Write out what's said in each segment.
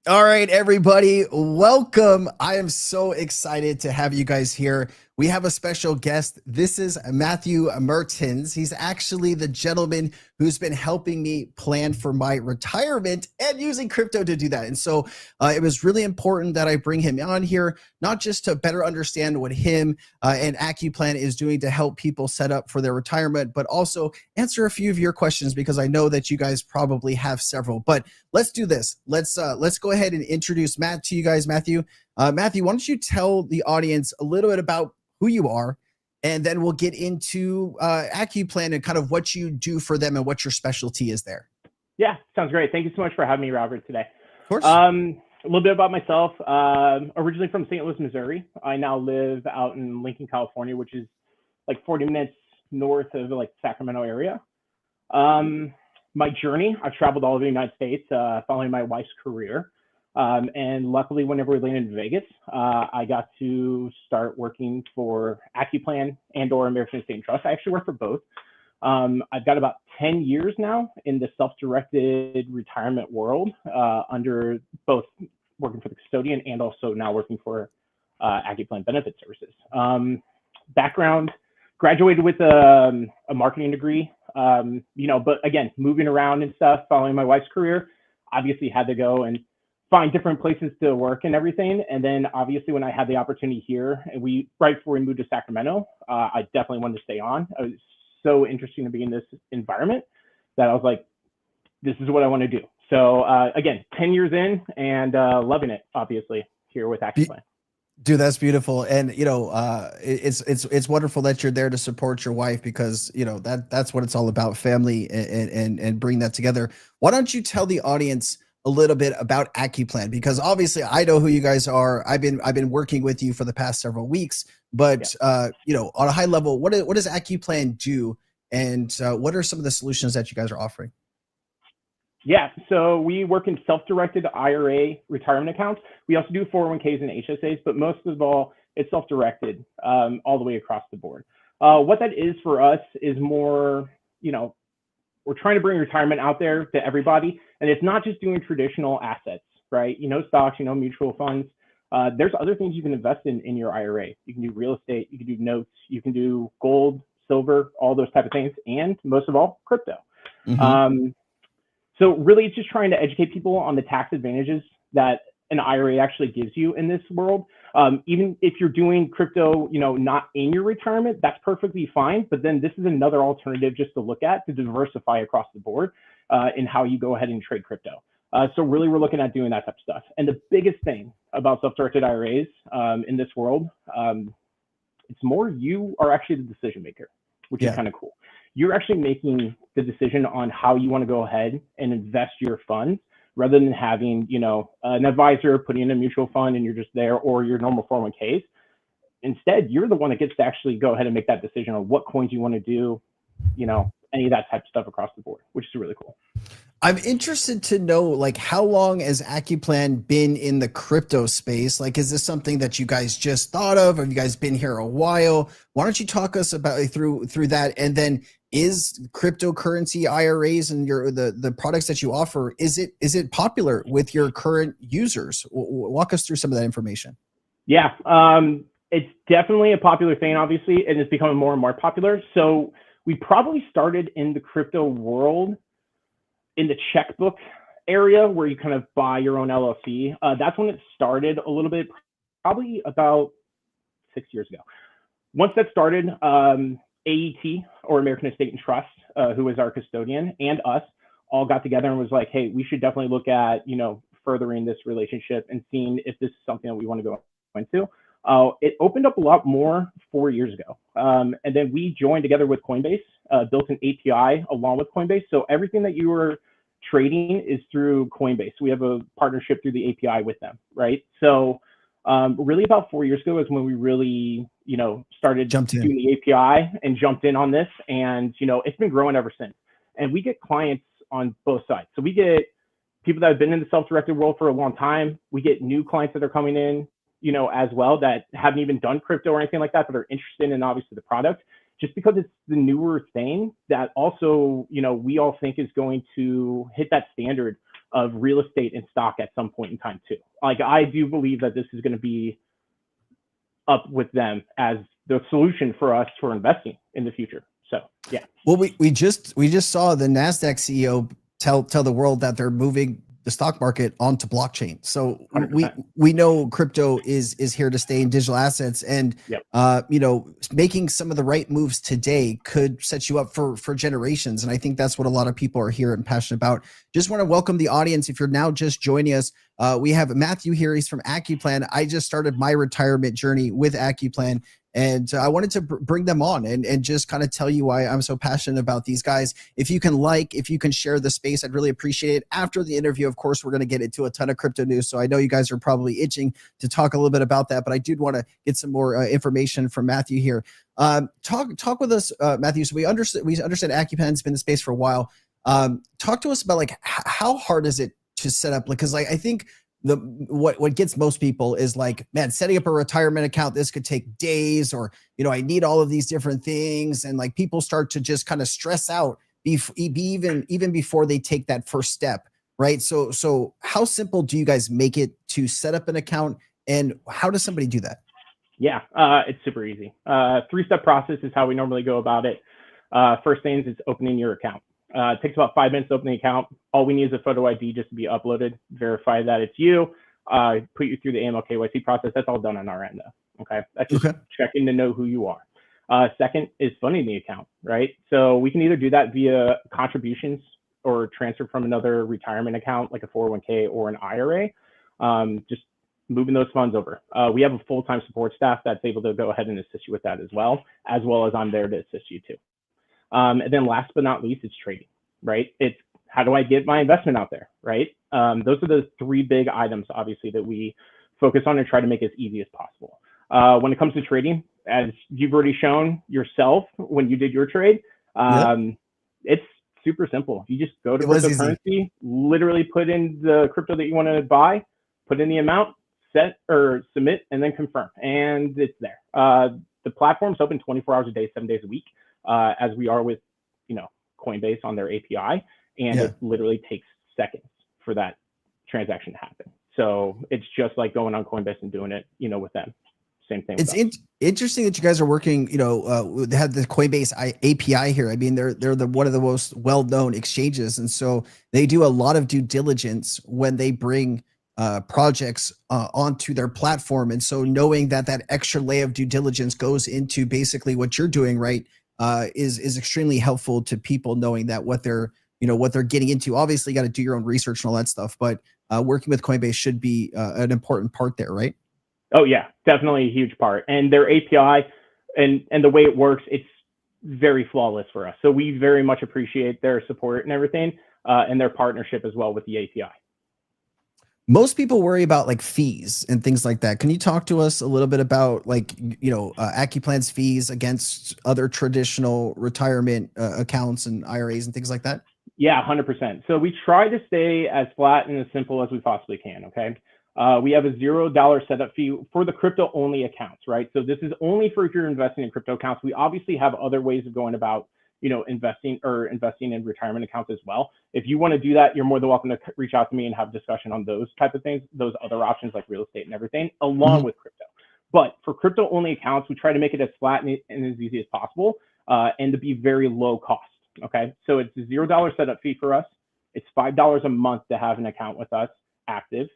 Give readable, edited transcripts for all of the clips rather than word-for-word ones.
All right, everybody, welcome. I am so excited to have you guys here. We have a special guest. This is Matthew Mertens. He's actually the gentleman who's been helping me plan for my retirement and using crypto to do that. And so it was really important that I bring him on here, not just to better understand what him and Accuplan is doing to help people set up for their retirement, but also answer a few of your questions because I know that you guys probably have several. But let's do this. Let's go ahead and introduce Matt to you guys. Matthew, Matthew, why don't you tell the audience a little bit about who you are, and then we'll get into Accuplan and kind of what you do for them and what your specialty is there. Yeah, sounds great. Thank you so much for having me, Robert, today. Of course. A little bit about myself. Originally from St. Louis, Missouri. I now live out in Lincoln, California, which is like 40 minutes north of like Sacramento area. My journey, I've traveled all over the United States following my wife's career. And luckily, whenever we landed in Vegas, I got to start working for Accuplan and or American Estate Trust. I actually work for both. I've got about 10 years now in the self-directed retirement world under both working for the custodian and also now working for Accuplan Benefit Services. Background, graduated with a marketing degree, but again, moving around and stuff, following my wife's career, obviously had to go and find different places to work and everything. And then obviously when I had the opportunity here, and right before we moved to Sacramento, I definitely wanted to stay on. It was so interesting to be in this environment that I was like, this is what I want to do. So again, 10 years in and loving it, obviously, here with Accuplan. Dude, that's beautiful. And it's wonderful that you're there to support your wife because that's what it's all about, family and bring that together. Why don't you tell the audience a little bit about Accuplan? Because obviously I know who you guys are. I've been working with you for the past several weeks, but on a high level, what does Accuplan do, and what are some of the solutions that you guys are offering? Yeah, so we work in self-directed IRA retirement accounts. We also do 401ks and HSAs, but most of all, it's self-directed all the way across the board. What that is for us is more, we're trying to bring retirement out there to everybody, and it's not just doing traditional assets, right? Stocks, mutual funds. There's other things you can invest in your IRA. You can do real estate, you can do notes, you can do gold, silver, all those type of things, and most of all, crypto. Mm-hmm. So really, it's just trying to educate people on the tax advantages that an IRA actually gives you in this world. Even if you're doing crypto, not in your retirement, that's perfectly fine. But then this is another alternative just to look at to diversify across the board in how you go ahead and trade crypto. So really, we're looking at doing that type of stuff. And the biggest thing about self-directed IRAs in this world, it's more you are actually the decision maker, which is kind of cool. You're actually making the decision on how you want to go ahead and invest your funds rather than having, an advisor putting in a mutual fund and you're just there, or your normal 401ks. Instead, you're the one that gets to actually go ahead and make that decision on what coins you want to do, any of that type of stuff across the board, which is really cool. I'm interested to know, how long has Accuplan been in the crypto space? Is this something that you guys just thought of? Have you guys been here a while? Why don't you talk us about through that? And then, is cryptocurrency IRAs and the products that you offer, is it popular with your current users? Walk us through some of that information. Yeah, it's definitely a popular thing, obviously, and it's becoming more and more popular. So we probably started in the crypto world in the checkbook area where you kind of buy your own LLC. That's when it started a little bit, probably about 6 years ago. Once that started, AET, or American Estate and Trust, who is our custodian, and us all got together and was like, hey, we should definitely look at, furthering this relationship and seeing if this is something that we want to go into. It opened up a lot more 4 years ago. And then we joined together with Coinbase, built an API along with Coinbase. So everything that you were trading is through Coinbase. We have a partnership through the API with them, right? So really about 4 years ago is when we really, started doing the API and jumped in on this. And, it's been growing ever since. And we get clients on both sides. So we get people that have been in the self-directed world for a long time. We get new clients that are coming in, as well, that haven't even done crypto or anything like that, but are interested in obviously the product, just because it's the newer thing that also, we all think is going to hit that standard of real estate and stock at some point in time too. Like, I do believe that this is going to be up with them as the solution for us for investing in the future. So yeah. Well, we just saw the NASDAQ CEO tell the world that they're moving the stock market onto blockchain. So 100%. we know crypto is here to stay in digital assets, and Yep. Making some of the right moves today could set you up for generations. And I think that's what a lot of people are here and passionate about. Just want to welcome the audience. If you're now just joining us, we have Matthew here. He's from Accuplan. I just started my retirement journey with Accuplan, and I wanted to bring them on and just kind of tell you why I'm so passionate about these guys. If you can share the space, I'd really appreciate it. After the interview, of course, we're going to get into a ton of crypto news. So I know you guys are probably itching to talk a little bit about that, but I did want to get some more information from Matthew here. Talk with us, Matthew. So we understand Accuplan's been in the space for a while. Talk to us about like how hard is it to set up? Because like I think what gets most people is like, man, setting up a retirement account, this could take days, or I need all of these different things, and like people start to just kind of stress out even before they take that first step, right? So how simple do you guys make it to set up an account, and how does somebody do that? Yeah, it's super easy. 3-step process is how we normally go about it. First things is opening your account. It takes about 5 minutes to open the account. All we need is a photo ID just to be uploaded, verify that it's you, put you through the AML KYC process. That's all done on our end though. Okay. That's just checking to know who you are. Second is funding the account, right? So we can either do that via contributions or transfer from another retirement account, like a 401k or an IRA, just moving those funds over. We have a full-time support staff that's able to go ahead and assist you with that as well as I'm there to assist you too. And then last but not least, it's trading, right? It's how do I get my investment out there, right? Those are the 3 big items, obviously, that we focus on and try to make as easy as possible. When it comes to trading, as you've already shown yourself when you did your trade, it's super simple. You just go to cryptocurrency, literally put in the crypto that you want to buy, put in the amount, set or submit, and then confirm, and it's there. The platform's open 24 hours a day, 7 days a week. As we are with, Coinbase on their API, and it literally takes seconds for that transaction to happen. So it's just like going on Coinbase and doing it, with them. Same thing. It's interesting that you guys are working, they have the Coinbase API here. I mean, they're one of the most well-known exchanges. And so they do a lot of due diligence when they bring projects onto their platform. And so knowing that extra layer of due diligence goes into basically what you're doing, right, is extremely helpful to people, knowing that what they're getting into. Obviously, you got to do your own research and all that stuff, but working with Coinbase should be an important part there, right? Oh yeah, definitely a huge part. And their API and the way it works, it's very flawless for us. So we very much appreciate their support and everything, and their partnership as well with the API. Most people worry about like fees and things like that. Can you talk to us a little bit about Accuplan's fees against other traditional retirement accounts and IRAs and things like that? Yeah, 100%. So we try to stay as flat and as simple as we possibly can. Okay. We have a $0 setup fee for the crypto only accounts, right? So this is only for if you're investing in crypto accounts. We obviously have other ways of going about investing in retirement accounts as well. If you want to do that, you're more than welcome to reach out to me and have a discussion on those type of things, those other options like real estate and everything, along with crypto. But for crypto only accounts, we try to make it as flat and as easy as possible, and to be very low cost. Okay, so it's a $0 setup fee for us. It's $5 a month to have an account with us active,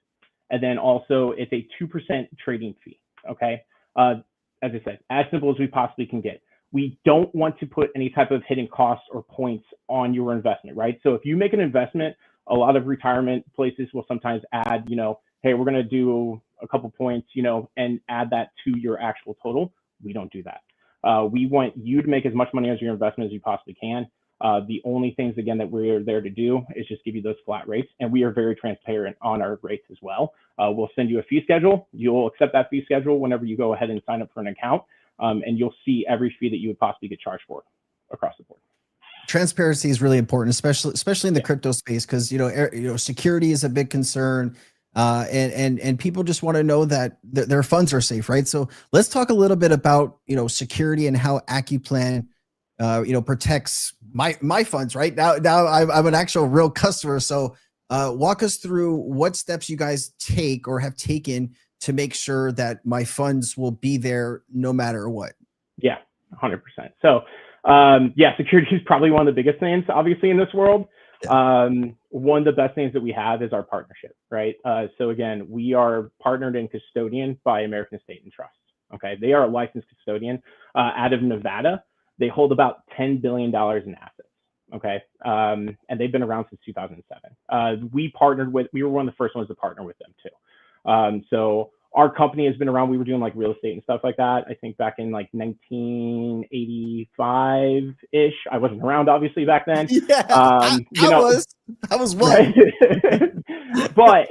and then also it's a 2% trading fee. Okay, as I said, as simple as we possibly can get. We don't want to put any type of hidden costs or points on your investment, right? So if you make an investment, a lot of retirement places will sometimes add, hey, we're going to do a couple points, and add that to your actual total. We don't do that. We want you to make as much money as your investment as you possibly can. The only things, again, that we're there to do is just give you those flat rates, and we are very transparent on our rates as well. We'll send you a fee schedule. You'll accept that fee schedule whenever you go ahead and sign up for an account. And you'll see every fee that you would possibly get charged for across the board. Transparency is really important, especially in the crypto space, because security is a big concern, and people just want to know that their funds are safe, right? So let's talk a little bit about security and how Accuplan protects my funds, right? Now I'm an actual real customer, so Walk us through what steps you guys take or have taken to make sure that my funds will be there no matter what. Yeah, 100%. So, yeah, security is probably one of the biggest things, obviously, in this world. Yeah. One of the best things that we have is our partnership, right? So again, we are partnered and custodian by American Estate and Trust. Okay, they are a licensed custodian out of Nevada. They hold about $10 billion in assets. Okay, and they've been around since 2007. We were one of the first ones to partner with them too. So our company has been around. We were doing like real estate and stuff like that, I think back in like 1985-ish. I wasn't around obviously back then. Yeah, I was one. Right?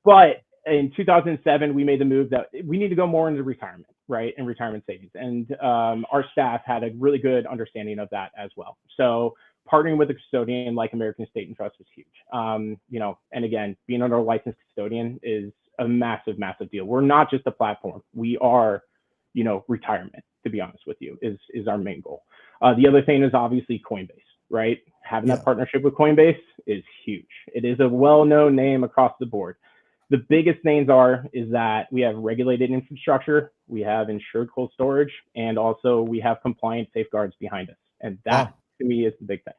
but in 2007, we made the move that we need to go more into retirement, right? And retirement savings. And our staff had a really good understanding of that as well. So partnering with a custodian like American Estate and Trust was huge. And again, being under a licensed custodian is a massive, massive deal. We're not just a platform. We are, retirement, to be honest with you, is our main goal. The other thing is obviously Coinbase, right? Having that partnership with Coinbase is huge. It is a well-known name across the board. The biggest things is that we have regulated infrastructure, we have insured cold storage, and also we have compliant safeguards behind us. And that to me is the big thing.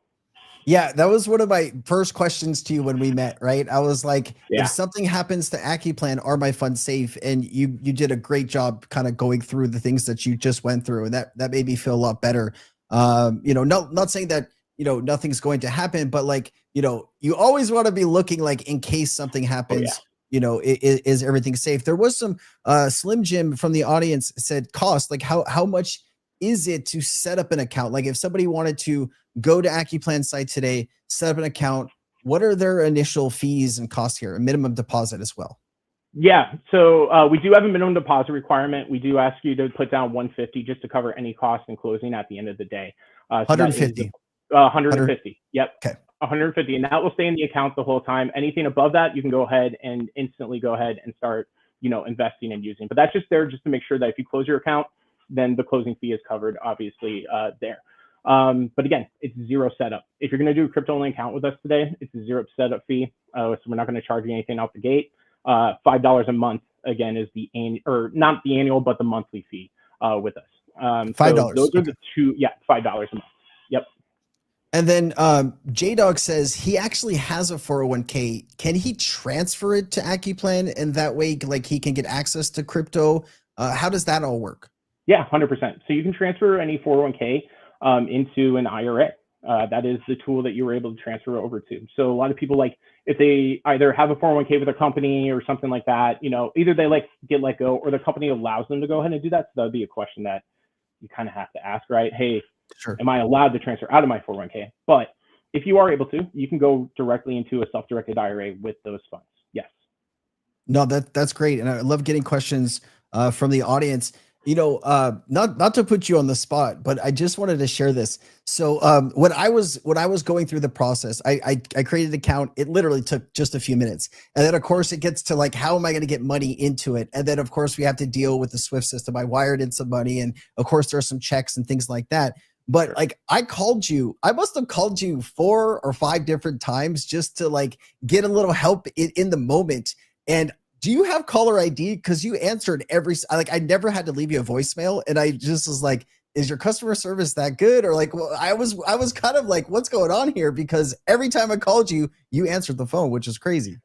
Yeah, that was one of my first questions to you when we met, right? I was like, if something happens to Accuplan, are my funds safe? And you did a great job kind of going through the things that you just went through. And that made me feel a lot better. Not saying that, nothing's going to happen, but like, you always want to be looking like in case something happens, is everything safe? There was some Slim Jim from the audience said cost, like how much is it to set up an account? Like if somebody wanted to go to Accuplan site today, set up an account, what are their initial fees and costs here? A minimum deposit as well. Yeah, so we do have a minimum deposit requirement. We do ask you to put down $150 just to cover any costs in closing at the end of the day. So 150. 150. Yep. Okay. 150, and that will stay in the account the whole time. Anything above that, you can go ahead and instantly go ahead and start, investing and using. But that's just there just to make sure that if you close your account, then the closing fee is covered, obviously, there. But again, it's zero setup. If you're going to do a crypto-only account with us today, it's a zero setup fee. So we're not going to charge you anything out the gate. $5 a month, again, is the not the annual, but the monthly fee with us. $5. So those are the two, $5 a month. Yep. And then J-Dog says he actually has a 401k. Can he transfer it to Accuplan? And that way, like he can get access to crypto? How does that all work? Yeah, 100%. So you can transfer any 401k into an IRA. That is the tool that you were able to transfer over to. So a lot of people, like if they either have a 401k with a company or something like that, either they get let go or the company allows them to go ahead and do that. So that would be a question that you kind of have to ask, right? Hey, sure, am I allowed to transfer out of my 401k? But if you are able to, you can go directly into a self-directed IRA with those funds. Yes. No, that's great. And I love getting questions from the audience. Not to put you on the spot, but I just wanted to share this. So when I was going through the process, I created an account. It literally took just a few minutes. And then of course it gets to like, how am I going to get money into it? And then of course we have to deal with the Swift system. I wired in some money, and of course there are some checks and things like that. But like I must have called you 4 or 5 different times just to like get a little help in the moment. And do you have caller ID? Because you answered I never had to leave you a voicemail, and I just was like, is your customer service that good? Or like, well, I was kind of like, what's going on here? Because every time I called you, you answered the phone, which is crazy.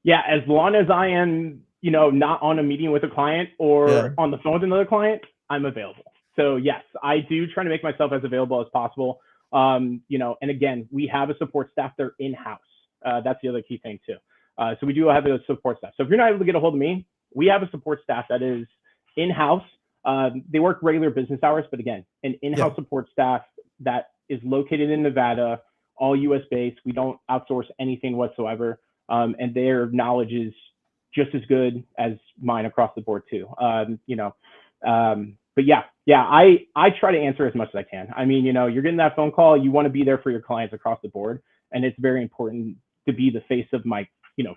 Yeah, as long as I am, not on a meeting with a client or on the phone with another client, I'm available. So yes, I do try to make myself as available as possible. And again, we have a support staff. They're in-house. That's the other key thing too. So we do have a support staff. So if you're not able to get a hold of me, we have a support staff that is in-house. They work regular business hours, but again, an in-house support staff that is located in Nevada, all US based. We don't outsource anything whatsoever. And their knowledge is just as good as mine across the board too. But I try to answer as much as I can. I mean, you're getting that phone call, you want to be there for your clients across the board. And it's very important to be the face of my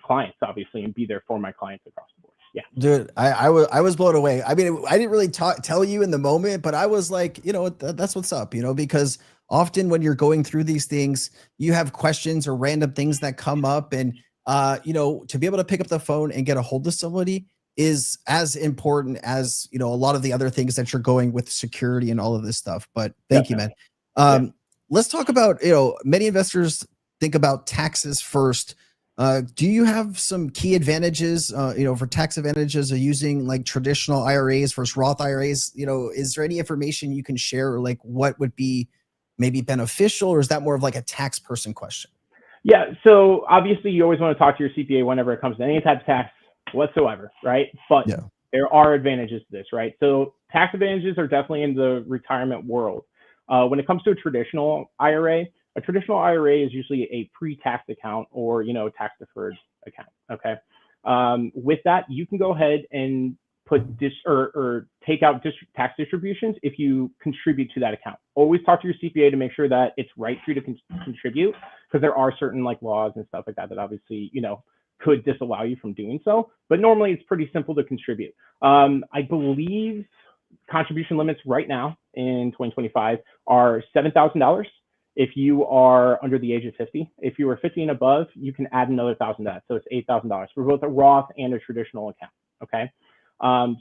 clients, obviously, and be there for my clients across the board. Yeah, dude, I was blown away. I mean, I didn't really tell you in the moment, but I was like, that's what's up, because often when you're going through these things, you have questions or random things that come up, and to be able to pick up the phone and get a hold of somebody is as important as, a lot of the other things that you're going with security and all of this stuff. But thank you, man. Yeah. Let's talk about, many investors think about taxes first. Do you have some key advantages, for tax advantages of using like traditional IRAs versus Roth IRAs? Is there any information you can share, or like what would be maybe beneficial, or is that more of like a tax person question? Yeah. So obviously you always want to talk to your CPA whenever it comes to any type of tax whatsoever, right? But Yeah. there are advantages to this, right? So tax advantages are definitely in the retirement world. When it comes to a traditional IRA is usually a pre-tax account or, tax deferred account. Okay. With that, you can go ahead and put or take out tax distributions if you contribute to that account. Always talk to your CPA to make sure that it's right for you to contribute, because there are certain like laws and stuff like that that obviously, could disallow you from doing so. But normally it's pretty simple to contribute. I believe contribution limits right now in 2025 are $7,000 if you are under the age of 50. If you are 50 and above, you can add another $1,000 to that. So it's $8,000 for both a Roth and a traditional account. Okay.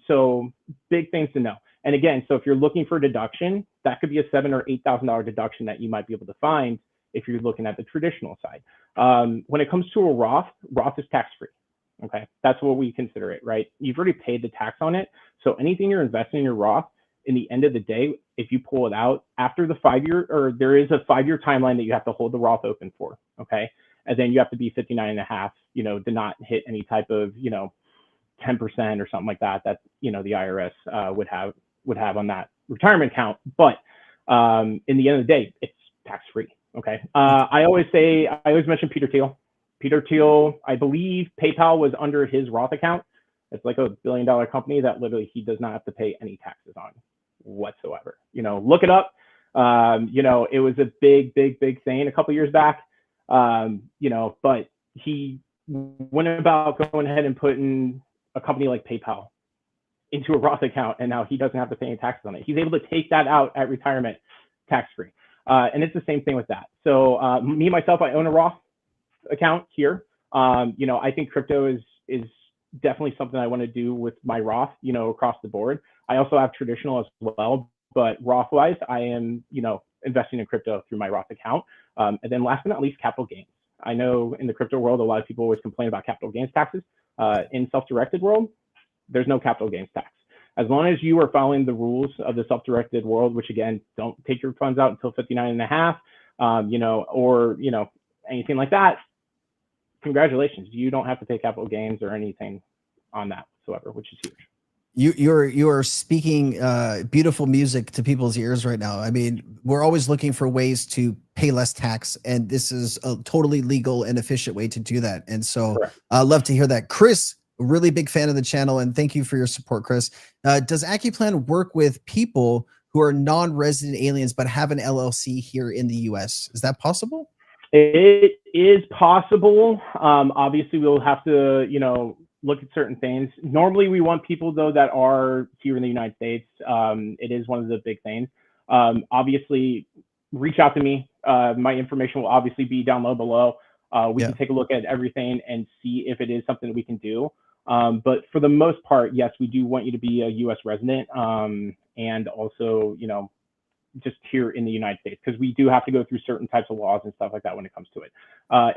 So big things to know. And again, so if you're looking for a deduction, that could be a $7,000 or $8,000 deduction that you might be able to find if you're looking at the traditional side. When it comes to a Roth is tax-free. Okay, that's what we consider it, right? You've already paid the tax on it. So anything you're investing in your Roth, in the end of the day, if you pull it out after the 5-year, or there is a 5-year timeline that you have to hold the Roth open for, okay? And then you have to be 59 and a half, to not hit any type of, 10% or something like that, the IRS would have on that retirement account. But in the end of the day, it's tax-free, okay? I always mention Peter Thiel, I believe PayPal was under his Roth account. It's like a $1 billion company that literally he does not have to pay any taxes on whatsoever. Look it up. It was a big thing a couple years back. But he went about going ahead and putting a company like PayPal into a Roth account, and now he doesn't have to pay any taxes on it. He's able to take that out at retirement tax-free. And it's the same thing with that. So myself, I own a Roth account here. I think crypto is definitely something I want to do with my Roth, across the board. I also have traditional as well, but Roth wise, I am, investing in crypto through my Roth account. And then last but not least, capital gains. I know in the crypto world, a lot of people always complain about capital gains taxes. In self-directed world, there's no capital gains tax. As long as you are following the rules of the self-directed world, which again, don't take your funds out until 59 and a half, or, anything like that, congratulations. You don't have to pay capital gains or anything on that whatsoever, which is huge. You are speaking beautiful music to people's ears right now. I mean, we're always looking for ways to pay less tax, and this is a totally legal and efficient way to do that. And so I love to hear that. Chris, a really big fan of the channel, and thank you for your support, Chris. Does Accuplan work with people who are non-resident aliens but have an LLC here in the US? Is that possible? It is possible. Obviously, we'll have to, look at certain things. Normally, we want people, though, that are here in the United States. It is one of the big things. Obviously, reach out to me. My information will obviously be down low below. We can take a look at everything and see if it is something that we can do. But for the most part, yes, we do want you to be a U.S. resident, and also, just here in the United States, because we do have to go through certain types of laws and stuff like that when it comes to it.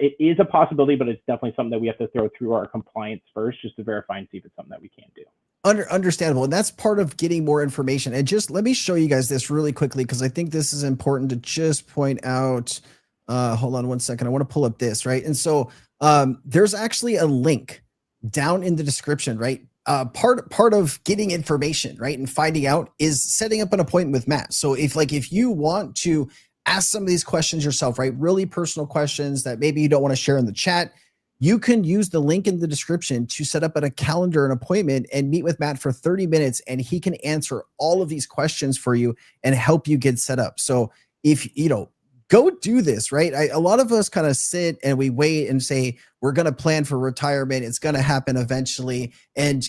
It is a possibility, but it's definitely something that we have to throw through our compliance first, just to verify and see if it's something that we can do. Understandable. And that's part of getting more information. And just let me show you guys this really quickly, because I think this is important to just point out. Hold on one second. I want to pull up this, right? And so there's actually a link down in the description, right? Part of getting information, right, and finding out is setting up an appointment with Matt. So if you want to ask some of these questions yourself, right, really personal questions that maybe you don't want to share in the chat, you can use the link in the description to set up a calendar, an appointment, and meet with Matt for 30 minutes, and he can answer all of these questions for you and help you get set up. So if go do this, right? A lot of us kind of sit and we wait and say, we're going to plan for retirement. It's going to happen eventually. And,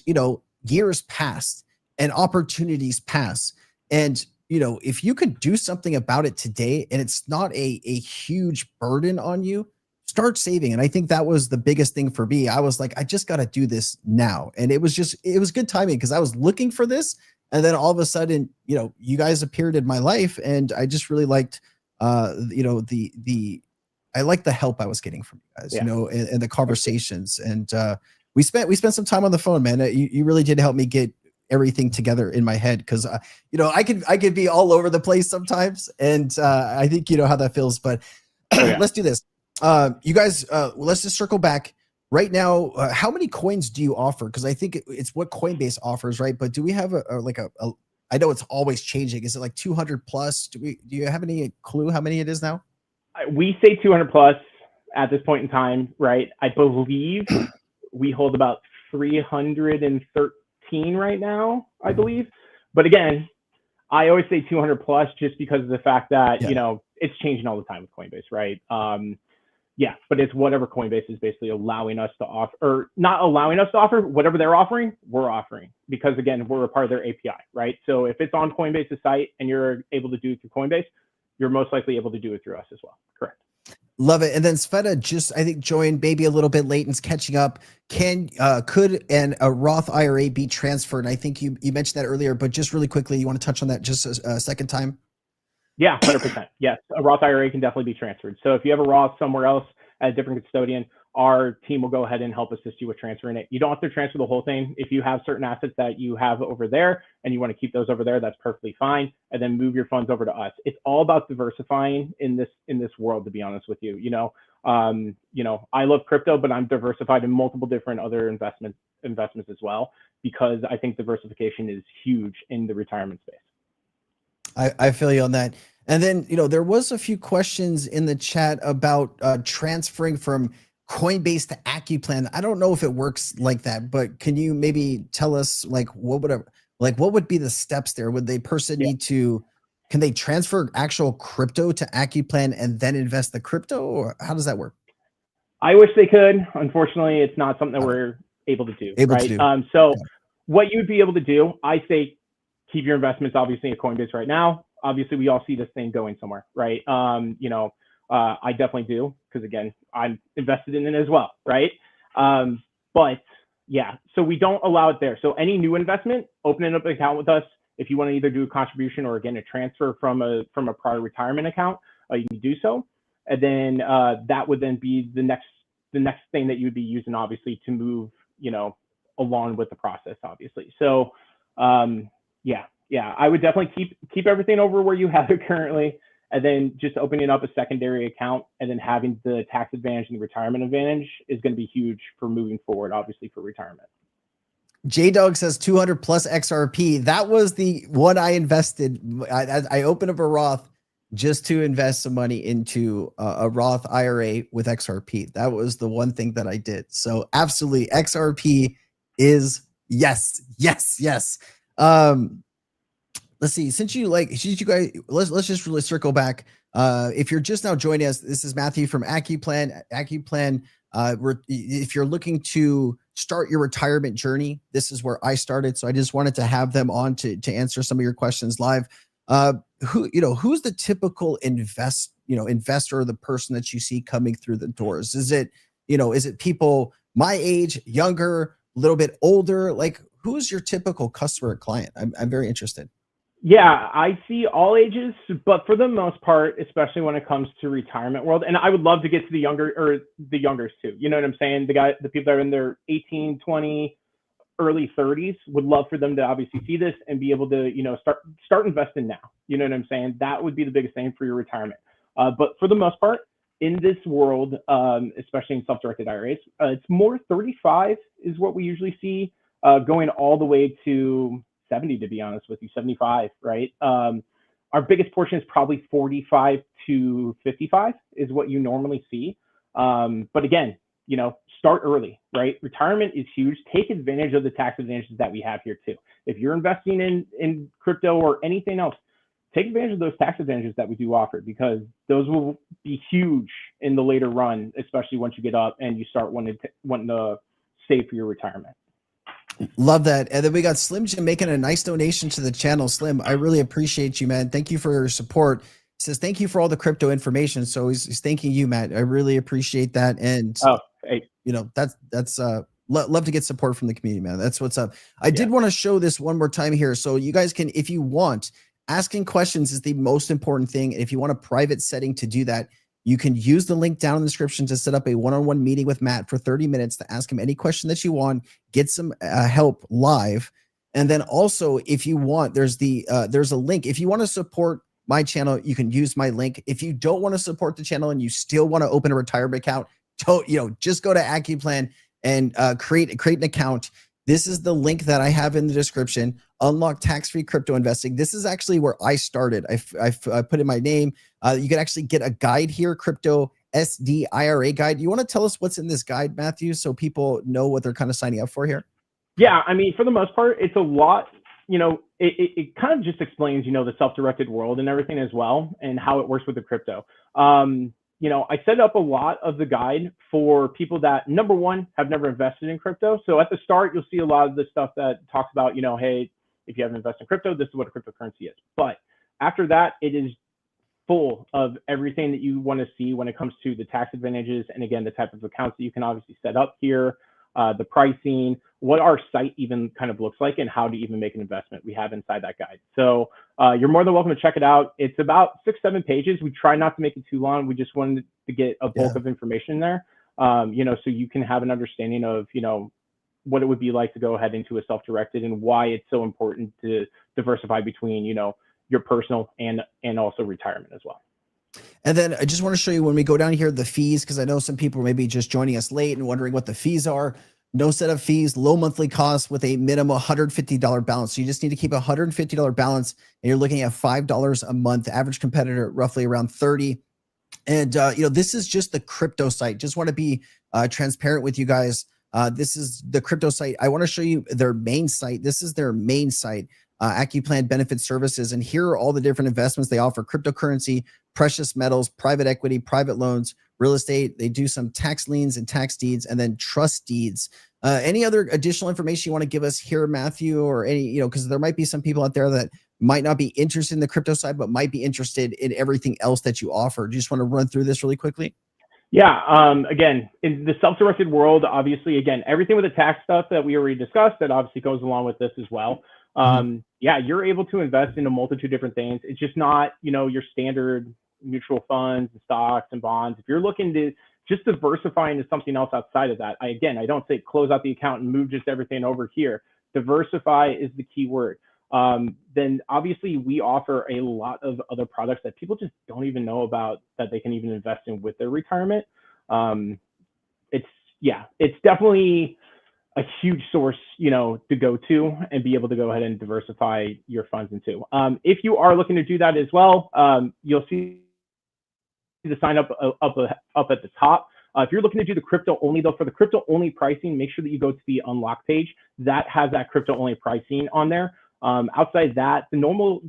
years pass and opportunities pass. And, if you could do something about it today and it's not a huge burden on you, start saving. And I think that was the biggest thing for me. I was like, I just got to do this now. And it was good timing because I was looking for this. And then all of a sudden, you guys appeared in my life, and I just really liked, I liked the help I was getting from you guys, and the conversations. And we spent some time on the phone, man. You really did help me get everything together in my head, because I could be all over the place sometimes, and I think you know how that feels. But let's do this. You guys, let's just circle back right now. How many coins do you offer? Because I think it's what Coinbase offers, right? But do we have a I know it's always changing. Is it like 200 plus? Do you have any clue how many it is now? We say 200 plus at this point in time, right? I believe we hold about 313 right now, I believe. But again, I always say 200 plus just because of the fact that, it's changing all the time with Coinbase, right? But it's whatever Coinbase is basically allowing us to offer, or not allowing us to offer, whatever they're offering, we're offering. Because again, we're a part of their API, right? So if it's on Coinbase's site and you're able to do it through Coinbase, you're most likely able to do it through us as well. Correct. Love it. And then Sveta just, I think, joined maybe a little bit late and's catching up. Could a Roth IRA be transferred? And I think you mentioned that earlier, but just really quickly, you want to touch on that just a second time? Yeah, 100%. Yes, a Roth IRA can definitely be transferred. So if you have a Roth somewhere else at a different custodian, our team will go ahead and help assist you with transferring it. You don't have to transfer the whole thing. If you have certain assets that you have over there and you want to keep those over there, that's perfectly fine. And then move your funds over to us. It's all about diversifying in this world, to be honest with you. I love crypto, but I'm diversified in multiple different other investments as well, because I think diversification is huge in the retirement space. I feel you on that. And then, there was a few questions in the chat about transferring from Coinbase to Accuplan. I don't know if it works like that, but can you maybe tell us what would be the steps there? Would can they transfer actual crypto to Accuplan and then invest the crypto, or how does that work? I wish they could. Unfortunately, it's not something that we're able to do. What you'd be able to do, I say, keep your investments obviously at Coinbase right now. Obviously, we all see this thing going somewhere, right? I definitely do, because again, I'm invested in it as well, right? So we don't allow it there. So any new investment, opening up an account with us. If you want to either do a contribution or again a transfer from a prior retirement account, you can do so, and then that would then be the next thing that you would be using, obviously, to move along with the process, obviously. So I would definitely keep everything over where you have it currently, and then just opening up a secondary account and then having the tax advantage and the retirement advantage is going to be huge for moving forward, obviously, for retirement. J-Dog says 200 plus XRP. That was the one I invested. I opened up a Roth just to invest some money into a Roth IRA with XRP. That was the one thing that I did. So absolutely, XRP is yes. Let's see. Since you guys, let's just really circle back. If you're just now joining us, this is Matthew from Accuplan. If you're looking to start your retirement journey, this is where I started. So I just wanted to have them on to answer some of your questions live. Who's the typical investor or the person that you see coming through the doors? Is it people my age, younger, a little bit older? Like, who's your typical customer or client? I'm very interested. Yeah, I see all ages, but for the most part, especially when it comes to retirement world, and I would love to get to the youngers too. You know what I'm saying? The people that are in their 18, 20, early 30s would love for them to obviously see this and be able to, start investing now. You know what I'm saying? That would be the biggest thing for your retirement. But for the most part, in this world, especially in self-directed IRAs, it's more 35 is what we usually see, going all the way to 70, to be honest with you, 75, right? Our biggest portion is probably 45 to 55 is what you normally see. But again, start early, right? Retirement is huge. Take advantage of the tax advantages that we have here too. If you're investing in crypto or anything else, take advantage of those tax advantages that we do offer, because those will be huge in the later run, especially once you get up and you start wanting to save for your retirement. Love that. And then we got Slim Jim making a nice donation to the channel. Slim, I really appreciate you, man. Thank you for your support. says, thank you for all the crypto information. So he's thanking you, Matt. I really appreciate that. And Oh, hey, that's love to get support from the community, man. That's what's up. I yeah. did want to show this one more time here. So you guys can, if you want, asking questions is the most important thing. And if you want a private setting to do that, you can use the link down in the description to set up a one-on-one meeting with Matt for 30 minutes to ask him any question that you want, get some help live. And then also, if you want, there's a link. If you want to support my channel, you can use my link. If you don't want to support the channel and you still want to open a retirement account, just go to Accuplan and create an account. This is the link that I have in the description. Unlock tax-free crypto investing. This is actually where I started. I put in my name. You can actually get a guide here, Crypto SD IRA guide. You want to tell us what's in this guide, Matthew, so people know what they're kind of signing up for here? Yeah, I mean, for the most part, it's a lot. It kind of just explains, the self-directed world and everything as well, and how it works with the crypto. I set up a lot of the guide for people that, number one, have never invested in crypto. So at the start, you'll see a lot of the stuff that talks about, hey, if you haven't invested in crypto, this is what a cryptocurrency is. But after that, it is full of everything that you want to see when it comes to the tax advantages. And again, the type of accounts that you can obviously set up here, the pricing, what our site even kind of looks like, and how to even make an investment we have inside that guide. So you're more than welcome to check it out. It's about 6-7 pages. We try not to make it too long. We just wanted to get a bulk of information there, so you can have an understanding of, what it would be like to go ahead into a self-directed, and why it's so important to diversify between, your personal and also retirement as well. And then I just want to show you when we go down here, the fees, because I know some people may be just joining us late and wondering what the fees are. No setup fees, low monthly costs with a minimum $150 balance. So you just need to keep a $150 balance, and you're looking at $5 a month. Average competitor roughly around $30. And this is just the crypto site. Just want to be transparent with you guys. This is the crypto site. I want to show you their main site. This is their main site. Accuplan Benefit Services. And here are all the different investments they offer: cryptocurrency, precious metals, private equity, private loans, real estate. They do some tax liens and tax deeds, and then trust deeds. Any other additional information you want to give us here, Matthew, or any, because there might be some people out there that might not be interested in the crypto side, but might be interested in everything else that you offer. Do you just want to run through this really quickly? Yeah. Again, in the self-directed world, obviously, again, everything with the tax stuff that we already discussed, that obviously goes along with this as well. Yeah, you're able to invest in a multitude of different things. It's just not, your standard mutual funds and stocks and bonds. If you're looking to just diversify into something else outside of that, I don't say close out the account and move just everything over here. Diversify is the key word. Then obviously we offer a lot of other products that people just don't even know about, that they can even invest in with their retirement. It's definitely a huge source, to go to and be able to go ahead and diversify your funds into. If you are looking to do that as well, you'll see the sign up at the top. If you're looking to do the crypto only, though, for the crypto only pricing, make sure that you go to the unlock page that has that crypto only pricing on there. Outside that, the normal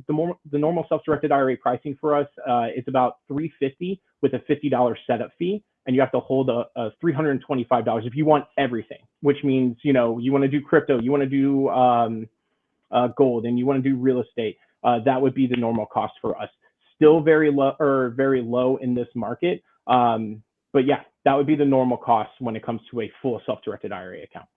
self-directed IRA pricing for us is about $350 with a $50 setup fee, and you have to hold a $325 if you want everything, which means you want to do crypto, you want to do gold, and you want to do real estate. That would be the normal cost for us. Still very low in this market, but yeah, that would be the normal cost when it comes to a full self-directed IRA account.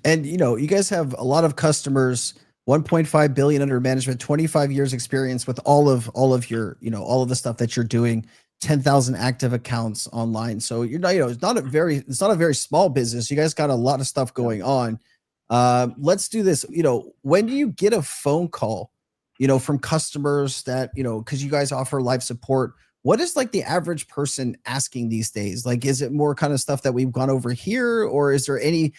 And you guys have a lot of customers. 1.5 billion under management, 25 years experience with all of your, all of the stuff that you're doing, 10,000 active accounts online. So you're not, it's not a very small business. You guys got a lot of stuff going on. Let's do this. When do you get a phone call, from customers that, because you guys offer live support, what is like the average person asking these days? Like, is it more kind of stuff that we've gone over here, or is there any,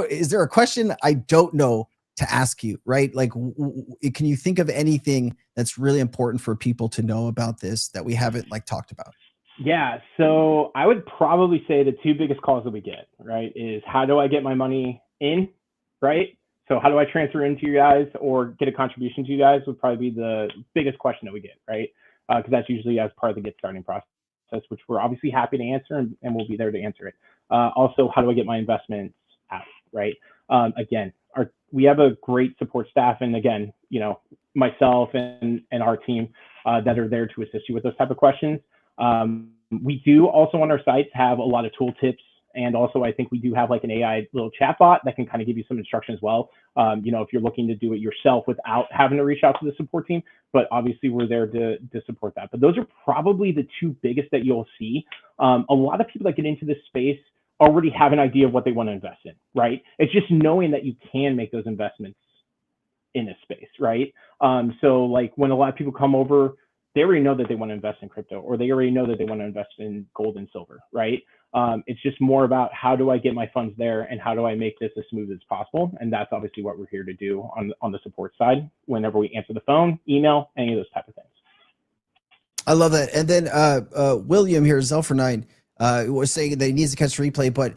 is there a question I don't know to ask you, right? Like, can you think of anything that's really important for people to know about this that we haven't talked about? Yeah, so I would probably say the two biggest calls that we get, right, is how do I get my money in, right? So how do I transfer into you guys or get a contribution to you guys would probably be the biggest question that we get, right? Because that's usually as part of the get starting process, which we're obviously happy to answer, and we'll be there to answer it. Also, how do I get my investments out, right? Again, we have a great support staff, and again, myself and our team that are there to assist you with those type of questions. We do also on our sites have a lot of tooltips, and also I think we do have like an AI little chat bot that can kind of give you some instruction as well. If you're looking to do it yourself without having to reach out to the support team, but obviously we're there to support that. But those are probably the two biggest that you'll see. A lot of people that get into this space already have an idea of what they want to invest in, right? It's just knowing that you can make those investments in a space, right? So like when a lot of people come over, they already know that they want to invest in crypto, or they already know that they want to invest in gold and silver, right? It's just more about how do I get my funds there and how do I make this as smooth as possible? And that's obviously what we're here to do on the support side whenever we answer the phone, email, any of those type of things. I love that. And then William here, Zelfer9, was saying that he needs to catch the replay, but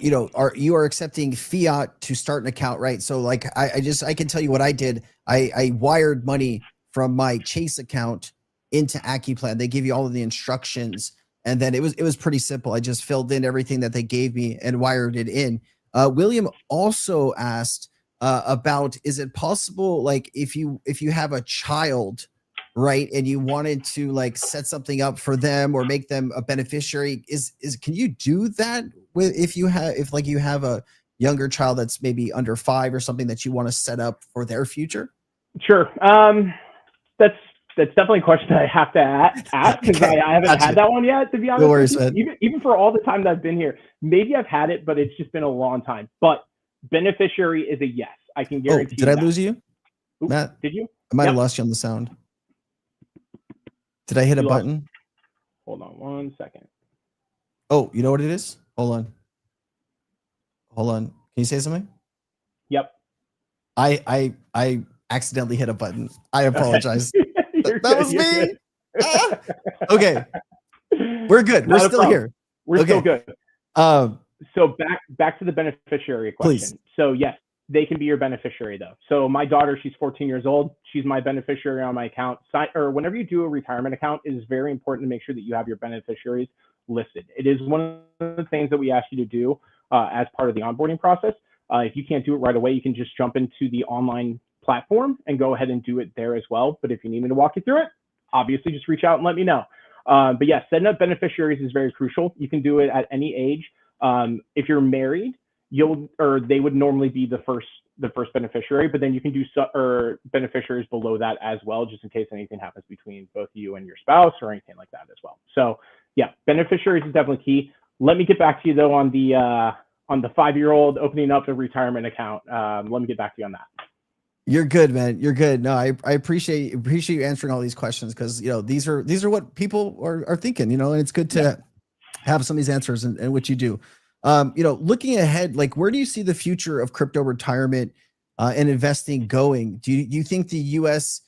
you are accepting fiat to start an account, right? So like I can tell you what I did. I wired money from my Chase account into Accuplan. They give you all of the instructions, and then it was pretty simple. I just filled in everything that they gave me and wired it in. William also asked about, is it possible, like if you have a child, right, and you wanted to like set something up for them or make them a beneficiary, can you do that if you have a younger child that's maybe under 5 or something that you want to set up for their future? Sure. That's definitely a question I have to ask, because Okay, I haven't had that one yet, to be honest. No worries, with you. Even for all the time that I've been here, maybe I've had it, but it's just been a long time. But beneficiary is a yes. I can guarantee. Did I lose you, Oops, Matt? did you? I might have lost you on the sound. Did I hit a button? Hold on 1 second. Oh, you know what it is? Hold on. Can you say something? Yep. I accidentally hit a button. I apologize. That was me. Okay. We're good. We're still here. We're still good. So back to the beneficiary question. Please. So yes, they can be your beneficiary though. So my daughter, she's 14 years old. She's my beneficiary on my account. Or whenever you do a retirement account, it is very important to make sure that you have your beneficiaries listed. It is one of the things that we ask you to do as part of the onboarding process. If you can't do it right away, you can just jump into the online platform and go ahead and do it there as well. But if you need me to walk you through it, obviously just reach out and let me know. But yes, setting up beneficiaries is very crucial. You can do it at any age. If you're married, they would normally be the first beneficiary, but then you can do beneficiaries below that as well, just in case anything happens between both you and your spouse or anything like that as well. So yeah, beneficiaries is definitely key. Let me get back to you though on the 5-year-old opening up a retirement account. Let me get back to you on that. You're good, man. You're good. No, I appreciate you answering all these questions, because these are what people are thinking, and it's good to have some of these answers and what you do. Looking ahead, like where do you see the future of crypto retirement and investing going? Do you think the US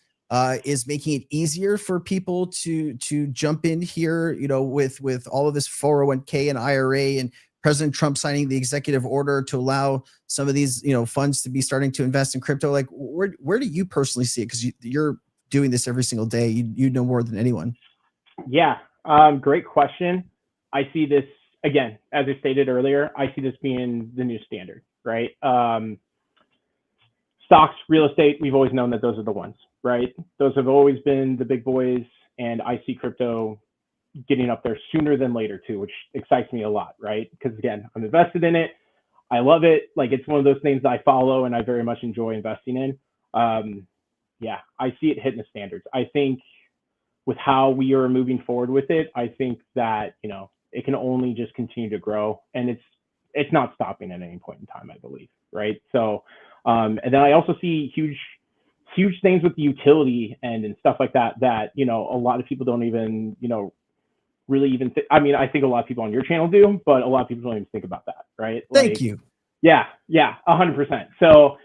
is making it easier for people to jump in here, with all of this 401k and IRA, and President Trump signing the executive order to allow some of these, funds to be starting to invest in crypto? Like where do you personally see it? Because you're doing this every single day. You know more than anyone. Yeah, great question. I see this, again, as I stated earlier, I see this being the new standard, right? Stocks, real estate, we've always known that those are the ones, right? Those have always been the big boys, and I see crypto getting up there sooner than later too, which excites me a lot, right? Because again, I'm invested in it. I love it. Like it's one of those things that I follow and I very much enjoy investing in. Yeah, I see it hitting the standards. I think with how we are moving forward with it, I think that, it can only just continue to grow, and it's not stopping at any point in time, I believe, right? So, and then I also see huge things with the utility and stuff like that, a lot of people don't even, really even I mean, I think a lot of people on your channel do, but a lot of people don't even think about that, right? Thank you. Yeah, 100%. So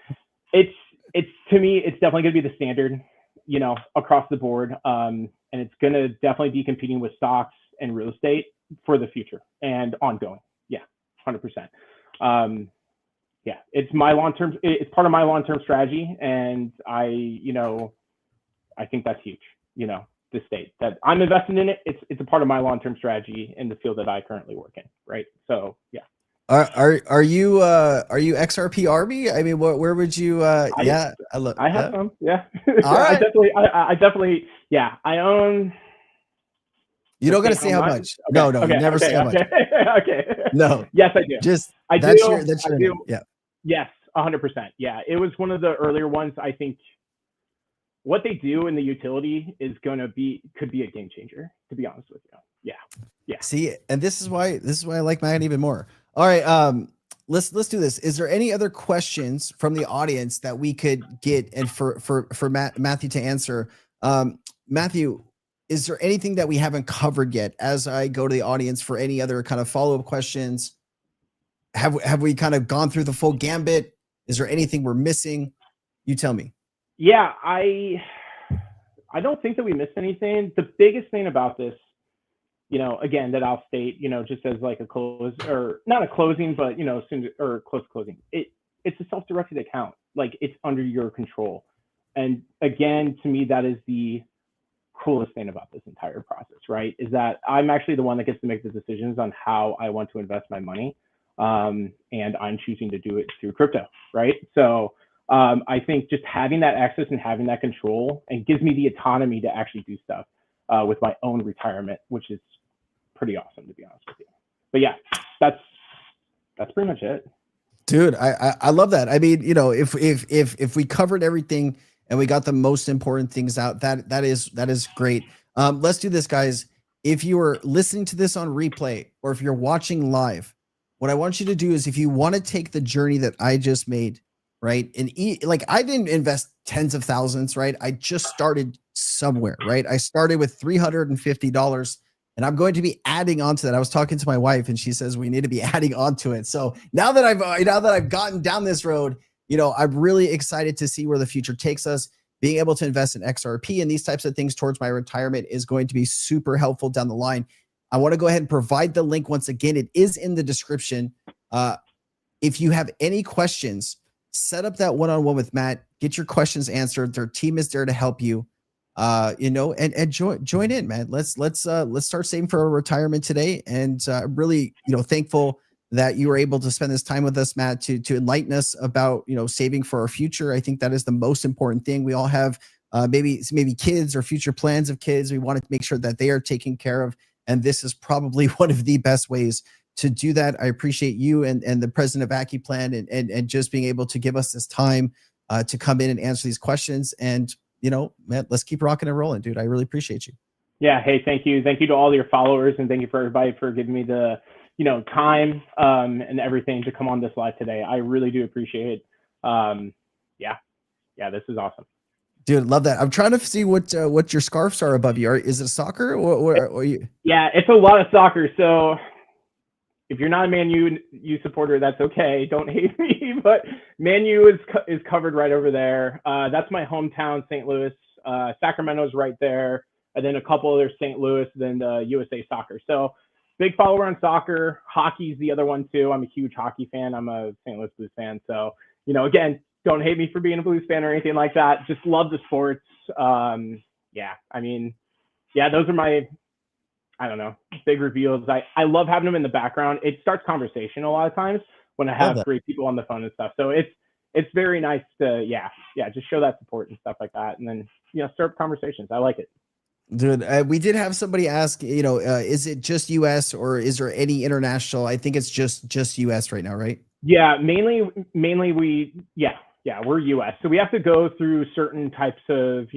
it's to me, it's definitely going to be the standard, across the board. And it's going to definitely be competing with stocks and real estate for the future and ongoing. Yeah, 100%. Yeah, it's part of my long-term strategy. And I think that's huge, the state that I'm investing in it. It's a part of my long-term strategy in the field that I currently work in. Right. So yeah. Are you XRP Army? I mean, where would you? Yeah, I have yeah. some. Yeah, All right. I definitely. Yeah, I own. You To don't got say to how say how much? much. Okay, No, you okay, never say okay, how much. okay, okay. No, Yes, I do. just I that's do. I your do. name. Yeah. Yes, 100%. Yeah, it was one of the earlier ones. I think what they do in the utility is could be a game changer. To be honest with you. Yeah. Yeah. See, and this is why I like mine even more. All right, let's do this. Is there any other questions from the audience that we could get and for Matthew to answer? Matthew, is there anything that we haven't covered yet? As I go to the audience for any other kind of follow up questions, have we kind of gone through the full gambit? Is there anything we're missing? You tell me. Yeah, I don't think that we missed anything. The biggest thing about this, again, that I'll state, just as like a close or not a closing, but soon or close closing. It's a self-directed account. Like it's under your control. And again, to me, that is the coolest thing about this entire process, right? Is that I'm actually the one that gets to make the decisions on how I want to invest my money. And I'm choosing to do it through crypto, right? So I think just having that access and having that control and gives me the autonomy to actually do stuff with my own retirement, which is pretty awesome, to be honest with you. But yeah, that's pretty much it. Dude, I love that. I mean, if we covered everything and we got the most important things out, that is great. Let's do this, guys. If you are listening to this on replay or if you're watching live, what I want you to do is if you want to take the journey that I just made, right? And like I didn't invest tens of thousands, right? I just started somewhere, right? I started with $350. And I'm going to be adding on to that. I was talking to my wife, and she says we need to be adding on to it. So now that I've gotten down this road, I'm really excited to see where the future takes us. Being able to invest in XRP and these types of things towards my retirement is going to be super helpful down the line. I want to go ahead and provide the link once again. It is in the description. If you have any questions, set up that one-on-one with Matt. Get your questions answered. Their team is there to help you. And join in, man. Let's start saving for our retirement today. And really, thankful that you were able to spend this time with us, Matt, to enlighten us about, saving for our future. I think that is the most important thing. We all have maybe kids or future plans of kids. We want to make sure that they are taken care of. And this is probably one of the best ways to do that. I appreciate you and the president of Accuplan and just being able to give us this time to come in and answer these questions. And man, let's keep rocking and rolling, dude. I really appreciate you. Yeah. Hey, thank you. Thank you to all your followers, and thank you for everybody for giving me the, time and everything to come on this live today. I really do appreciate it. Yeah, this is awesome. Dude, love that. I'm trying to see what your scarves are above you. Is it soccer or you? Yeah, it's a lot of soccer. So if you're not a Man U supporter, that's okay. Don't hate me, but Man U is covered right over there. That's my hometown, St. Louis. Sacramento's right there, and then a couple other St. Louis, then USA Soccer. So big follower on soccer. Hockey's the other one too. I'm a huge hockey fan. I'm a St. Louis Blues fan. So again, don't hate me for being a Blues fan or anything like that. Just love the sports. Yeah, I mean, yeah, those are my, I don't know, big reveals. I love having them in the background. It starts conversation a lot of times when I have great people on the phone and stuff. So it's very nice to, just show that support and stuff like that. And then, start conversations. I like it. Dude, we did have somebody ask, is it just US or is there any international? I think it's just US right now, right? Yeah, mainly we're US. So we have to go through certain types of,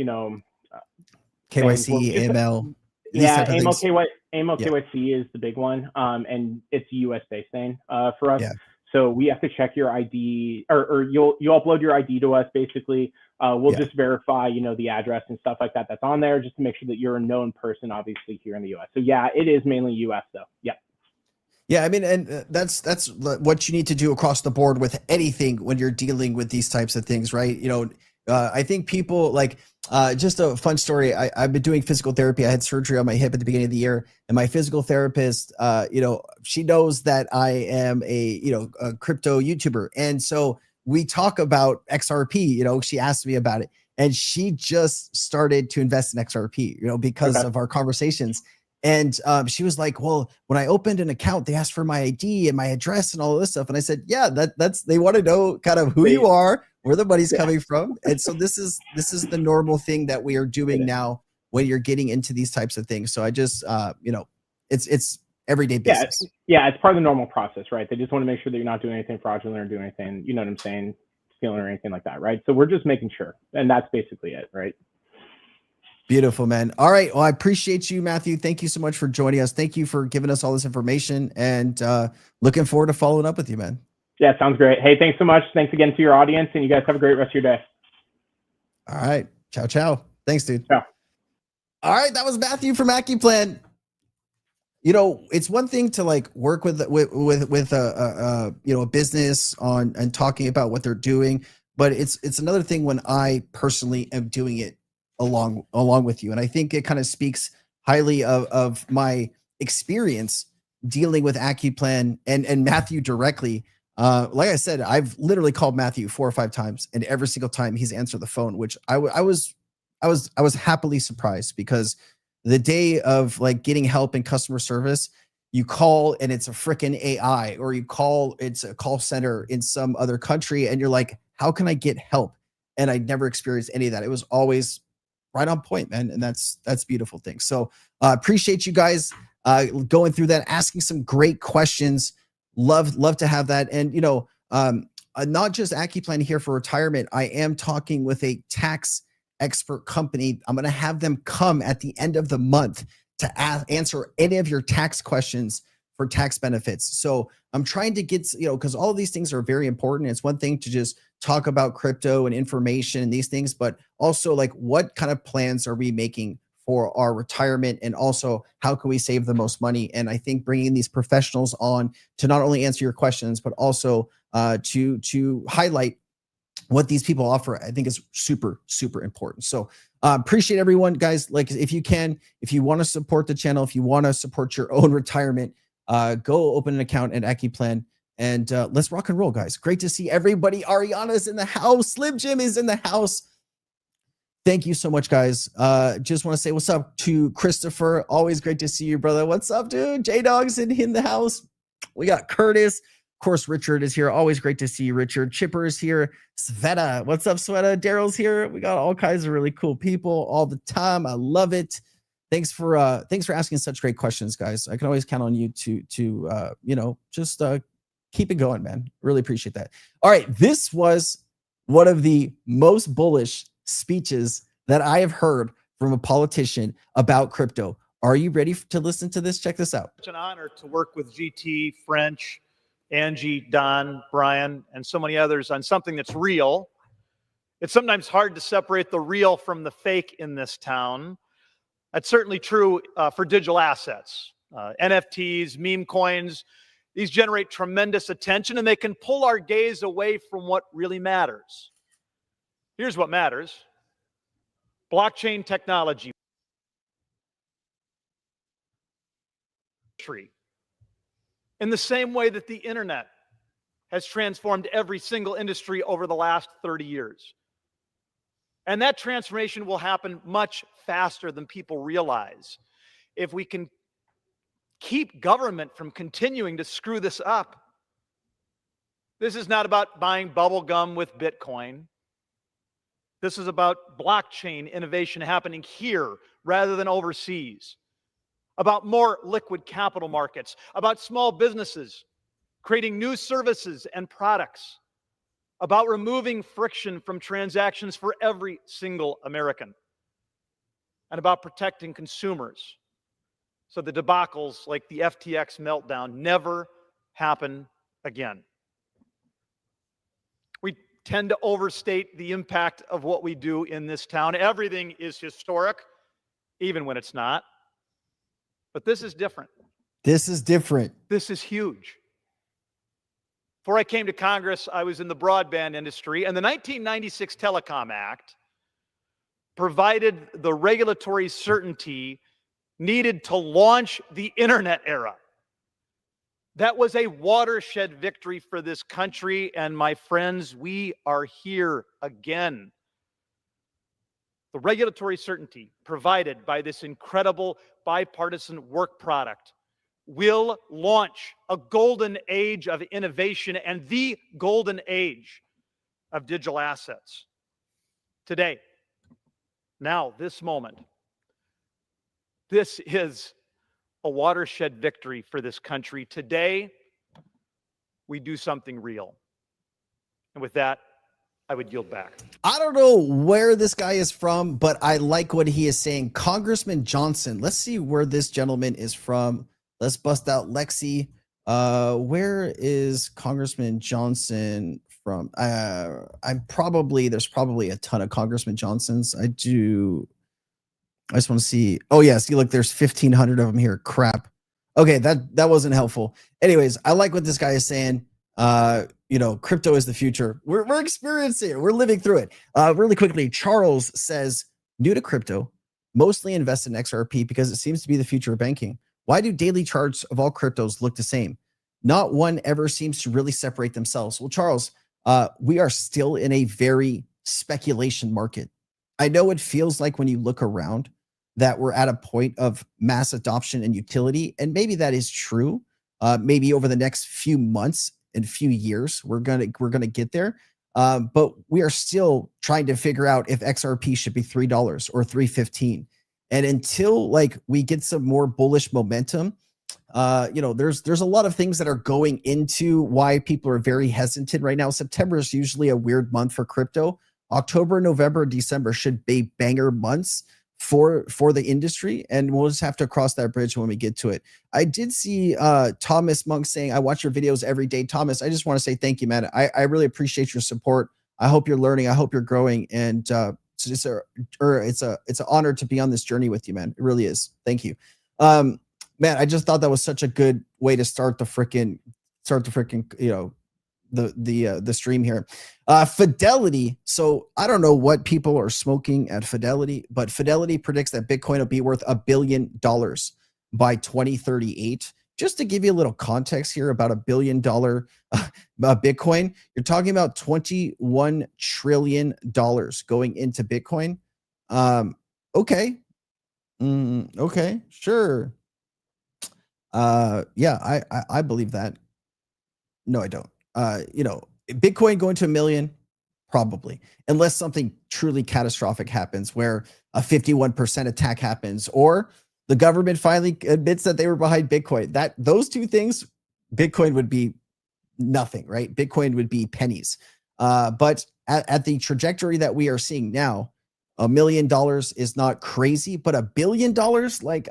KYC, AML. Yeah, AML KYC is the big one, and it's a US-based thing for us. Yeah. So we have to check your ID, or you'll upload your ID to us. Basically, we'll just verify, the address and stuff like that that's on there, just to make sure that you're a known person, obviously here in the US. So yeah, it is mainly US though. Yeah. Yeah, I mean, and that's what you need to do across the board with anything when you're dealing with these types of things, right? I think people like, just a fun story. I've been doing physical therapy. I had surgery on my hip at the beginning of the year, and my physical therapist, she knows that I am a crypto YouTuber. And so we talk about XRP, she asked me about it, and she just started to invest in XRP, because of our conversations. And she was like, well, when I opened an account, they asked for my ID and my address and all of this stuff. And I said, yeah, that's they want to know kind of who you are, where the money's coming from. And so this is the normal thing that we are doing now when you're getting into these types of things. So I just, it's everyday business. Yeah, it's part of the normal process, right? They just want to make sure that you're not doing anything fraudulent or doing anything, you know what I'm saying, stealing or anything like that, right? So we're just making sure. And that's basically it, right? Beautiful, man. All right. Well, I appreciate you, Matthew. Thank you so much for joining us. Thank you for giving us all this information, and looking forward to following up with you, man. Yeah, sounds great. Hey, thanks so much. Thanks again to your audience, and you guys have a great rest of your day. All right. Ciao, ciao. Thanks, dude. Ciao. All right. That was Matthew from Accuplan. You know, it's one thing to like work with a business on and talking about what they're doing, but it's another thing when I personally am doing it along with you. And I think it kind of speaks highly of my experience dealing with Accuplan and Matthew directly. Like I said, I've literally called Matthew 4 or 5 times, and every single time he's answered the phone, which I was happily surprised, because the day of like getting help in customer service, you call and it's a freaking AI, or you call, it's a call center in some other country, and you're like, how can I get help? And I never experienced any of that. It was always right on point, man. And that's beautiful thing. So appreciate you guys going through that, asking some great questions. Love to have that. And not just Accuplan here for retirement. I am talking with a tax expert company. I'm going to have them come at the end of the month to answer any of your tax questions for tax benefits. So I'm trying to get, because all of these things are very important. It's one thing to just talk about crypto and information and these things, but also like what kind of plans are we making for our retirement, and also how can we save the most money? And I think bringing these professionals on to not only answer your questions, but also to highlight what these people offer, I think is super, super important. So appreciate everyone, guys. Like if you want to support the channel, if you want to support your own retirement, go open an account at Accuplan, and let's rock and roll, guys. Great to see everybody. Ariana's in the house. Slim Jim is in the house. Thank you so much, guys. Just want to say what's up to Christopher. Always great to see you, brother. What's up, dude? J-Dog's in the house. We got Curtis. Of course, Richard is here. Always great to see you, Richard. Chipper is here. Sveta. What's up, Sveta? Daryl's here. We got all kinds of really cool people all the time. I love it. Thanks for asking such great questions, guys. I can always count on you to just keep it going, man. Really appreciate that. All right. This was one of the most bullish speeches that I have heard from a politician about crypto. Are you ready to listen to this? Check this out. It's an honor to work with GT, French, Angie, Don, Brian, and so many others on something that's real. It's sometimes hard to separate the real from the fake in this town. That's certainly true for digital assets. NFTs, meme coins, these generate tremendous attention, and they can pull our gaze away from what really matters. Here's what matters. Blockchain technology. In the same way that the internet has transformed every single industry over the last 30 years. And that transformation will happen much faster than people realize. If we can keep government from continuing to screw this up. This is not about buying bubble gum with Bitcoin. This is about blockchain innovation happening here rather than overseas. About more liquid capital markets, about small businesses creating new services and products, about removing friction from transactions for every single American, and about protecting consumers so the debacles like the FTX meltdown never happen again. We tend to overstate the impact of what we do in this town. Everything is historic, even when it's not. But this is different. This is different. This is huge. Before I came to Congress, I was in the broadband industry, and the 1996 Telecom Act provided the regulatory certainty needed to launch the internet era. That was a watershed victory for this country, and my friends, we are here again. The regulatory certainty provided by this incredible bipartisan work product will launch a golden age of innovation and the golden age of digital assets. Today, now, this moment, this is a watershed victory for this country. Today, we do something real. And with that, I would yield back. I don't know where this guy is from, but I like what he is saying. Congressman Johnson. Let's see where this gentleman is from. Let's bust out Lexi. Where is Congressman Johnson from? There's probably a ton of Congressman Johnsons. I just want to see. Oh yeah, see, look, there's 1,500 of them here. Crap. Okay, that wasn't helpful. Anyways, I like what this guy is saying. Crypto is the future. We're experiencing it. We're living through it. Really quickly, Charles says, new to crypto, mostly invest in XRP because it seems to be the future of banking. Why do daily charts of all cryptos look the same? Not one ever seems to really separate themselves. Well, Charles, we are still in a very speculation market. I know it feels like when you look around that we're at a point of mass adoption and utility, and maybe that is true. Maybe over the next few months and few years, we're gonna get there. But we are still trying to figure out if XRP should be $3 or $3.15. And until we get some more bullish momentum, there's a lot of things that are going into why people are very hesitant right now. September is usually a weird month for crypto. October, November, December should be banger months for the industry, and we'll just have to cross that bridge when we get to it. I did see Thomas Monk saying, I watch your videos every day. Thomas, I just want to say thank you, man. I really appreciate your support. I hope you're learning. I hope you're growing, and it's an honor to be on this journey with you, man. It really is. Thank you. Man, I just thought that was such a good way to start the freaking the stream here. Fidelity. So I don't know what people are smoking at Fidelity, but Fidelity predicts that Bitcoin will be worth $1 billion by 2038. Just to give you a little context here about $1 billion Bitcoin, you're talking about $21 trillion going into Bitcoin. Okay. Okay, sure. Yeah, I believe that. No, I don't. Bitcoin going to $1 million, probably, unless something truly catastrophic happens where a 51% attack happens, or the government finally admits that they were behind Bitcoin. Those two things, Bitcoin would be nothing, right? Bitcoin would be pennies. But at the trajectory that we are seeing now, $1 million is not crazy, but $1 billion,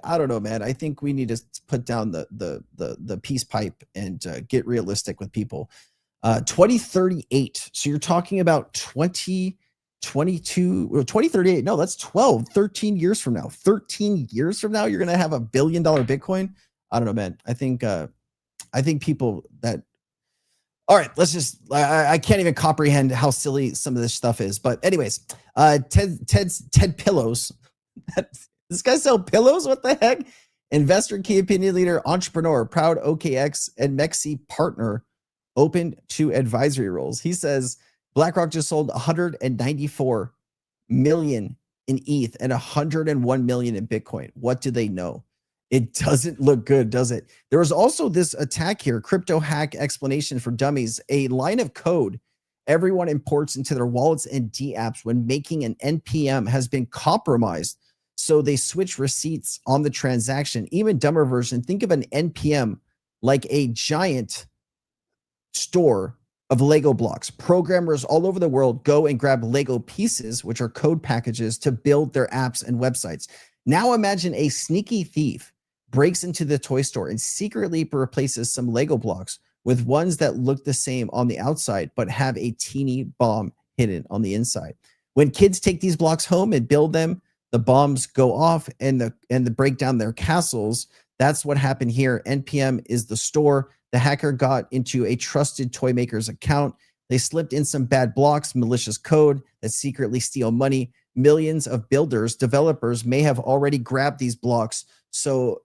I don't know, man. I think we need to put down the peace pipe and get realistic with people. 2038. So you're talking about 2022 or 2038. No, that's 13 years from now. 13 years from now, you're going to have $1 billion Bitcoin. I don't know, man. I think people that, all right, let's just, I can't even comprehend how silly some of this stuff is. But anyways, Ted Pillows. This guy sell pillows? What the heck? Investor, key opinion leader, entrepreneur, proud OKX and Mexi partner, open to advisory roles. He says BlackRock just sold 194 million in ETH and 101 million in Bitcoin. What do they know? It doesn't look good, does it? There was also this attack here, crypto hack explanation for dummies, a line of code everyone imports into their wallets and dApps when making an NPM has been compromised. So they switch receipts on the transaction. Even dumber version, think of an NPM like a giant store of Lego blocks. Programmers all over the world go and grab Lego pieces, which are code packages, to build their apps and websites. Now imagine a sneaky thief breaks into the toy store and secretly replaces some Lego blocks with ones that look the same on the outside, but have a teeny bomb hidden on the inside. When kids take these blocks home and build them, the bombs go off and break down their castles. That's what happened here. NPM is the store. The hacker got into a trusted toy maker's account. They slipped in some bad blocks, malicious code that secretly steal money. Millions of builders, developers may have already grabbed these blocks. So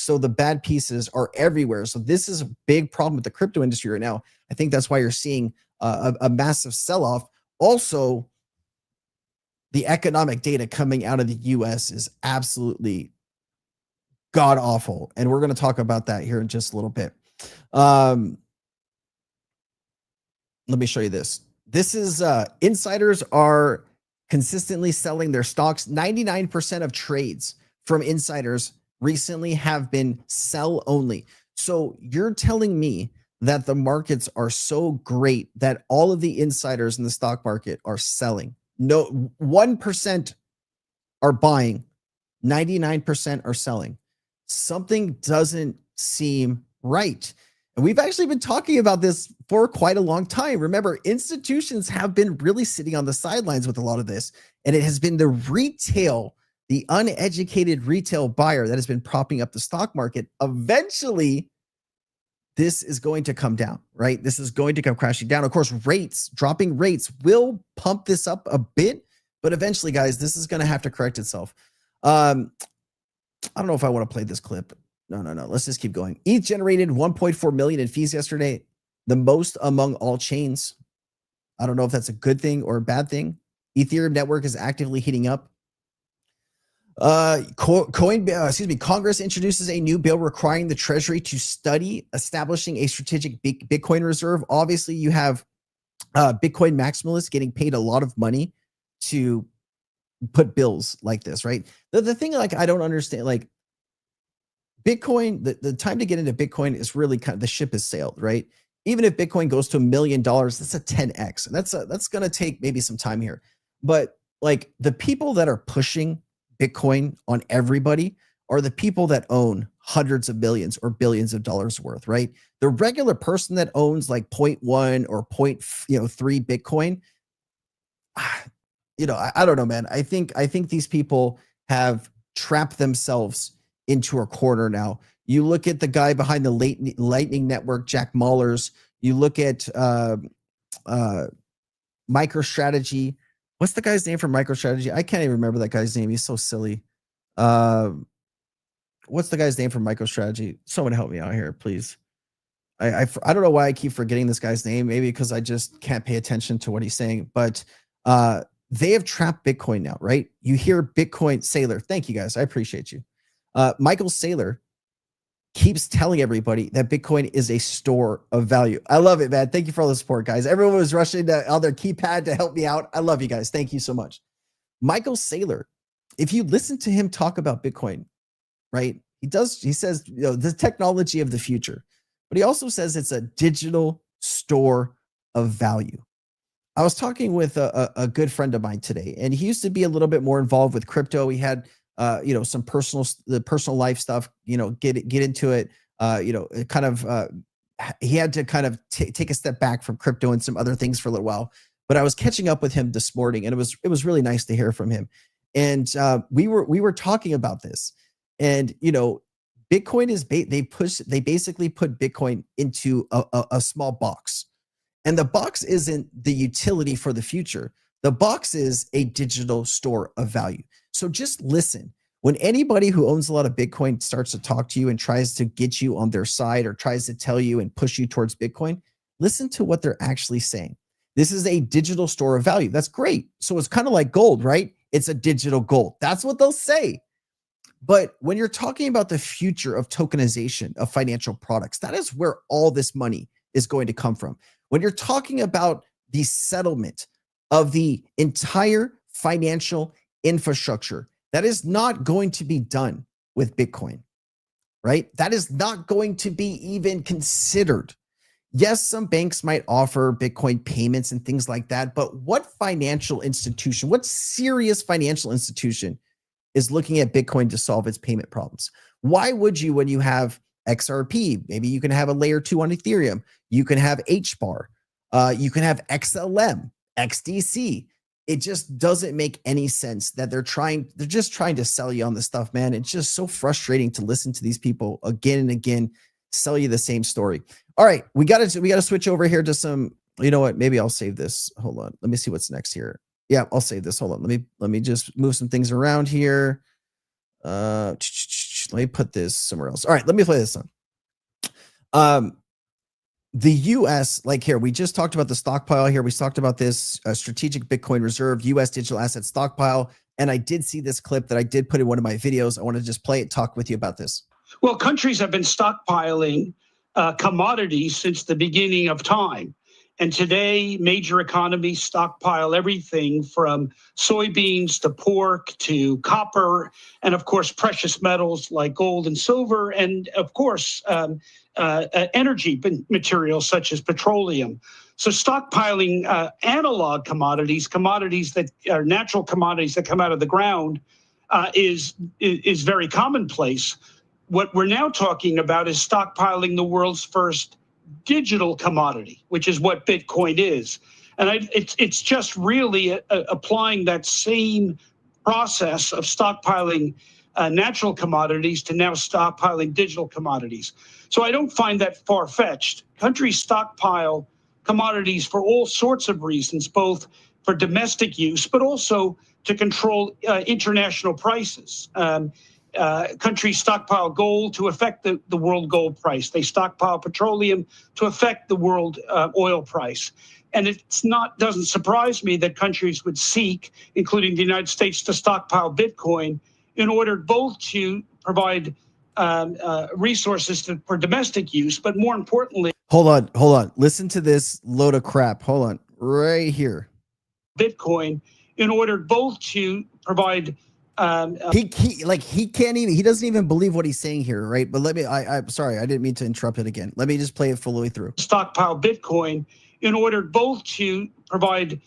the bad pieces are everywhere. So this is a big problem with the crypto industry right now. I think that's why you're seeing a massive sell-off. Also, the economic data coming out of the US is absolutely god awful. And we're going to talk about that here in just a little bit. Let me show you this. This is insiders are consistently selling their stocks. 99% of trades from insiders recently have been sell only. So you're telling me that the markets are so great that all of the insiders in the stock market are selling. No, 1% are buying, 99% are selling. Something doesn't seem right. And we've actually been talking about this for quite a long time. Remember, institutions have been really sitting on the sidelines with a lot of this, and it has been the retail, the uneducated retail buyer that has been propping up the stock market. Eventually, this is going to come down, right? This is going to come crashing down. Of course, dropping rates will pump this up a bit, but eventually, guys, this is going to have to correct itself. I don't know if I want to play this clip. No. Let's just keep going. ETH generated 1.4 million in fees yesterday, the most among all chains. I don't know if that's a good thing or a bad thing. Ethereum network is actively heating up. Congress introduces a new bill requiring the Treasury to study establishing a strategic Bitcoin reserve. Obviously, you have Bitcoin maximalists getting paid a lot of money to put bills like this, right? The thing, like, I don't understand, like, Bitcoin, the time to get into Bitcoin is really kind of, the ship has sailed, right? Even if Bitcoin goes to $1 million, that's a 10x, and that's going to take maybe some time here. But like, the people that are pushing Bitcoin on everybody are the people that own hundreds of millions or billions of dollars worth, right? The regular person that owns like 0.1 or 0.3 Bitcoin, I don't know, man. I think these people have trapped themselves into a corner now. You look at the guy behind the Lightning Network, Jack Mallers. You look at MicroStrategy. What's the guy's name for MicroStrategy? I can't even remember that guy's name. He's so silly. What's the guy's name for MicroStrategy? Someone help me out here, please. I don't know why I keep forgetting this guy's name. Maybe because I just can't pay attention to what he's saying. But they have trapped Bitcoin now, right? You hear Bitcoin Saylor. Thank you, guys. I appreciate you. Michael Saylor keeps telling everybody that Bitcoin is a store of value. I love it, man. Thank you for all the support, guys. Everyone was rushing on their keypad to help me out. I love you guys. Thank you so much. Michael Saylor, if you listen to him talk about Bitcoin, right? He says, the technology of the future, but he also says it's a digital store of value. I was talking with a good friend of mine today, and he used to be a little bit more involved with crypto. He had some personal life stuff, get into it. He had to kind of take a step back from crypto and some other things for a little while. But I was catching up with him this morning, and it was really nice to hear from him. And we were talking about this, and Bitcoin is they basically put Bitcoin into a small box, and the box isn't the utility for the future. The box is a digital store of value. So just listen. When anybody who owns a lot of Bitcoin starts to talk to you and tries to get you on their side or tries to tell you and push you towards Bitcoin, listen to what they're actually saying. This is a digital store of value. That's great. So it's kind of like gold, right? It's a digital gold. That's what they'll say. But when you're talking about the future of tokenization of financial products, that is where all this money is going to come from. When you're talking about the settlement of the entire financial infrastructure, that is not going to be done with Bitcoin, right? That is not going to be even considered. Yes, some banks might offer Bitcoin payments and things like that, but what serious financial institution is looking at Bitcoin to solve its payment problems? Why would you, when you have XRP, maybe you can have a layer 2 on Ethereum, you can have HBAR, you can have XLM, XDC. It just doesn't make any sense that they're just trying to sell you on this stuff, man. It's just so frustrating to listen to these people again and again sell you the same story. All right, we got to switch over here to some, you know what? Maybe I'll save this. Hold on. Let me see what's next here. Yeah, I'll save this. Hold on. Let me just move some things around here. Let me put this somewhere else. All right, let me play this one. The US, like here, we just talked about the stockpile here. We talked about this strategic Bitcoin reserve, US digital asset stockpile. And I did see this clip that I did put in one of my videos. I want to just play it, talk with you about this. Well, countries have been stockpiling commodities since the beginning of time. And today, major economies stockpile everything from soybeans to pork to copper, and of course, precious metals like gold and silver, and of course, energy materials such as petroleum. So stockpiling analog commodities, commodities that are natural commodities that come out of the ground, is very commonplace. What we're now talking about is stockpiling the world's first digital commodity, which is what Bitcoin is. And it's just really applying that same process of stockpiling natural commodities to now stockpiling digital commodities. So I don't find that far-fetched. Countries stockpile commodities for all sorts of reasons, both for domestic use, but also to control international prices. Countries stockpile gold to affect the world gold price. They stockpile petroleum to affect the world oil price. And doesn't surprise me that countries would seek, including the United States, to stockpile Bitcoin in order both to provide resources for domestic use, but more importantly, hold on. Listen to this load of crap. Hold on, right here. Bitcoin in order both to provide. He can't even, he doesn't even believe what he's saying here, right? But I'm sorry, I didn't mean to interrupt it again. Let me just play it fully through. Stockpile Bitcoin in order both to provide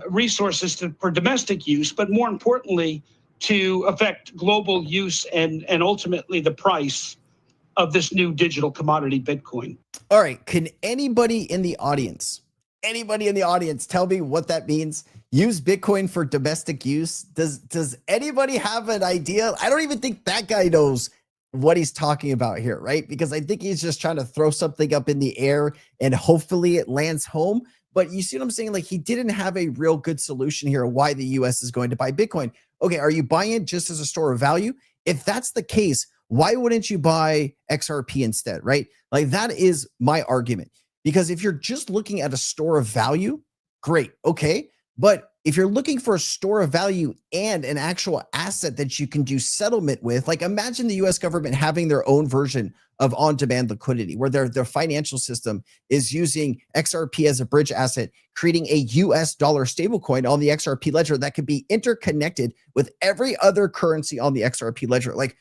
resources for domestic use, but more importantly, to affect global use and ultimately the price of this new digital commodity, Bitcoin. All right, can anybody in the audience tell me what that means? Use Bitcoin for domestic use. Does anybody have an idea? I don't even think that guy knows what he's talking about here, right? Because I think he's just trying to throw something up in the air and hopefully it lands home. But you see what I'm saying? Like, he didn't have a real good solution here why the US is going to buy Bitcoin. Okay, are you buying it just as a store of value? If that's the case, why wouldn't you buy XRP instead, right? Like, that is my argument. Because if you're just looking at a store of value, great, okay. But if you're looking for a store of value and an actual asset that you can do settlement with, like, imagine the US government having their own version of on-demand liquidity, where their financial system is using XRP as a bridge asset, creating a US dollar stablecoin on the XRP ledger that could be interconnected with every other currency on the XRP ledger. Like,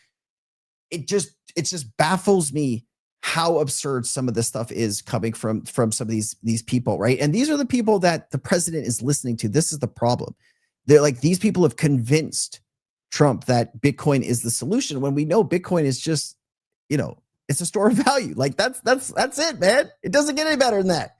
it just baffles me how absurd some of this stuff is coming from some of these people, right? And these are the people that the president is listening to. This is the problem. They're like, these people have convinced Trump that Bitcoin is the solution when we know Bitcoin is just, it's a store of value. Like, that's it, man. It doesn't get any better than that.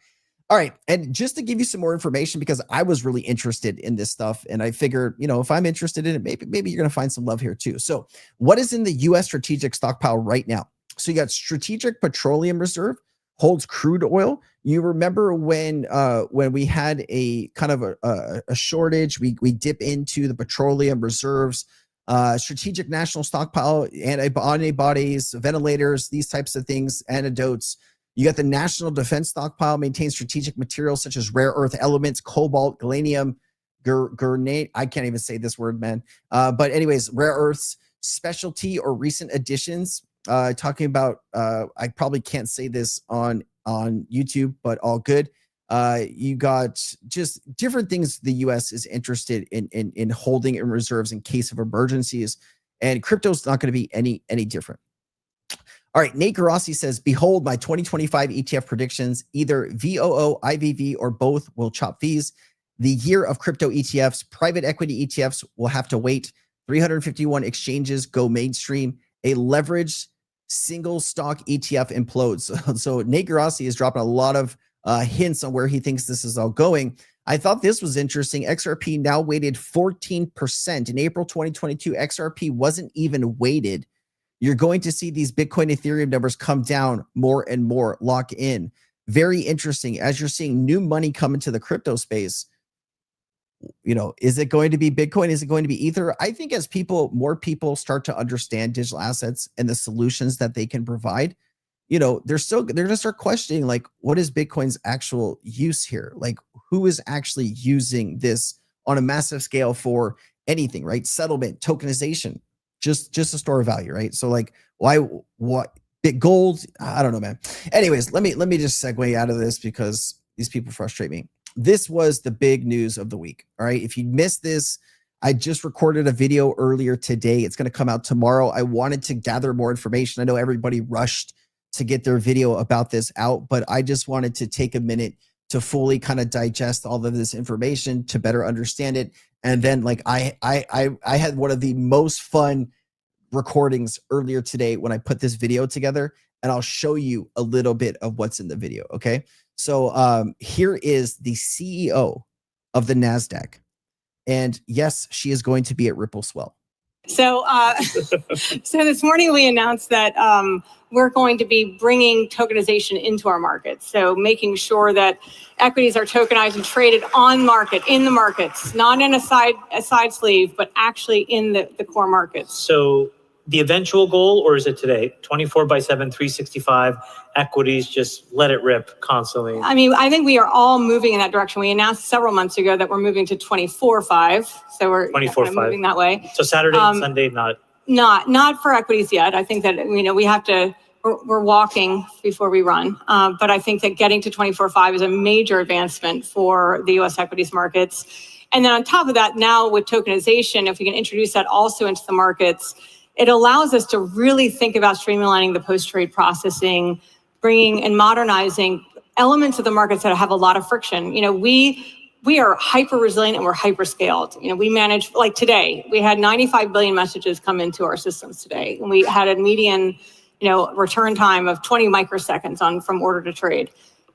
All right. And just to give you some more information, because I was really interested in this stuff and I figured, if I'm interested in it, maybe you're going to find some love here too. So what is in the US strategic stockpile right now? So you got Strategic Petroleum Reserve, holds crude oil. You remember when we had a kind of a shortage, we dip into the petroleum reserves. Strategic National Stockpile, antibodies, ventilators, these types of things, antidotes. You got the National Defense Stockpile, maintains strategic materials such as rare earth elements, cobalt, gallium, gurnate. I can't even say this word, man. But anyways, rare earths, specialty or recent additions. Talking about, I probably can't say this on YouTube, but all good. You got just different things the US is interested in holding in reserves in case of emergencies, and crypto's not going to be any different. All right, Nate Garossi says, behold my 2025 ETF predictions. Either VOO, IVV, or both will chop fees. The year of crypto ETFs, private equity ETFs will have to wait. 351 exchanges go mainstream. A leveraged single stock ETF implodes. So Nate Garossi is dropping a lot of hints on where he thinks this is all going. I thought this was interesting. XRP now weighted 14%. In April 2022, XRP wasn't even weighted. You're going to see these Bitcoin, Ethereum numbers come down more and more, lock in. Very interesting. As you're seeing new money come into the crypto space, is it going to be Bitcoin? Is it going to be Ether? I think as more people start to understand digital assets and the solutions that they can provide, they're going to start questioning, like, what is Bitcoin's actual use here? Like, who is actually using this on a massive scale for anything, right? Settlement, tokenization, just a store of value, right? So like, what bit gold? I don't know, man. Anyways, let me just segue out of this because these people frustrate me. This was the big news of the week. All right. If you missed this, I just recorded a video earlier today. It's going to come out tomorrow. I wanted to gather more information. I know everybody rushed to get their video about this out, but I just wanted to take a minute to fully kind of digest all of this information to better understand it. And then like I had one of the most fun recordings earlier today when I put this video together, and I'll show you a little bit of what's in the video. Okay. So here is the CEO of the NASDAQ. And yes, she is going to be at Ripple Swell. So, so this morning we announced that we're going to be bringing tokenization into our markets. So making sure that equities are tokenized and traded on market, in the markets, not in a side sleeve, but actually in the core markets. So the eventual goal, or is it today? 24/7, 365 equities, just let it rip constantly. I mean, I think we are all moving in that direction. We announced several months ago that we're moving to 24/5. So we're 24/5 moving that way. So Saturday and Sunday, not for equities yet. I think that, we have to, we're walking before we run. But I think that getting to 24/5 is a major advancement for the US equities markets. And then on top of that, now with tokenization, if we can introduce that also into the markets, it allows us to really think about streamlining the post-trade processing, bringing and modernizing elements of the markets that have a lot of friction. We are hyper resilient and we're hyper scaled. We manage, like today, we had 95 billion messages come into our systems today. And we had a median, return time of 20 microseconds from order to trade.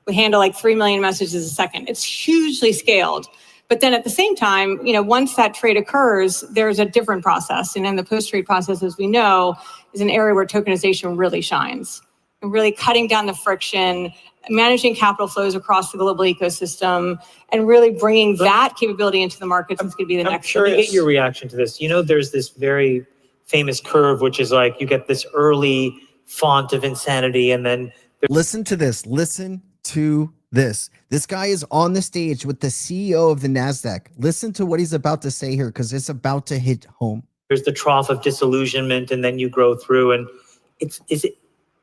We handle like 3 million messages a second. It's hugely scaled. But then at the same time, once that trade occurs, there's a different process. And then the post-trade process, as we know, is an area where tokenization really shines. And really cutting down the friction, managing capital flows across the global ecosystem, and really bringing that capability into the markets is going to be the next. I'm sure to get your reaction to this. There's this very famous curve, which is like you get this early font of insanity, and then listen to this. Listen to this. This guy is on the stage with the CEO of the NASDAQ. Listen to what he's about to say here, because it's about to hit home. There's the trough of disillusionment, and then you grow through. And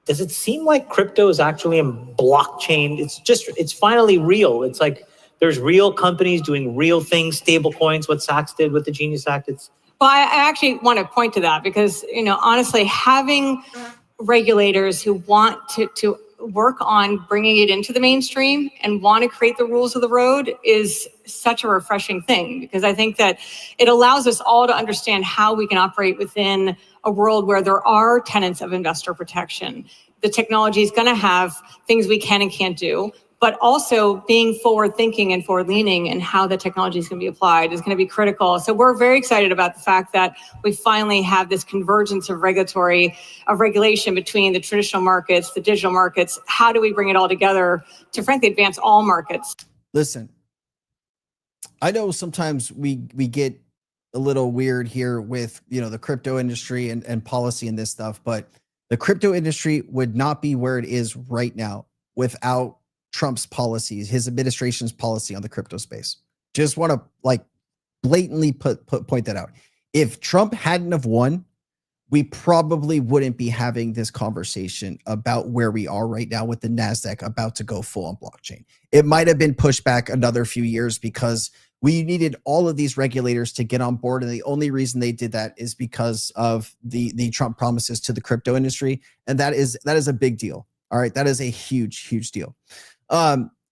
does it seem like crypto is actually in blockchain? It's finally real. It's like there's real companies doing real things, stable coins, what Sachs did with the Genius Act. Well, I actually want to point to that because, honestly, having regulators who want to work on bringing it into the mainstream and want to create the rules of the road is such a refreshing thing, because I think that it allows us all to understand how we can operate within a world where there are tenets of investor protection. The technology is going to have things we can and can't do, but also being forward thinking and forward leaning and how the technology is going to be applied is going to be critical. So we're very excited about the fact that we finally have this convergence of regulation between the traditional markets, the digital markets. How do we bring it all together to frankly advance all markets? Listen, I know sometimes we get a little weird here with, the crypto industry and policy and this stuff, but the crypto industry would not be where it is right now without Trump's policies, his administration's policy on the crypto space. Just want to blatantly point that out. If Trump hadn't have won, we probably wouldn't be having this conversation about where we are right now with the NASDAQ about to go full on blockchain. It might have been pushed back another few years because we needed all of these regulators to get on board. And the only reason they did that is because of the Trump promises to the crypto industry. And that is a big deal. All right. That is a huge, huge deal.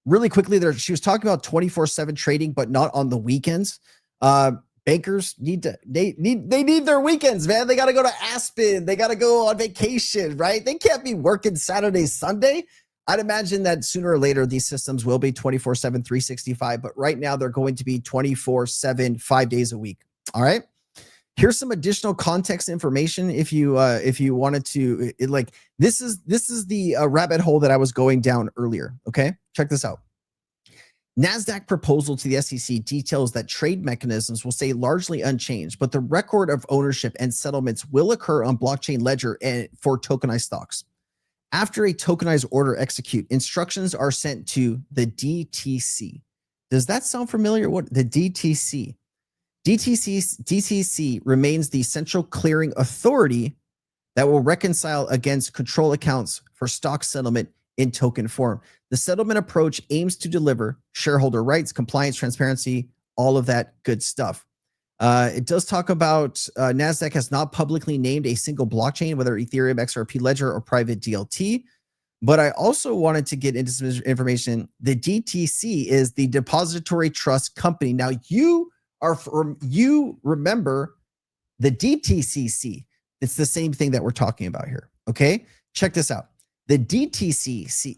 Really quickly there, she was talking about 24/7 trading, but not on the weekends. Bankers need their weekends, man. They got to go to Aspen. They got to go on vacation, right? They can't be working Saturday, Sunday. I'd imagine that sooner or later, these systems will be 24/7, 365, but right now they're going to be 24/7, 5 days a week. All right. Here's some additional context information if you wanted to, this is the rabbit hole that I was going down earlier. Okay, check this out. NASDAQ proposal to the SEC details that trade mechanisms will stay largely unchanged, but the record of ownership and settlements will occur on blockchain ledger and for tokenized stocks. After a tokenized order execute, instructions are sent to the DTC. Does that sound familiar? What the DTC? DTC remains the central clearing authority that will reconcile against control accounts for stock settlement in token form. The settlement approach aims to deliver shareholder rights, compliance, transparency, all of that good stuff. It does talk about NASDAQ has not publicly named a single blockchain, whether Ethereum, XRP Ledger, or private DLT. But I also wanted to get into some information. The DTC is the Depository Trust Company. Now, you remember the DTCC. It's the same thing that we're talking about here. Okay, check this out. The DTCC,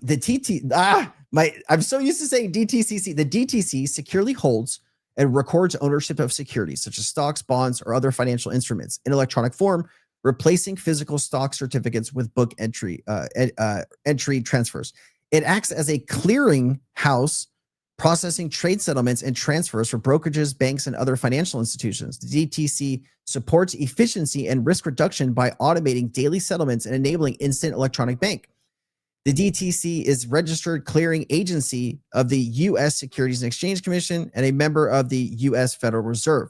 I'm so used to saying DTCC. The DTC securely holds and records ownership of securities such as stocks, bonds, or other financial instruments in electronic form, replacing physical stock certificates with book entry transfers. It acts as a clearing house, processing trade settlements and transfers for brokerages, banks, and other financial institutions. The DTC supports efficiency and risk reduction by automating daily settlements and enabling instant electronic bank. The DTC is registered clearing agency of the U.S. Securities and Exchange Commission and a member of the U.S. Federal Reserve.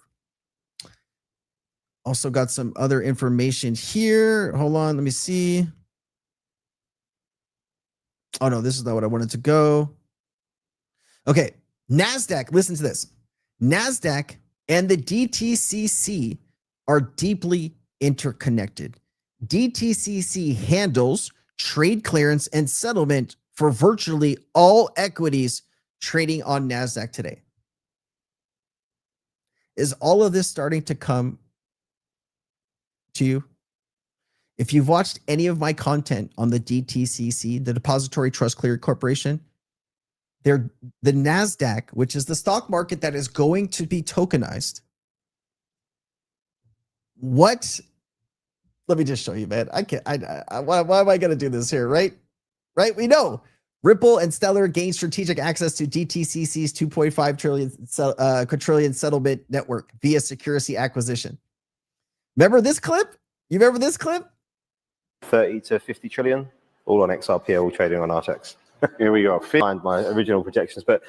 Also got some other information here. Hold on, let me see. Oh no, this is not what I wanted to go. Okay, NASDAQ, listen to this. NASDAQ and the DTCC are deeply interconnected. DTCC handles trade clearance and settlement for virtually all equities trading on NASDAQ today. Is all of this starting to come to you? If you've watched any of my content on the DTCC, the Depository Trust Clearing Corporation, they're the NASDAQ, which is the stock market that is going to be tokenized. What? Let me just show you, man. I can't. Why am I going to do this here? Right? We know Ripple and Stellar gained strategic access to DTCC's 2.5 quadrillion settlement network via security acquisition. Remember this clip? You remember this clip? 30 to 50 trillion, all on XRP, all trading on RTX. Here we go. Find my original projections, but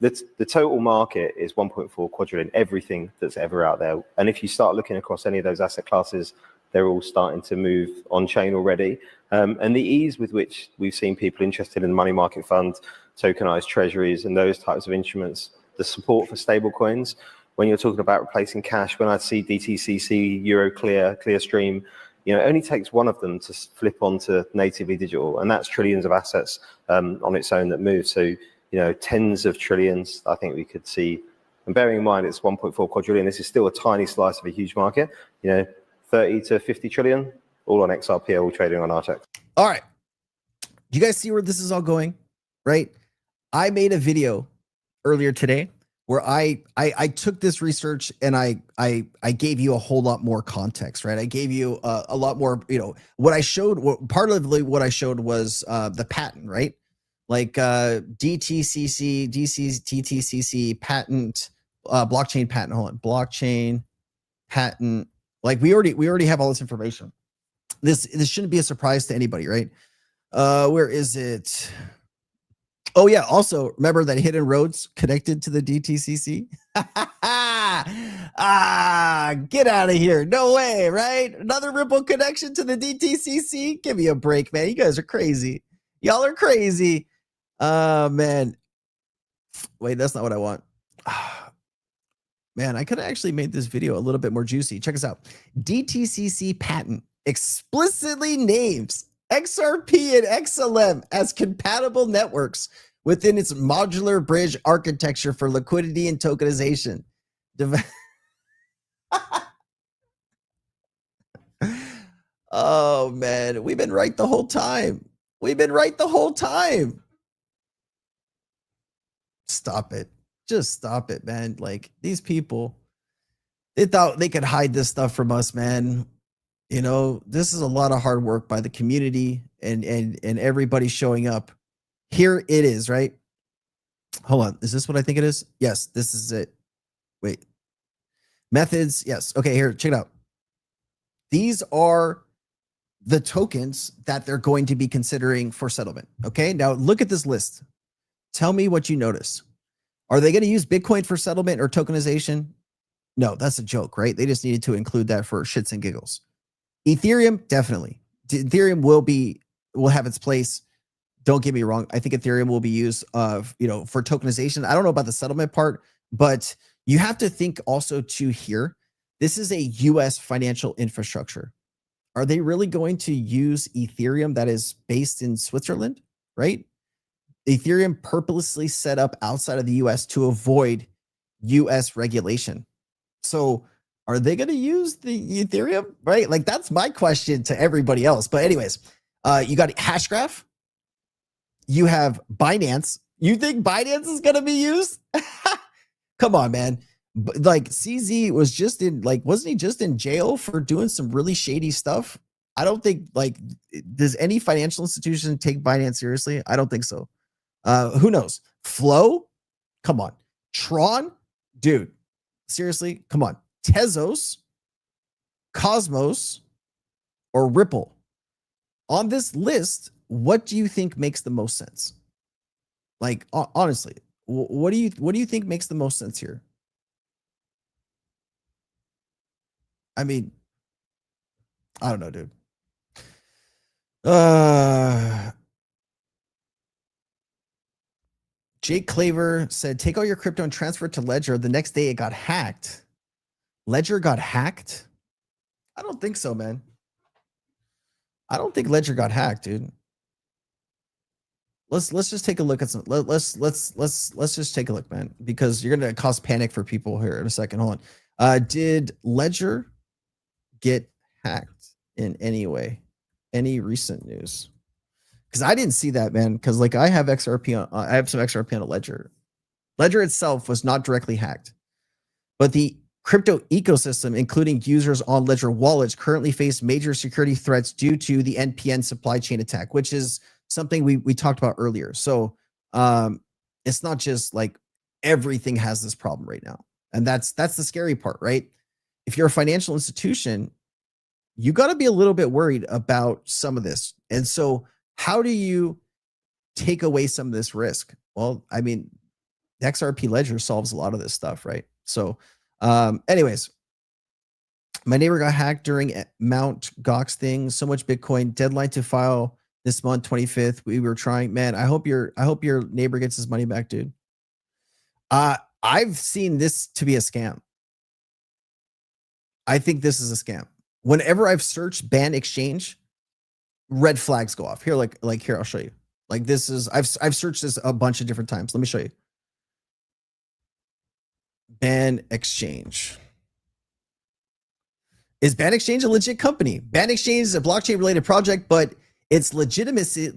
the total market is 1.4 quadrillion, everything that's ever out there. And if you start looking across any of those asset classes, they're all starting to move on chain already. And the ease with which we've seen people interested in money market funds, tokenized treasuries, and those types of instruments, the support for stable coins. When you're talking about replacing cash, when I see DTCC, Euroclear, Clearstream, it only takes one of them to flip onto natively digital, and that's trillions of assets on its own that move. So, tens of trillions, I think we could see. And bearing in mind it's 1.4 quadrillion, this is still a tiny slice of a huge market. 30 to 50 trillion, all on XRP, all trading on RTX. All right. Do you guys see where this is all going? Right? I made a video earlier today where I took this research and I gave you a whole lot more context, right? I gave you a lot more, what I showed, part of what I showed was the patent, right? Like TTCC patent, blockchain patent, hold on, blockchain patent. Like we already have all this information. This shouldn't be a surprise to anybody, right? Where is it? Oh yeah. Also, remember that hidden roads connected to the DTCC? Get out of here. No way, right? Another Ripple connection to the DTCC? Give me a break, man. You guys are crazy. Y'all are crazy. Man. Wait, that's not what I want. Man, I could have actually made this video a little bit more juicy. Check this out. DTCC patent explicitly names XRP and XLM as compatible networks within its modular bridge architecture for liquidity and tokenization. Oh, man. We've been right the whole time. Stop it. Just stop it, man. Like, these people, they thought they could hide this stuff from us, man. This is a lot of hard work by the community and everybody showing up. Here it is, right? Hold on. Is this what I think it is? Yes, this is it. Wait. Methods. Yes. Okay, here, check it out. These are the tokens that they're going to be considering for settlement. Okay, now look at this list. Tell me what you notice. Are they going to use Bitcoin for settlement or tokenization? No, that's a joke, right? They just needed to include that for shits and giggles. Ethereum, definitely. Ethereum will have its place. Don't get me wrong. I think Ethereum will be used for tokenization. I don't know about the settlement part, but you have to think also to here. This is a US financial infrastructure. Are they really going to use Ethereum that is based in Switzerland, right? Ethereum purposely set up outside of the US to avoid US regulation. So are they going to use the Ethereum, right? Like, that's my question to everybody else. But anyways, you got Hashgraph. You have Binance. You think Binance is going to be used? Come on, man. Like, CZ was just wasn't he just in jail for doing some really shady stuff? I don't think, does any financial institution take Binance seriously? I don't think so. Who knows? Flow? Come on. Tron? Dude, seriously? Come on. Tezos, Cosmos, or Ripple? On this list, what do you think makes the most sense? Like, honestly, what do you think makes the most sense here? I mean, I don't know, dude. Jake Claver said, take all your crypto and transfer it to Ledger. The next day it got hacked. Ledger got hacked? I don't think so, man. I don't think Ledger got hacked, dude. Let's just take a look at some. Let's just take a look, man, because you're gonna cause panic for people here in a second. Hold on. Did Ledger get hacked in any way? Any recent news? Because I didn't see that, man. Because I have XRP on, I have some XRP on a Ledger. Ledger itself was not directly hacked, but the crypto ecosystem, including users on Ledger wallets, currently face major security threats due to the NPN supply chain attack, which is something we talked about earlier. So it's not just like everything has this problem right now. And that's the scary part, right? If you're a financial institution, you got to be a little bit worried about some of this. And so how do you take away some of this risk? Well, I mean, XRP Ledger solves a lot of this stuff, right? So anyways, my neighbor got hacked during Mount Gox thing. So much Bitcoin. Deadline to file this month, 25th. We were trying, man. I hope your neighbor gets his money back, dude. I've seen this to be a scam. I think this is a scam. Whenever I've searched ban exchange, red flags go off. Here, like here, I'll show you. Like, this is, I've searched this a bunch of different times. Let me show you. Ban exchange. Is Ban Exchange a legit company? Ban Exchange is a blockchain related project, but its legitimacy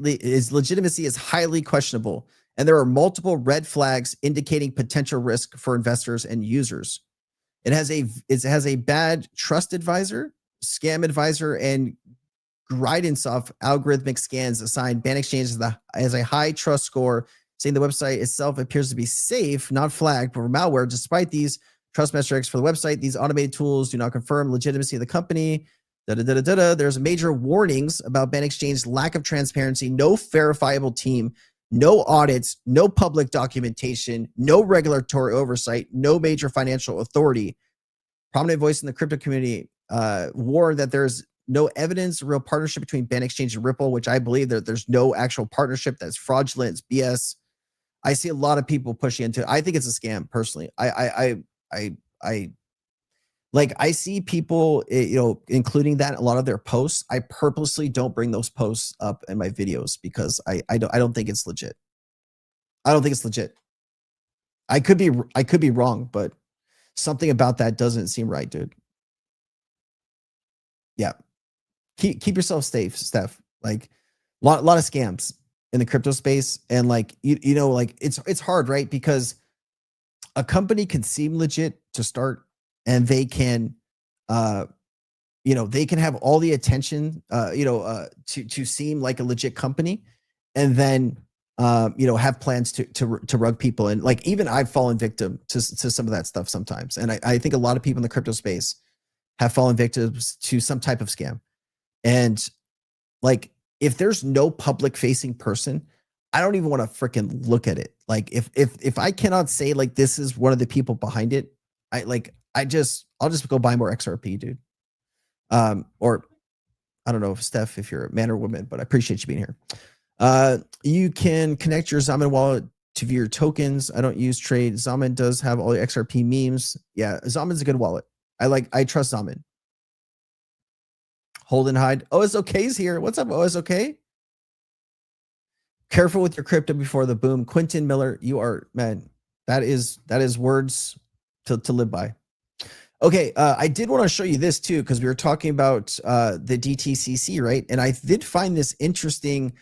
is highly questionable, and there are multiple red flags indicating potential risk for investors and users. It has a bad trust advisor, scam advisor, and guidance off algorithmic scans assigned Ban Exchange as a high trust score, saying the website itself appears to be safe, not flagged for malware. Despite these trust metrics for the website, these automated tools do not confirm legitimacy of the company. There's major warnings about Ban Exchange's lack of transparency, no verifiable team, no audits, no public documentation, no regulatory oversight, no major financial authority. Prominent voice in the crypto community warned that there's no evidence of real partnership between Ban Exchange and Ripple, which I believe that there's no actual partnership. That's fraudulent. It's BS. I see a lot of people pushing into it. I think it's a scam, personally. I see people, including that in a lot of their posts. I purposely don't bring those posts up in my videos because I don't think it's legit. I don't think it's legit. I could be wrong, but something about that doesn't seem right, dude. Yeah. Keep yourself safe, Steph. Like, lot of scams in the crypto space. And it's hard, right? Because a company can seem legit to start, and they can, they can have all the attention, to seem like a legit company, and then, have plans to rug people. And even I've fallen victim to some of that stuff sometimes. And I think a lot of people in the crypto space have fallen victims to some type of scam. And if there's no public facing person, I don't even want to freaking look at it. Like, if I cannot say this is one of the people behind it, I'll just go buy more XRP, dude. Or I don't know if Steph, if you're a man or woman, but I appreciate you being here. You can connect your Zaman wallet to view your tokens. I don't use trade. Zaman does have all the XRP memes. Yeah, Zaman's a good wallet. I trust Zaman. Hold and hide. OSOK's here. What's up, OSOK? Careful with your crypto before the boom. Quentin Miller, you are, man, that is words to live by. Okay, I did want to show you this too, because we were talking about the DTCC, right? And I did find this interesting.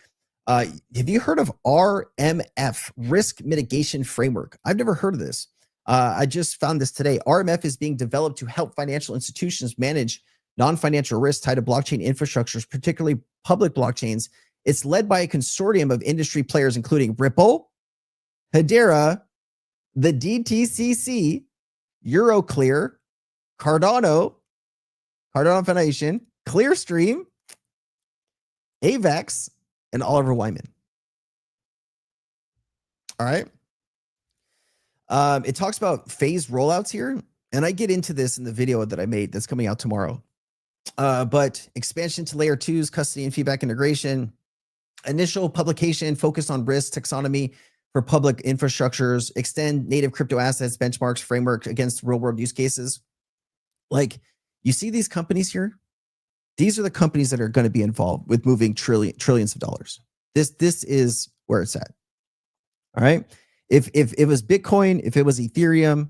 Have you heard of RMF, Risk Mitigation Framework? I've never heard of this. I just found this today. RMF is being developed to help financial institutions manage non-financial risks tied to blockchain infrastructures, particularly public blockchains. It's led by a consortium of industry players, including Ripple, Hedera, the DTCC, Euroclear, Cardano Foundation, Clearstream, AVEX, and Oliver Wyman. All right. It talks about phased rollouts here, and I get into this in the video that I made that's coming out tomorrow. But expansion to layer 2s, custody and feedback integration, initial publication focused on risk taxonomy for public infrastructures, extend native crypto assets, benchmarks, framework against real world use cases. Like, you see these companies here? These are the companies that are going to be involved with moving trillions of dollars. This is where it's at. All right. If it was Bitcoin, if it was Ethereum,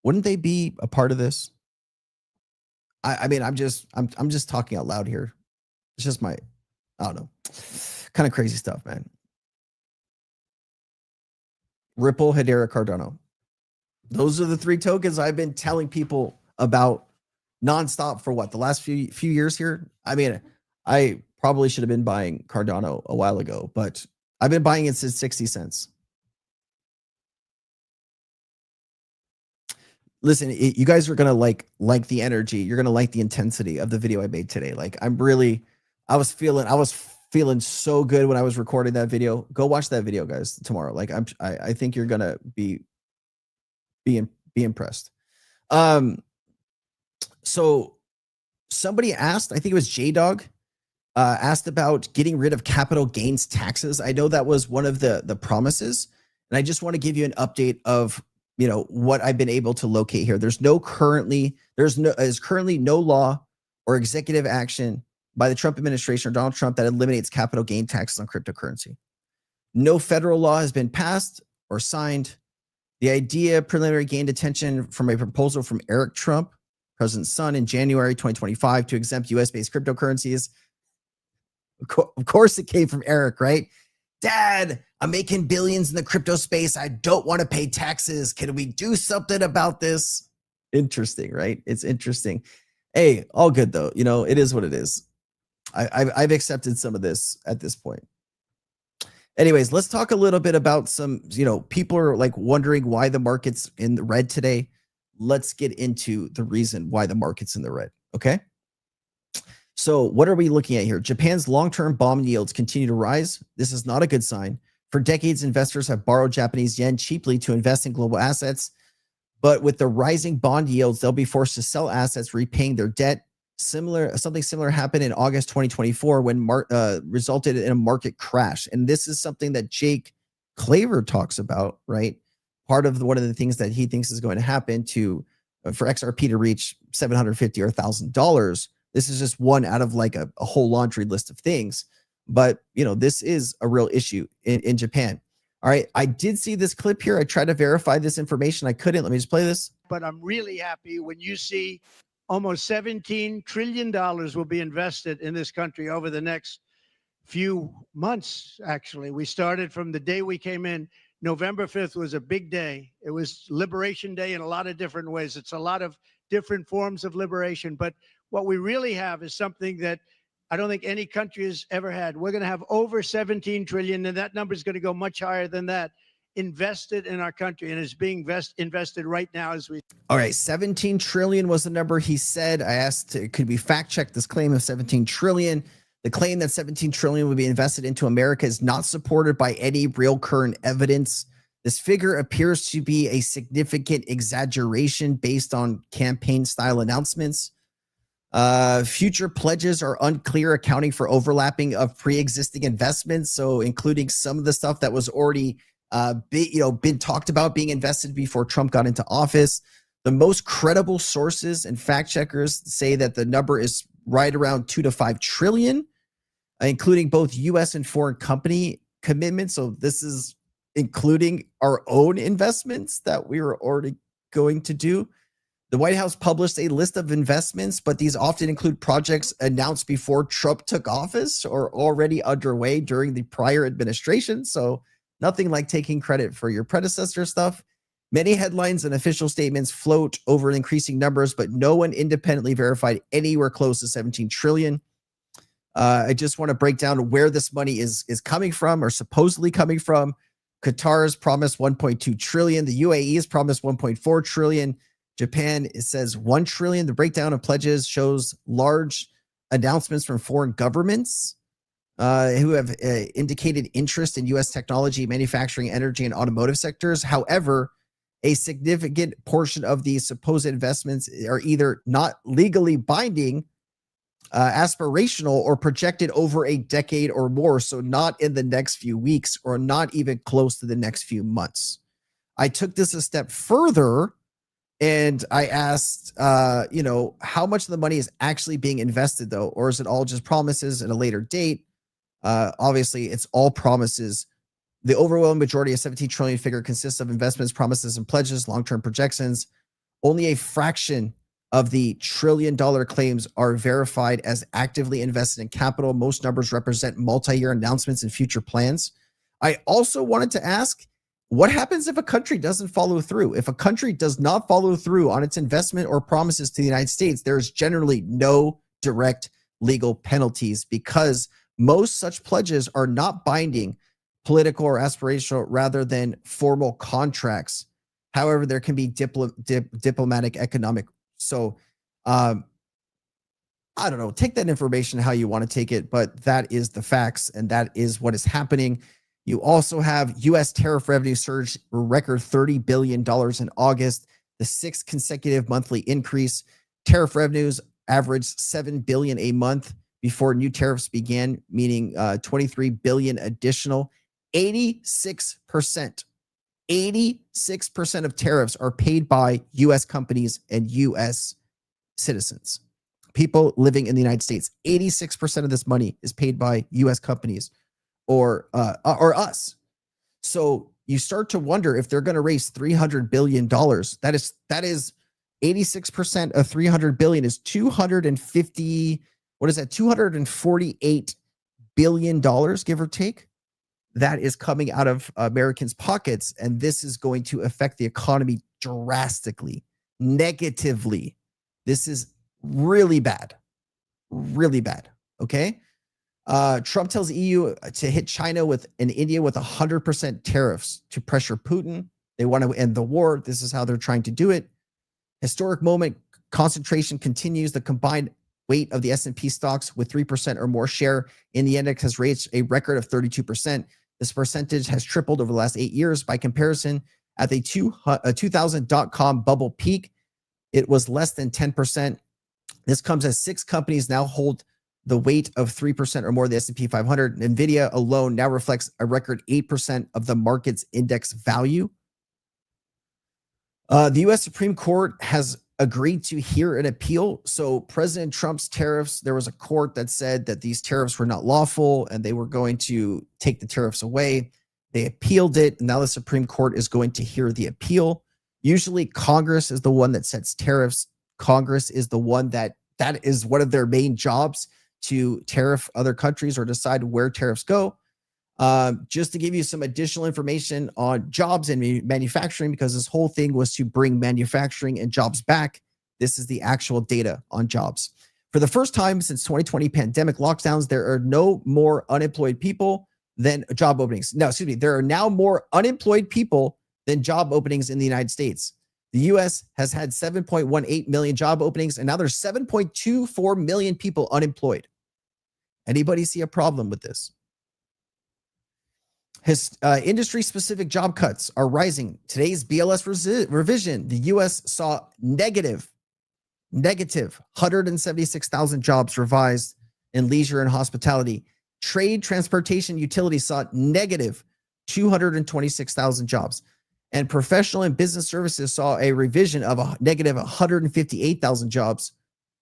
wouldn't they be a part of this? I mean, I'm just talking out loud here. It's just I don't know, kind of crazy stuff, man. Ripple, Hedera, Cardano. Those are the 3 tokens I've been telling people about nonstop for what, the last few years here. I mean, I probably should have been buying Cardano a while ago, but I've been buying it since 60 cents. Listen, you guys are going to like the energy. You're going to like the intensity of the video I made today. Like, I was feeling so good when I was recording that video. Go watch that video, guys, tomorrow. Like, I think you're going to be impressed. So somebody asked, I think it was J-Dog, asked about getting rid of capital gains taxes. I know that was one of the promises, and I just want to give you an update of, you know, what I've been able to locate here. There's currently no law or executive action by the Trump administration or Donald Trump that eliminates capital gain taxes on cryptocurrency. No federal law has been passed or signed. The idea preliminary gained attention from a proposal from Eric Trump, President's son, in January 2025 to exempt US-based cryptocurrencies. Of course it came from Eric, right? Dad, I'm making billions in the crypto space. I don't want to pay taxes. Can we do something about this? Interesting, right? It's interesting. Hey, all good though. You know, it is what it is. I've accepted some of this at this point. Anyways, let's talk a little bit about some, you know, people are like wondering why the market's in the red today. Let's get into the reason why the market's in the red. Okay. So what are we looking at here? Japan's long-term bond yields continue to rise. This is not a good sign. For decades, investors have borrowed Japanese yen cheaply to invest in global assets. But with the rising bond yields, they'll be forced to sell assets, repaying their debt. Something similar happened in August 2024 when resulted in a market crash. And this is something that Jake Claver talks about, right? Part of one of the things that he thinks is going to happen for XRP to reach $750 or $1,000. This is just one out of like a whole laundry list of things. But, you know, this is a real issue in Japan. All right. I did see this clip here. I tried to verify this information. I couldn't. Let me just play this. But I'm really happy when you see almost $17 trillion will be invested in this country over the next few months, actually. We started from the day we came in. November 5th was a big day. It was Liberation Day in a lot of different ways. It's a lot of different forms of liberation. But what we really have is something that I don't think any country has ever had. We're going to have over 17 trillion, and that number is going to go much higher than that, invested in our country, and is being invested right now as we. All right, 17 trillion was the number he said. I asked, could we fact check this claim of 17 trillion? The claim that 17 trillion would be invested into America is not supported by any real current evidence. This figure appears to be a significant exaggeration based on campaign-style announcements. Future pledges are unclear, accounting for overlapping of pre-existing investments, so including some of the stuff that was already been talked about being invested before Trump got into office. The most credible sources and fact checkers say that the number is right around 2 to 5 trillion, including both U.S. and foreign company commitments. So this is including our own investments that we were already going to do. The White House published a list of investments, but these often include projects announced before Trump took office or already underway during the prior administration. So nothing like taking credit for your predecessor stuff. Many headlines and official statements float over increasing numbers, but no one independently verified anywhere close to 17 trillion. I just want to break down where this money is coming from or supposedly coming from. Qatar's promised 1.2 trillion. The UAE has promised 1.4 trillion. Japan, it says 1 trillion. The breakdown of pledges shows large announcements from foreign governments who have indicated interest in U.S. technology, manufacturing, energy, and automotive sectors. However, a significant portion of these supposed investments are either not legally binding, aspirational, or projected over a decade or more, so not in the next few weeks or not even close to the next few months. I took this a step further and I asked, how much of the money is actually being invested, though, or is it all just promises at a later date? Obviously, it's all promises. The overwhelming majority of 17 trillion figure consists of investments, promises, and pledges, long-term projections. Only a fraction of the trillion-dollar claims are verified as actively invested in capital. Most numbers represent multi-year announcements and future plans. I also wanted to ask, what happens if a country doesn't follow through? If a country does not follow through on its investment or promises to the United States, there's generally no direct legal penalties because most such pledges are not binding, political or aspirational, rather than formal contracts. However, there can be diplomatic, economic. So, I don't know, take that information how you want to take it, but that is the facts and that is what is happening. You also have U.S. tariff revenue surge, a record $30 billion in August, the 6th consecutive monthly increase. Tariff revenues averaged $7 billion a month before new tariffs began, meaning $23 billion additional. 86% of tariffs are paid by U.S. companies and U.S. citizens, people living in the United States. 86% of this money is paid by U.S. companies or us. So you start to wonder if they're going to raise $300 billion. That is 86% of $300 billion is 250. What is that? $248 billion, give or take. That is coming out of Americans' pockets, and this is going to affect the economy drastically, negatively. This is really bad, okay? Trump tells EU to hit China and India with 100% tariffs to pressure Putin. They want to end the war. This is how they're trying to do it. Historic moment, concentration continues. The combined weight of the S&P stocks with 3% or more share in the index has reached a record of 32%. This percentage has tripled over the last 8 years. By comparison, at the 2000 dot-com bubble peak, it was less than 10%. This comes as 6 companies now hold the weight of 3% or more of the S&P 500. NVIDIA alone now reflects a record 8% of the market's index value. The U.S. Supreme Court has agreed to hear an appeal. So President Trump's tariffs, there was a court that said that these tariffs were not lawful and they were going to take the tariffs away. They appealed it. And now the Supreme Court is going to hear the appeal. Usually Congress is the one that sets tariffs. Congress is the one that is one of their main jobs, to tariff other countries or decide where tariffs go. Just to give you some additional information on jobs and manufacturing, because this whole thing was to bring manufacturing and jobs back. This is the actual data on jobs. For the first time since 2020 pandemic lockdowns, there are no more unemployed people than job openings. No, excuse me. There are now more unemployed people than job openings in the United States. The U.S. has had 7.18 million job openings, and now there's 7.24 million people unemployed. Anybody see a problem with this? His industry-specific job cuts are rising. Today's BLS revision, the U.S. saw negative 176,000 jobs revised in leisure and hospitality. Trade, transportation, utilities saw negative 226,000 jobs. And professional and business services saw a revision of a negative 158,000 jobs.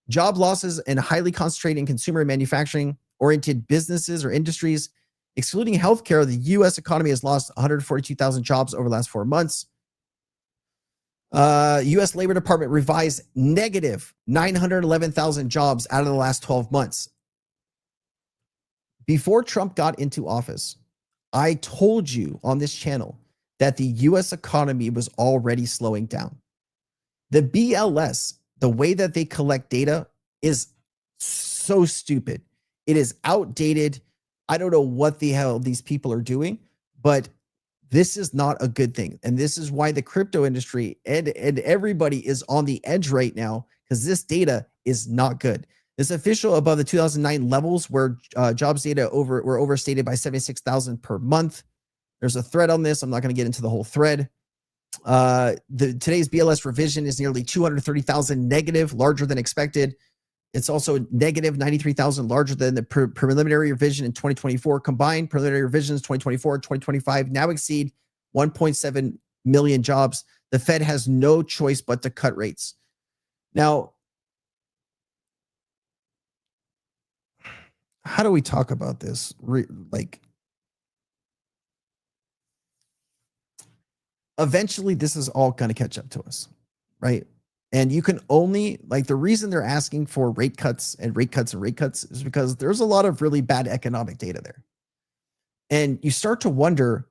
Job losses in highly concentrated in consumer and manufacturing-oriented businesses or industries. Excluding healthcare, the U.S. economy has lost 142,000 jobs over the last 4 months. U.S. Labor Department revised negative 911,000 jobs out of the last 12 months. Before Trump got into office, I told you on this channel that the U.S. economy was already slowing down. The BLS, the way that they collect data, is so stupid. It is outdated. I don't know what the hell these people are doing, but this is not a good thing. And this is why the crypto industry and everybody is on the edge right now, because this data is not good. It's official above the 2009 levels where jobs data were overstated by 76,000 per month. There's a thread on this. I'm not going to get into the whole thread. Today's BLS revision is nearly 230,000 negative, larger than expected. It's also negative 93,000 larger than the preliminary revision in 2024. Combined preliminary revisions 2024 and 2025 now exceed 1.7 million jobs. The Fed has no choice but to cut rates. Now, how do we talk about this? Eventually, this is all going to catch up to us, right? And you can only, the reason they're asking for rate cuts and rate cuts and rate cuts is because there's a lot of really bad economic data there. And you start to wonder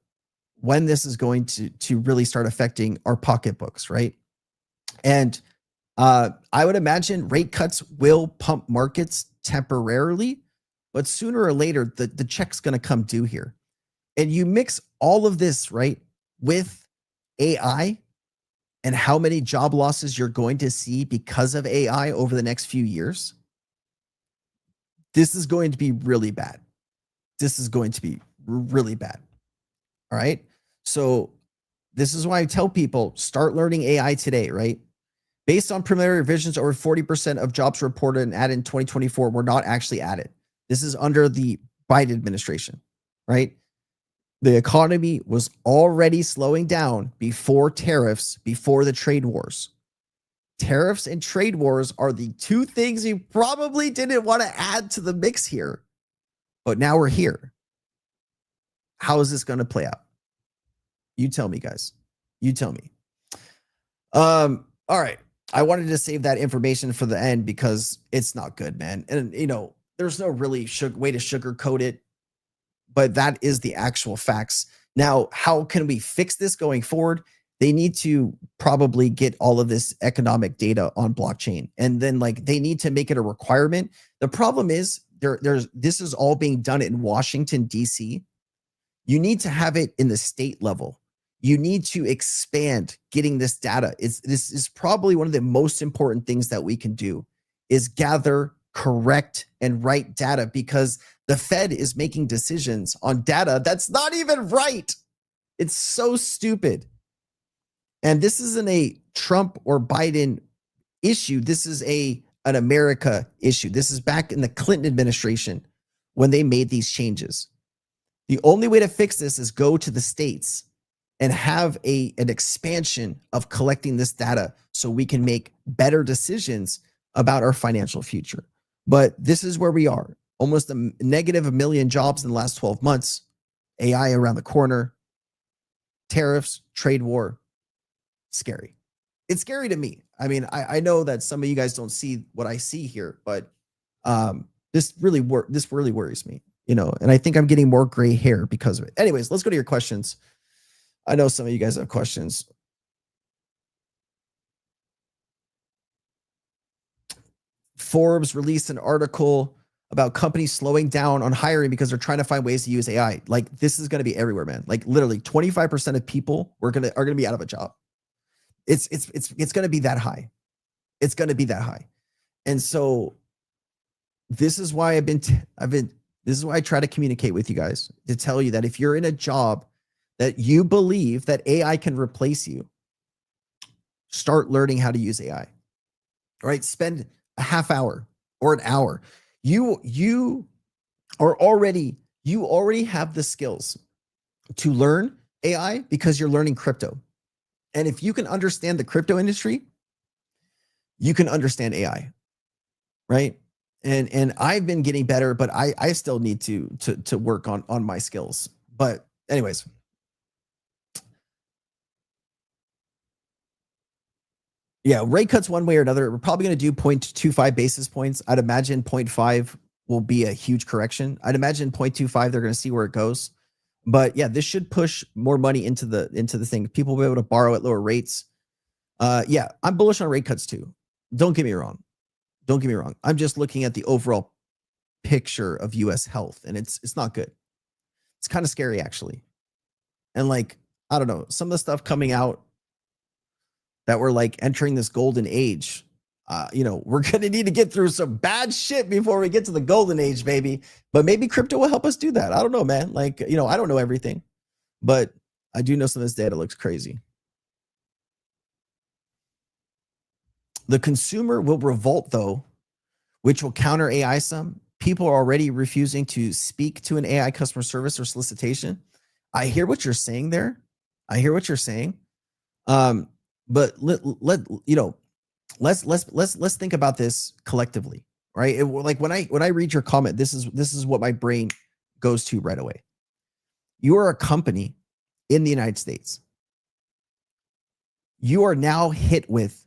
when this is going to really start affecting our pocketbooks, right? And I would imagine rate cuts will pump markets temporarily, but sooner or later, the check's going to come due here. And you mix all of this, right, with AI and how many job losses you're going to see because of AI over the next few years, this is going to be really bad. This is going to be really bad. All right. So this is why I tell people, start learning AI today, right? Based on preliminary revisions, over 40% of jobs reported and added in 2024 were not actually added. This is under the Biden administration, right? The economy was already slowing down before tariffs, before the trade wars. Tariffs and trade wars are the two things you probably didn't want to add to the mix here. But now we're here. How is this going to play out? You tell me, guys. You tell me. All right. I wanted to save that information for the end because it's not good, man. And, there's no really way to sugarcoat it. But that is the actual facts. Now, how can we fix this going forward? They need to probably get all of this economic data on blockchain. And then they need to make it a requirement. The problem is this is all being done in Washington, D.C. You need to have it in the state level. You need to expand getting this data. This is probably one of the most important things that we can do is gather correct and right data, because the Fed is making decisions on data that's not even right. It's so stupid. And this isn't a Trump or Biden issue. This is an America issue. This is back in the Clinton administration when they made these changes. The only way to fix this is go to the states and have an expansion of collecting this data so we can make better decisions about our financial future. But this is where we are. Almost a negative 1 million jobs in the last 12 months. AI around the corner. Tariffs, trade war. Scary. It's scary to me. I mean, I know that some of you guys don't see what I see here, but this really worries me, and I think I'm getting more gray hair because of it. Anyways, let's go to your questions. I know some of you guys have questions. Forbes released an article about companies slowing down on hiring because they're trying to find ways to use AI. This is going to be everywhere, man. Literally 25% of people are going to be out of a job. It's going to be that high. It's going to be that high. And so this is why I've been This is why I try to communicate with you guys, to tell you that if you're in a job that you believe that AI can replace you, start learning how to use AI. All right? Spend a half hour or an hour. You already have the skills to learn AI because you're learning crypto. And if you can understand the crypto industry, you can understand AI, right? And I've been getting better, but I still need to work on my skills. But anyways, yeah, rate cuts one way or another. We're probably going to do 0.25 basis points. I'd imagine 0.5 will be a huge correction. I'd imagine 0.25, they're going to see where it goes. But yeah, this should push more money into the thing. People will be able to borrow at lower rates. Yeah, I'm bullish on rate cuts too. Don't get me wrong. I'm just looking at the overall picture of US health, and it's not good. It's kind of scary, actually. And like, I don't know, some of the stuff coming out that we're like entering this golden age. We're going to need to get through some bad shit before we get to the golden age, baby. But maybe crypto will help us do that. I don't know, man. Like, I don't know everything, but I do know some of this data looks crazy. The consumer will revolt, though, which will counter AI some. People are already refusing to speak to an AI customer service or solicitation. I hear what you're saying there. But let's think about this collectively, right? Like when I read your comment, this is what my brain goes to right away. You are a company in the United States. You are now hit with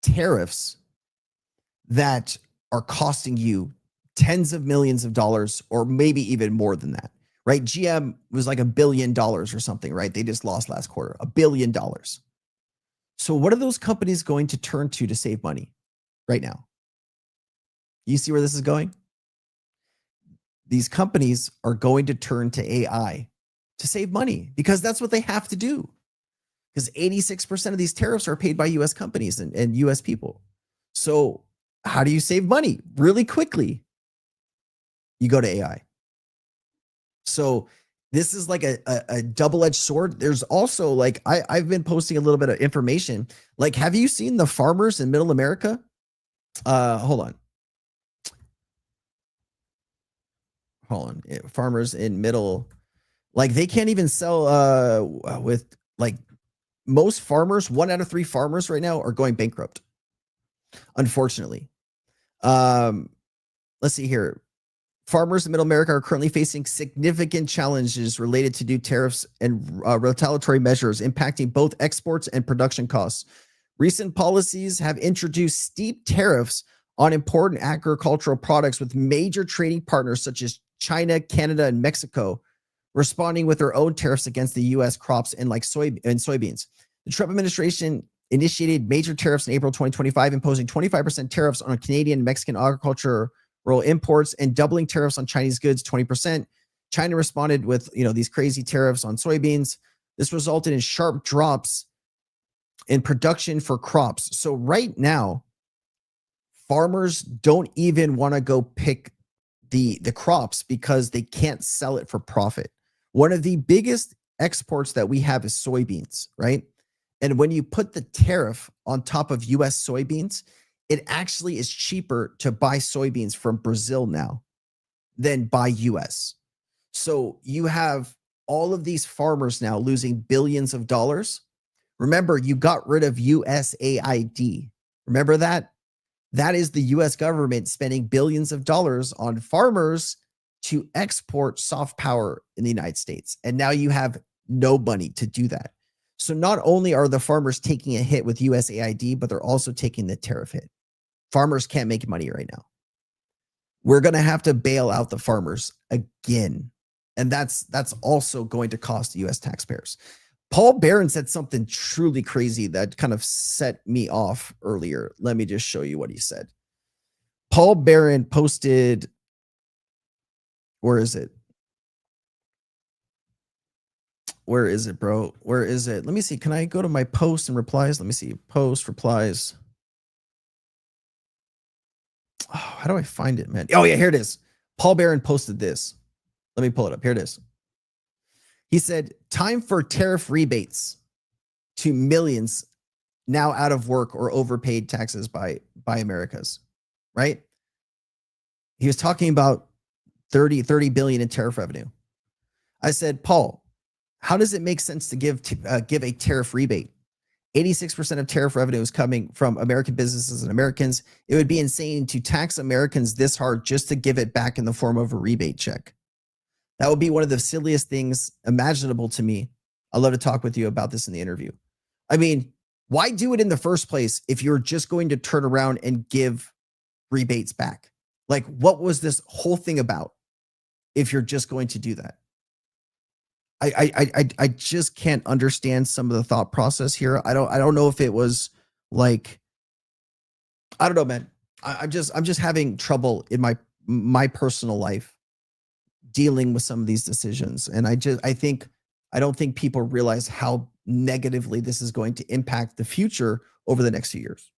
tariffs that are costing you tens of millions of dollars, or maybe even more than that, right? GM was like $1 billion or something, right? They just lost last quarter, $1 billion. So what are those companies going to turn to save money right now? You see where this is going? These companies are going to turn to AI to save money because that's what they have to do. Because 86% of these tariffs are paid by US companies and US people. So how do you save money really quickly? You go to AI. So this is like a double-edged sword. There's also like, I've been posting a little bit of information. Like, have you seen the farmers in middle America? Hold on. Farmers in middle, like they can't even sell with like most farmers, 1 out of 3 farmers right now are going bankrupt. Unfortunately. Let's see here. Farmers in Middle America are currently facing significant challenges related to new tariffs and retaliatory measures impacting both exports and production costs. Recent policies have introduced steep tariffs on important agricultural products, with major trading partners such as China, Canada, and Mexico responding with their own tariffs against the U.S. crops and soybeans. The Trump administration initiated major tariffs in April 2025, imposing 25% tariffs on Canadian and Mexican agricultural imports and doubling tariffs on Chinese goods 20%. China responded with these crazy tariffs on soybeans. This resulted in sharp drops in production for crops. So right now, farmers don't even want to go pick the crops because they can't sell it for profit. One of the biggest exports that we have is soybeans, right? And when you put the tariff on top of US soybeans, it actually is cheaper to buy soybeans from Brazil now than buy US. So you have all of these farmers now losing billions of dollars. Remember, you got rid of USAID. Remember that? That is the US government spending billions of dollars on farmers to export soft power in the United States. And now you have no money to do that. So not only are the farmers taking a hit with USAID, but they're also taking the tariff hit. Farmers can't make money right now. We're going to have to bail out the farmers again. And that's also going to cost the US taxpayers. Paul Barron said something truly crazy that kind of set me off earlier. Let me just show you what he said. Paul Barron posted, where is it? Where is it, bro? Where is it? Let me see. Can I go to my post and replies? Let me see. Post, replies. Oh, how do I find it, man? Oh, yeah, here it is. Paul Barron posted this. Let me pull it up. Here it is. He said, time for tariff rebates to millions now out of work or overpaid taxes by Americas, right? He was talking about 30 billion in tariff revenue. I said, Paul, how does it make sense to give a tariff rebate? 86% of tariff revenue is coming from American businesses and Americans. It would be insane to tax Americans this hard just to give it back in the form of a rebate check. That would be one of the silliest things imaginable to me. I'd love to talk with you about this in the interview. I mean, why do it in the first place if you're just going to turn around and give rebates back? Like, what was this whole thing about if you're just going to do that? I just can't understand some of the thought process here. I don't know if it was like, I don't know, man. I'm just having trouble in my personal life dealing with some of these decisions. And I don't think people realize how negatively this is going to impact the future over the next few years.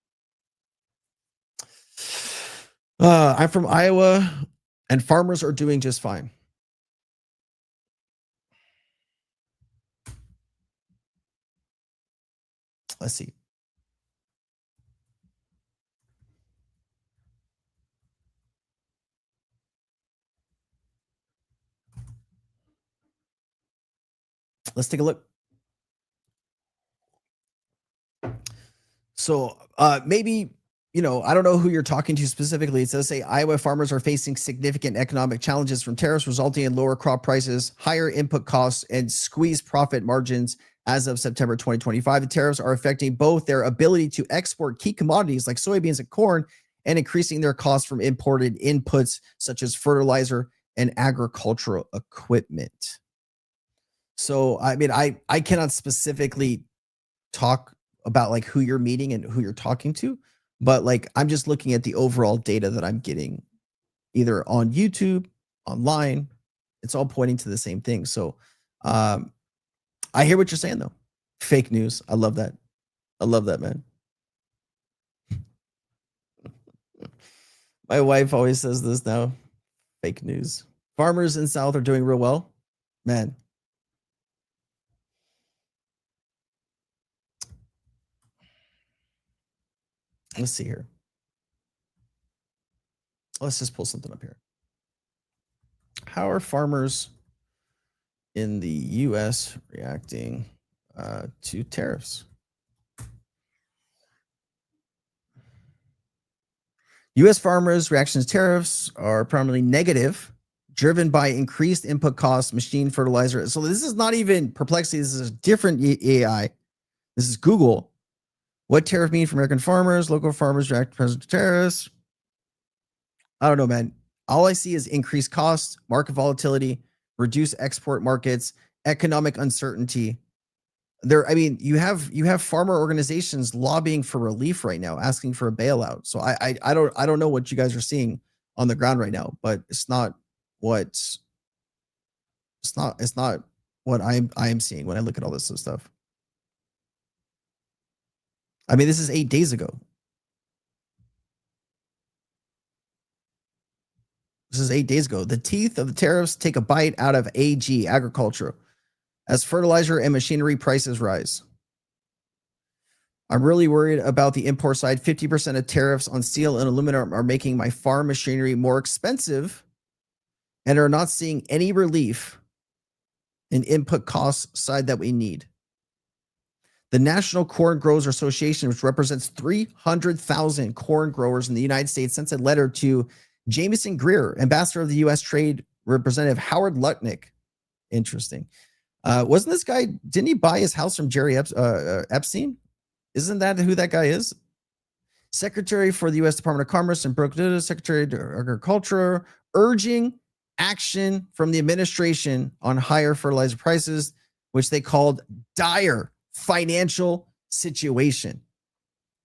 I'm from Iowa and farmers are doing just fine. Let's see. Let's take a look. So maybe, I don't know who you're talking to specifically. It says, say Iowa farmers are facing significant economic challenges from tariffs, resulting in lower crop prices, higher input costs, and squeezed profit margins as of September 2025. The tariffs are affecting both their ability to export key commodities like soybeans and corn and increasing their costs from imported inputs such as fertilizer and agricultural equipment. So, I mean, I cannot specifically talk about like who you're meeting and who you're talking to, but like I'm just looking at the overall data that I'm getting either on YouTube, online. It's all pointing to the same thing. So, I hear what you're saying though. Fake news. I love that. I love that, man. My wife always says this now. Fake news. Farmers in South are doing real well. Man. Let's see here. Let's just pull something up here. How are farmers in the U.S. reacting to tariffs? U.S. farmers' reactions to tariffs are primarily negative, driven by increased input costs, machine fertilizer. So this is not even Perplexity. This is a different AI. This is Google. What tariff mean for American farmers? Local farmers react to present tariffs. I don't know, man. All I see is increased costs, market volatility, reduced export markets, economic uncertainty. You have farmer organizations lobbying for relief right now, asking for a bailout. So I don't know what you guys are seeing on the ground right now, but it's not what I am seeing when I look at all this stuff. I mean, this is 8 days ago. This is 8 days ago. The teeth of the tariffs take a bite out of AG, agriculture, as fertilizer and machinery prices rise. I'm really worried about the import side. 50% of tariffs on steel and aluminum are making my farm machinery more expensive and are not seeing any relief in input cost side that we need. The National Corn Growers Association, which represents 300,000 corn growers in the United States, sent a letter to Jameson Greer, ambassador of the U.S. Trade Representative Howard Lutnick. Interesting. Wasn't this guy, didn't he buy his house from Jerry Epstein? Isn't that who that guy is? Secretary for the U.S. Department of Commerce and Brooke Duda, Secretary of Agriculture, urging action from the administration on higher fertilizer prices, which they called dire financial situation.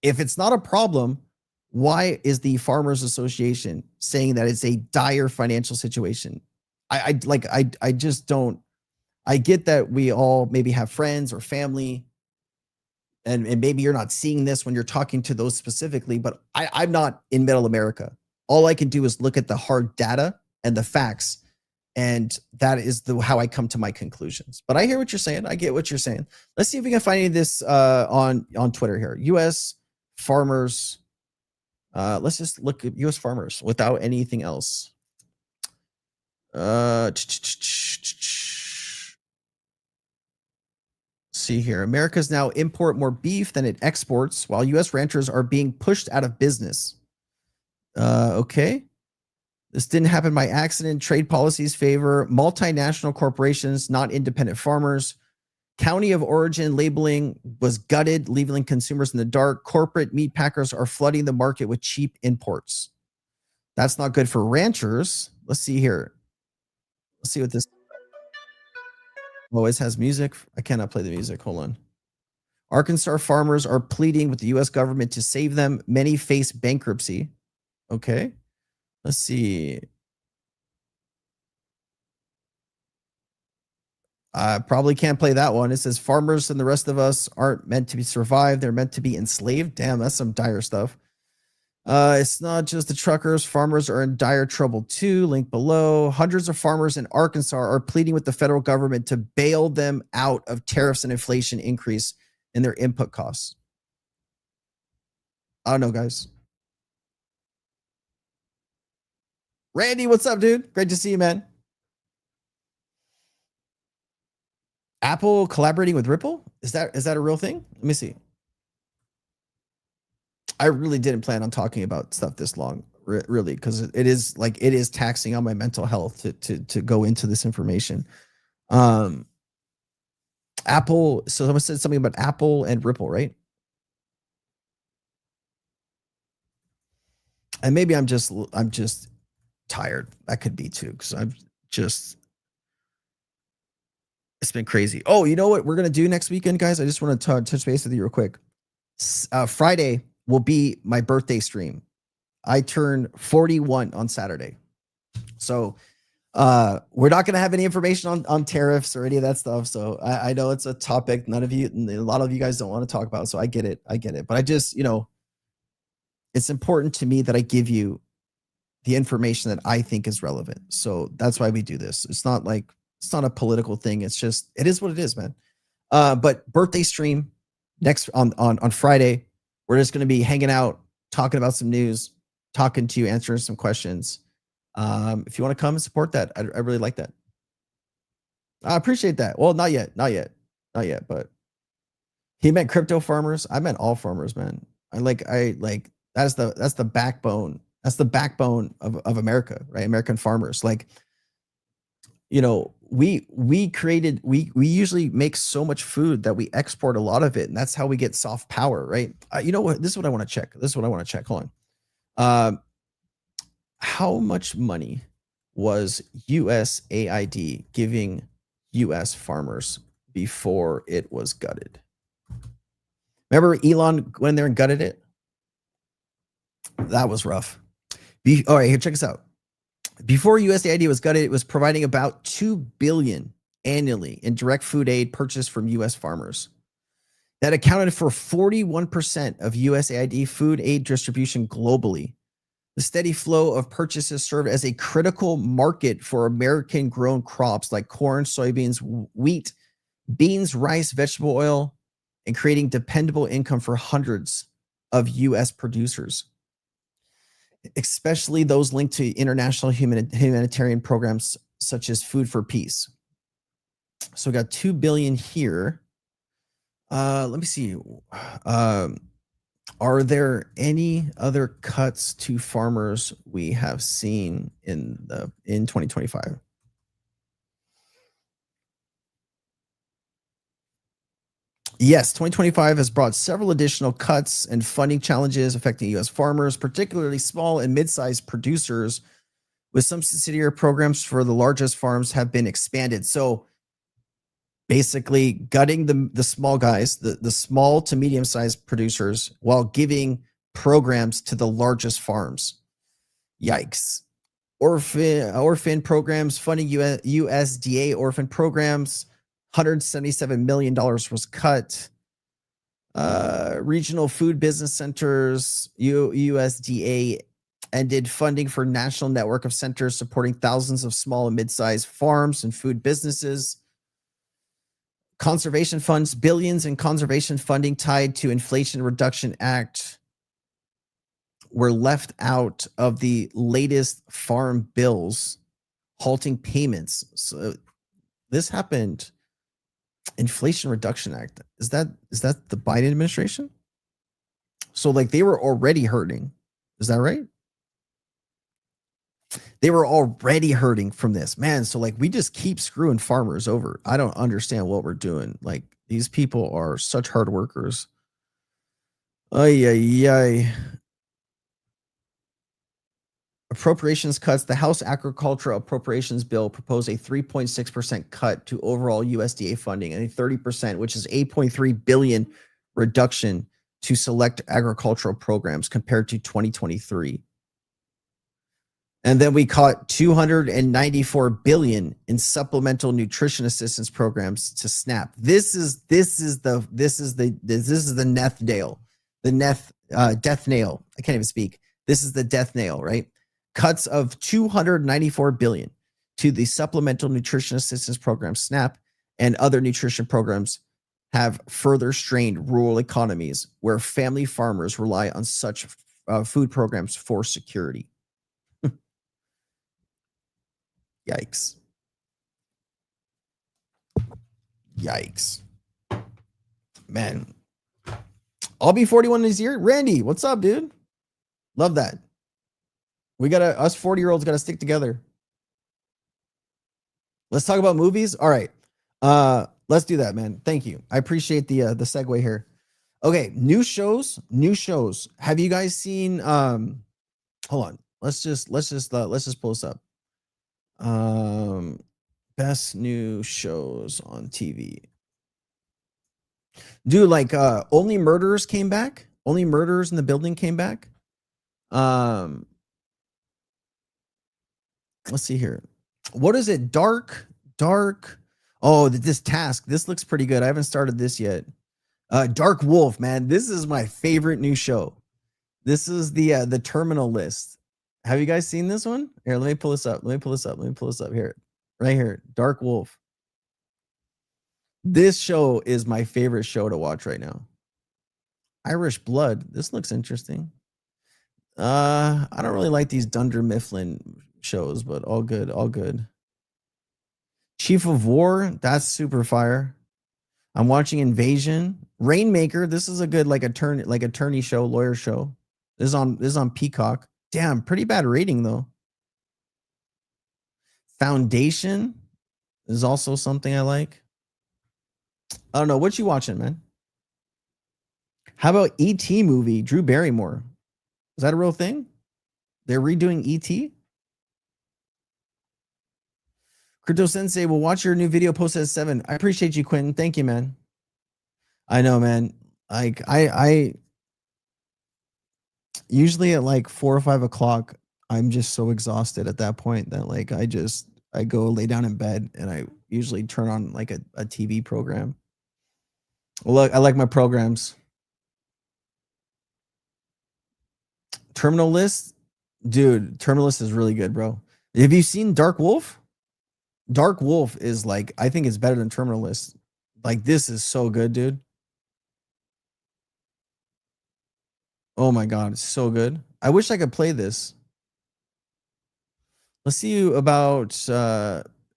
If it's not a problem, why is the Farmers Association saying that it's a dire financial situation? I just don't. I get that we all maybe have friends or family, and maybe you're not seeing this when you're talking to those specifically, but I'm not in middle America. All I can do is look at the hard data and the facts. And that is how I come to my conclusions. But I hear what you're saying. I get what you're saying. Let's see if we can find any of this on Twitter here. U.S. farmers. Let's just look at U.S. farmers without anything else. See here. America's now import more beef than it exports, while U.S. ranchers are being pushed out of business. Okay. This didn't happen by accident. Trade policies favor multinational corporations, not independent farmers. County of origin labeling was gutted, leaving consumers in the dark. Corporate meat packers are flooding the market with cheap imports. That's not good for ranchers. Let's see here. Let's see what this always has music. I cannot play the music. Hold on. Arkansas farmers are pleading with the U.S. government to save them. Many face bankruptcy. Okay. Let's see. I probably can't play that one. It says farmers and the rest of us aren't meant to be survived. They're meant to be enslaved. Damn, that's some dire stuff. It's not just the truckers. Farmers are in dire trouble too. Link below. Hundreds of farmers in Arkansas are pleading with the federal government to bail them out of tariffs and inflation increase in their input costs. I don't know, guys. Randy, what's up, dude? Great to see you, man. Apple collaborating with Ripple? Is that a real thing? Let me see. I really didn't plan on talking about stuff this long, really, because it is taxing on my mental health to go into this information. Apple. So someone said something about Apple and Ripple, right? And maybe I'm just tired. That could be too, because it's been crazy. Oh, you know what we're gonna do next weekend, guys? I just want to touch base with you real quick. Friday will be my birthday stream. I turn 41 on Saturday, so we're not gonna have any information on tariffs or any of that stuff. So I know it's a topic a lot of you guys don't want to talk about. So I get it. But I just, it's important to me that I give you the information that I think is relevant. So that's why we do this. It's not a political thing. It's just, it is what it is, man. But birthday stream next on Friday, we're just going to be hanging out, talking about some news, talking to you, answering some questions. If you want to come and support that, I really like that. I appreciate that. Well, not yet. But he meant crypto farmers. I meant all farmers, man. That's the backbone. That's the backbone of America, right? American farmers. We usually make so much food that we export a lot of it, and that's how we get soft power, right? You know what? This is what I want to check. Hold on. How much money was USAID giving US farmers before it was gutted? Remember Elon went there and gutted it? That was rough. All right, here, check this out. Before USAID was gutted, it was providing about $2 billion annually in direct food aid purchased from U.S. farmers. That accounted for 41% of USAID food aid distribution globally. The steady flow of purchases served as a critical market for American-grown crops like corn, soybeans, wheat, beans, rice, vegetable oil, and creating dependable income for hundreds of U.S. producers, especially those linked to international humanitarian programs such as Food for Peace. So we got $2 billion here. Let me see. Are there any other cuts to farmers we have seen in 2025? Yes, 2025 has brought several additional cuts and funding challenges affecting U.S. farmers, particularly small and mid-sized producers, with some subsidiary programs for the largest farms have been expanded. So basically gutting the small guys, the small to medium-sized producers, while giving programs to the largest farms. Yikes. Orphan programs, funding USDA orphan programs, $177 million was cut. Regional food business centers, USDA ended funding for national network of centers supporting thousands of small and mid-sized farms and food businesses. Conservation funds, billions in conservation funding tied to Inflation Reduction Act were left out of the latest farm bills, halting payments. So this happened. Inflation Reduction Act. Is that the Biden administration? So like they were already hurting. Is that right? They were already hurting from this, man. So like we just keep screwing farmers over. I don't understand what we're doing. Like these people are such hard workers. Ay, ay, ay. Appropriations cuts. The House Agricultural Appropriations Bill proposed a 3.6% cut to overall USDA funding and a 30%, which is 8.3 billion reduction to select agricultural programs compared to 2023. And then we caught 294 billion in supplemental nutrition assistance programs to SNAP. This is the death nail. I can't even speak. This is the death nail, right? Cuts of 294 billion to the supplemental nutrition assistance program SNAP and other nutrition programs have further strained rural economies where family farmers rely on such food programs for security. Yikes. Yikes. Man. I'll be 41 this year. Randy, what's up, dude? Love that. We gotta, us 40-year-olds gotta stick together. Let's talk about movies. All right. Let's do that, man. Thank you. I appreciate the segue here. Okay, new shows. Have you guys seen hold on. Let's just pull this up. Best new shows on TV. Dude, like Only Murders came back. Only Murders in the Building came back. Let's see here. What is it? Dark. Oh, this Task. This looks pretty good. I haven't started this yet. Dark Wolf, man. This is my favorite new show. This is the Terminal List. Have you guys seen this one? Here, let me pull this up. Here. Right here. Dark Wolf. This show is my favorite show to watch right now. Irish Blood. This looks interesting. I don't really like these Dunder Mifflin shows, but all good. Chief of War. That's super fire. I'm watching Invasion. Rainmaker. This is a good attorney show, lawyer show. This is on Peacock. Damn, pretty bad rating though. Foundation is also something I like. I don't know. What you watching, man? How about E.T. movie? Drew Barrymore. Is that a real thing? They're redoing E.T.? Crypto Sensei will watch your new video posted at 7. I appreciate you, Quentin. Thank you, man. I know, man. Like I usually at like 4 or 5 o'clock, I'm just so exhausted at that point that like I go lay down in bed and I usually turn on like a TV program. Look, I like my programs. Terminal List, dude. Terminal List is really good, bro. Have you seen Dark Wolf? Dark Wolf is like, I think it's better than Terminal List. Like this is so good, dude. Oh my God, it's so good. I wish I could play this. Let's see about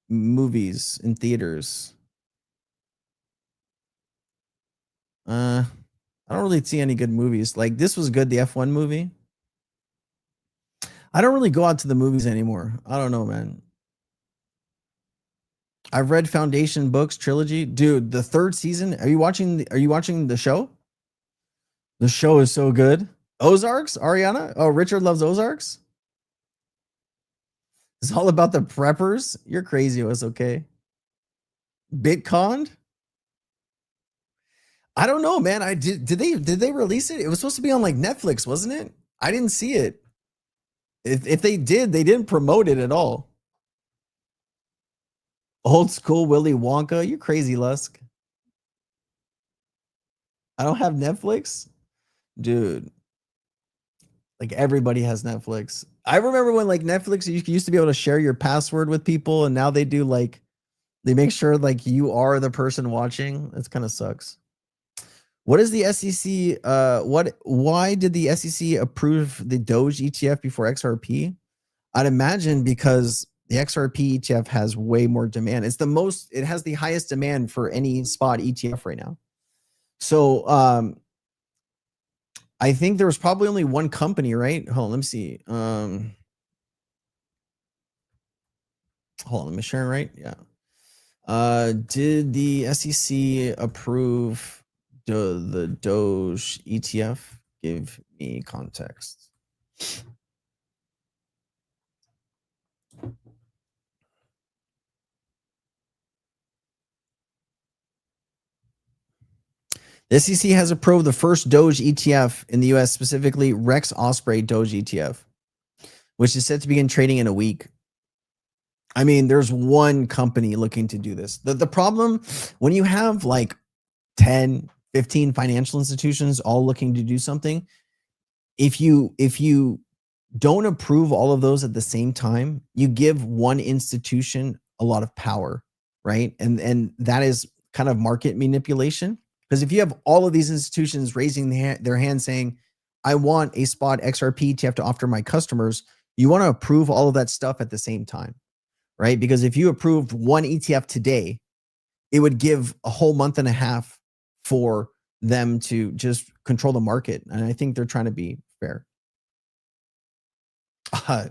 movies in theaters. I don't really see any good movies. Like this was good, the F1 movie. I don't really go out to the movies anymore. I don't know, man. I've read Foundation books trilogy. Dude, the 3rd season. Are you watching the show? The show is so good. Ozarks, Ariana? Oh, Richard loves Ozarks? It's all about the preppers. You're crazy. It was okay. Bitcoin? I don't know, man. Did they release it? It was supposed to be on like Netflix, wasn't it? I didn't see it. If they did, they didn't promote it at all. Old school Willy Wonka. You're crazy, Lusk. I don't have Netflix. Dude. Like everybody has Netflix. I remember when like Netflix, you used to be able to share your password with people, and now they do like, they make sure like you are the person watching. It kind of sucks. What is the SEC? Why did the SEC approve the Doge ETF before XRP? I'd imagine because the XRP ETF has way more demand. It has the highest demand for any spot ETF right now. So I think there was probably only one company, right? Hold on, let me see. Hold on, let me share, right? Yeah. Did the SEC approve the Doge ETF? Give me context. The SEC has approved the first Doge ETF in the US, specifically Rex Osprey Doge ETF, which is set to begin trading in a week. I mean, there's one company looking to do this. The problem when you have like 10, 15 financial institutions all looking to do something, if you don't approve all of those at the same time, you give one institution a lot of power, right? And that is kind of market manipulation. Because if you have all of these institutions raising their hand saying, I want a spot XRP ETF to offer my customers, you want to approve all of that stuff at the same time, right? Because if you approved one ETF today, it would give a whole month and a half for them to just control the market. And I think they're trying to be fair.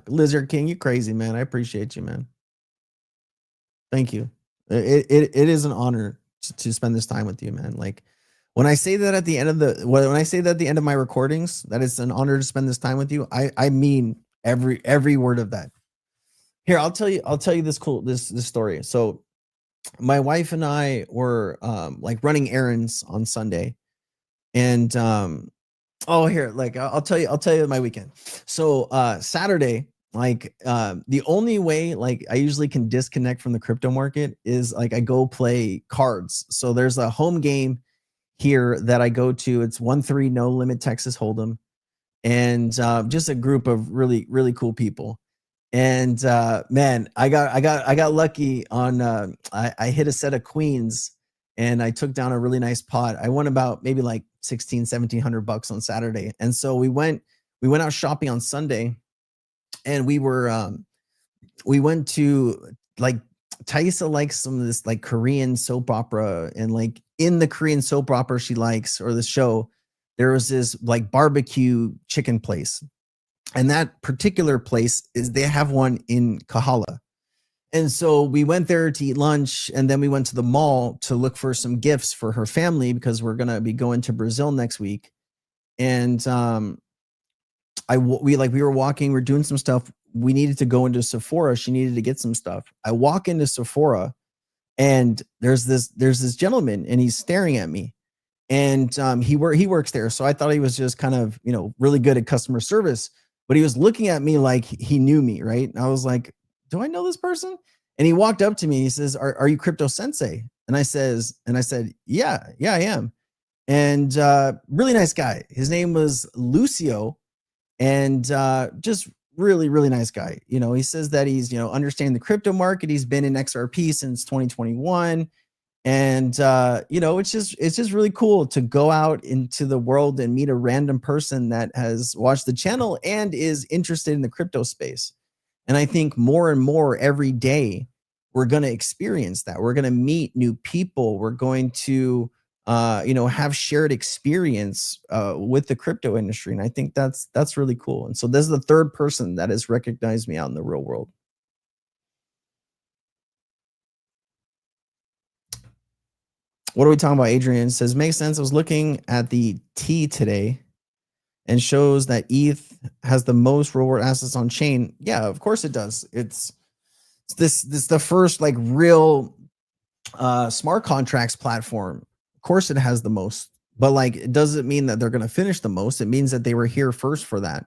Lizard King, you crazy, man. I appreciate you, man. Thank you. It is an honor to spend this time with you, man. Like when I say that at the end of my recordings, that it's an honor to spend this time with you, I mean every word of that. Here, I'll tell you this story. So my wife and I were like running errands on Sunday, and I'll tell you my weekend. So Saturday, like the only way like I usually can disconnect from the crypto market is like I go play cards. So there's a home game here that I go to. It's 1-3 no limit Texas Hold'em, and just a group of really, really cool people. And man, I got lucky on I hit a set of queens and I took down a really nice pot. I won about maybe like $1,700 on Saturday. And so we went out shopping on Sunday, and we went to like Thaisa likes some of this like Korean soap opera, and like in the Korean soap opera she likes, or the show, there was this like barbecue chicken place. And that particular place they have one in Kahala. And so we went there to eat lunch, and then we went to the mall to look for some gifts for her family because we're going to be going to Brazil next week. And we were walking, we're doing some stuff. We needed to go into Sephora. She needed to get some stuff. I walk into Sephora, and there's this gentleman, and he's staring at me. And he works there. So I thought he was just kind of, really good at customer service, but he was looking at me like he knew me, right? And I was like, do I know this person? And he walked up to me. He says, are you Crypto Sensei? And I said, yeah, I am. And really nice guy. His name was Lucio, and just really, really nice guy. He says that he's, understanding the crypto market. He's been in XRP since 2021. And it's just really cool to go out into the world and meet a random person that has watched the channel and is interested in the crypto space. And I think more and more every day we're going to experience that. We're going to meet new people. We're going to have shared experience with the crypto industry. And I think that's really cool. And so this is the third person that has recognized me out in the real world. What are we talking about? Adrian says, makes sense. I was looking at the T today and shows that ETH has the most real world assets on chain. Yeah, of course it does. It's the first like real smart contracts platform. Of course it has the most, but like it doesn't mean that they're going to finish the most. It means that they were here first for that.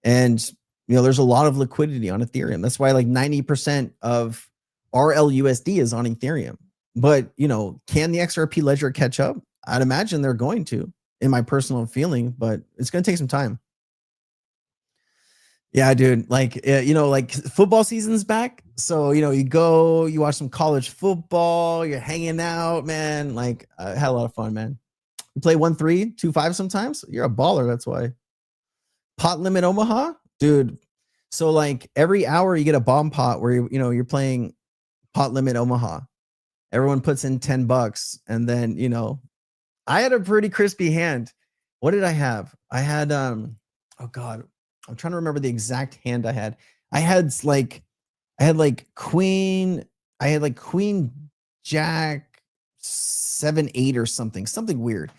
And there's a lot of liquidity on Ethereum. That's why like 90% of RLUSD is on Ethereum. But, can the XRP ledger catch up? I'd imagine they're going to, in my personal feeling, but it's going to take some time. Yeah, dude. Like, like football season's back. So, you go, you watch some college football, you're hanging out, man. Like, I had a lot of fun, man. You play 1-3, 2-5 sometimes. You're a baller. That's why. Pot limit Omaha, dude. So, like, every hour you get a bomb pot where you're playing pot limit Omaha. Everyone puts in $10, and then I had a pretty crispy hand. What did I have? I had oh god, I'm trying to remember the exact hand I had. I had like queen, jack 7-8 or something weird.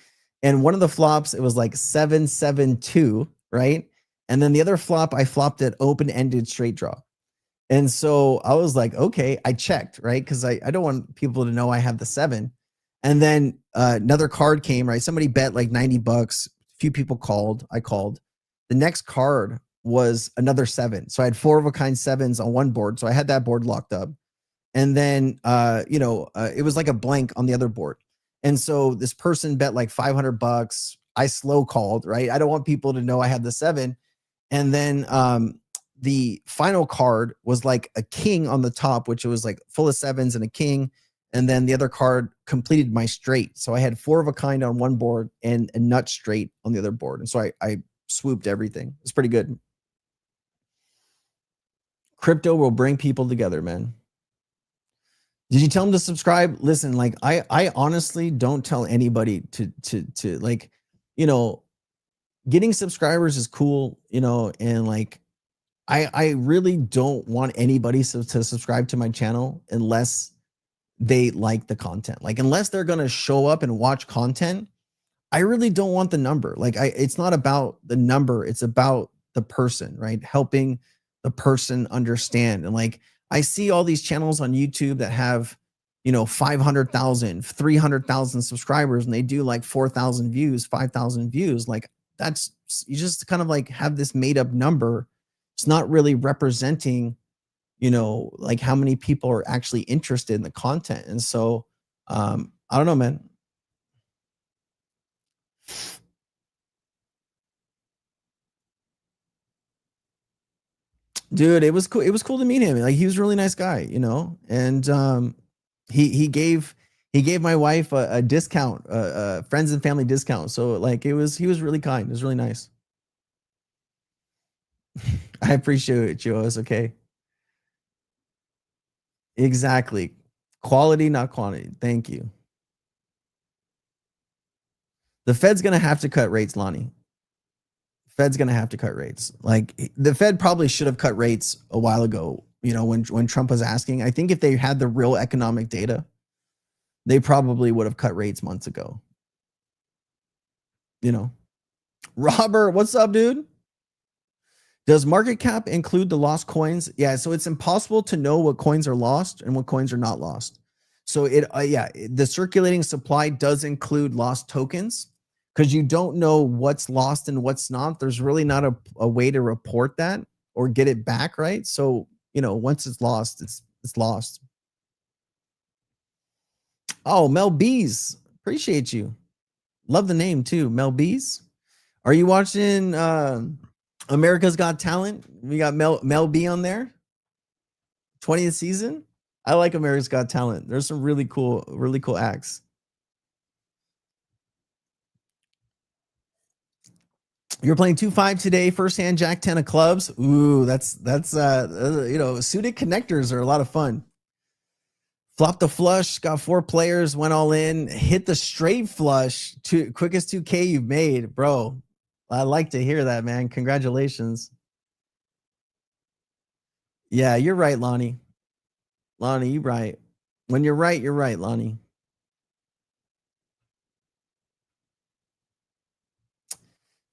And one of the flops, it was like 7-7-2, right? And then the other flop, I flopped it open-ended straight draw. And so I was like, okay, I checked, right? Because I don't want people to know I have the 7. And then another card came, right? Somebody bet like $90. A few people called. I called. The next card was another 7. So I had 4 of a kind 7s on one board. So I had that board locked up. And then, it was like a blank on the other board. And so this person bet like $500. I slow called, right? I don't want people to know I had the 7. And then the final card was like a king on the top, which was like full of 7s and a king. And then the other card completed my straight. So I had 4 of a kind on one board and a nut straight on the other board. And so I swooped everything. It's pretty good. Crypto will bring people together, man. Did you tell them to subscribe? Listen, like I honestly don't tell anybody to like, getting subscribers is cool, and like I really don't want anybody to subscribe to my channel unless they like the content. Like, unless they're going to show up and watch content, I really don't want the number. Like, it's not about the number. It's about the person, right? Helping the person understand. And like, I see all these channels on YouTube that have, 500,000, 300,000 subscribers, and they do like 4,000 views, 5,000 views. Like, that's, you just kind of like have this made up number. It's not really representing, like how many people are actually interested in the content. And so, I don't know, man. Dude, it was cool. It was cool to meet him. Like, he was a really nice guy, and he gave my wife a discount, a friends and family discount. So like, he was really kind. It was really nice. I appreciate it, Joe. It's okay. Exactly. Quality, not quantity. Thank you. The Fed's going to have to cut rates, Lonnie. Fed's going to have to cut rates. Like, the Fed probably should have cut rates a while ago, when Trump was asking. I think if they had the real economic data, they probably would have cut rates months ago. Robert, what's up, dude? Does market cap include the lost coins? Yeah, so it's impossible to know what coins are lost and what coins are not lost. So the circulating supply does include lost tokens, because you don't know what's lost and what's not. There's really not a way to report that or get it back, right? So, once it's lost, it's lost. Oh, Mel B's. Appreciate you. Love the name too, Mel B's. Are you watching America's Got Talent? We got Mel B on there. 20th season. I like America's Got Talent. There's some really cool acts. You're playing 2-5 today. First hand Jack 10 of clubs. Ooh, that's suited connectors are a lot of fun. Flopped the flush, got 4 players, went all in, hit the straight flush. Quickest 2K you've made, bro. I like to hear that, man. Congratulations. Yeah, you're right, Lonnie. Lonnie, you're right. When you're right, Lonnie.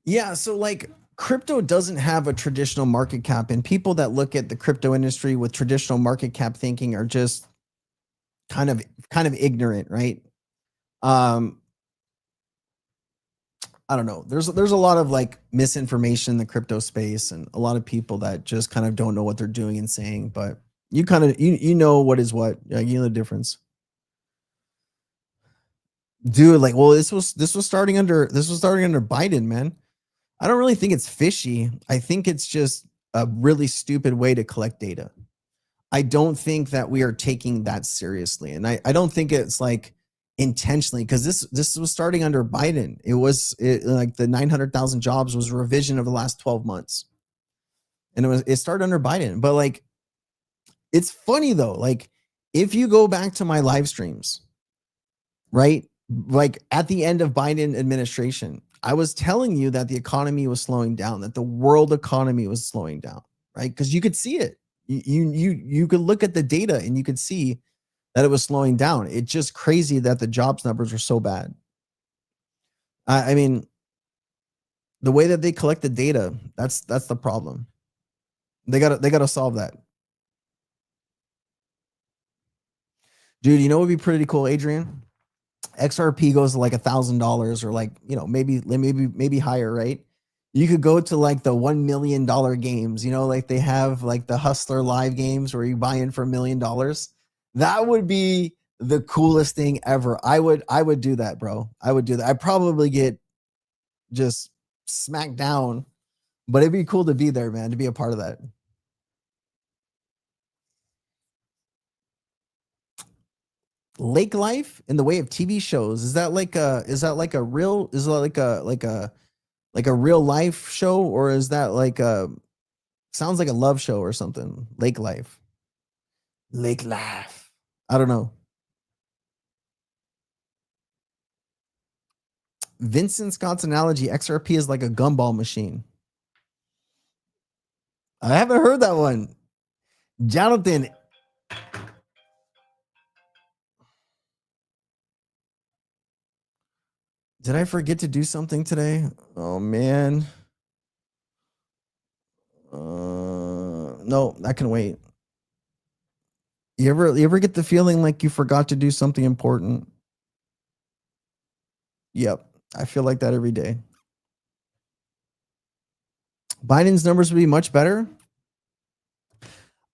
Yeah, so like, crypto doesn't have a traditional market cap, and people that look at the crypto industry with traditional market cap thinking are just kind of ignorant, right? I don't know. There's a lot of like misinformation in the crypto space, and a lot of people that just kind of don't know what they're doing and saying, but you kind of know what is what. You know the difference. Dude, like, well, this was starting under Biden, man. I don't really think it's fishy. I think it's just a really stupid way to collect data. I don't think that we are taking that seriously. And I don't think it's like intentionally, because this was starting under Biden. Like the 900,000 jobs was a revision of the last 12 months. And it started under Biden. But like, it's funny though, like if you go back to my live streams, right? Like at the end of Biden administration, I was telling you that the economy was slowing down, that the world economy was slowing down, right? Because you could see it. You could look at the data and you could see that it was slowing down. It's just crazy that the jobs numbers were so bad. I mean, the way that they collect the data, that's the problem. They gotta solve that. Dude, you know what would be pretty cool, Adrian? XRP goes to like $1,000 or like, you know, maybe higher, right? You could go to like the $1 million games, you know, like they have like the Hustler live games where you buy in for $1 million. That would be the coolest thing ever. I would do that, bro. I would do that. I'd probably get just smacked down, but it'd be cool to be there, man, to be a part of that. Lake life in the way of TV shows, is that like a real real life show, or is that like sounds like a love show or something? Lake life. I don't know. Vincent Scott's analogy, XRP is like a gumball machine. I haven't heard that one. Jonathan. Did I forget to do something today? Oh man. No, that can wait. You ever get the feeling like you forgot to do something important? Yep. I feel like that every day. Biden's numbers would be much better.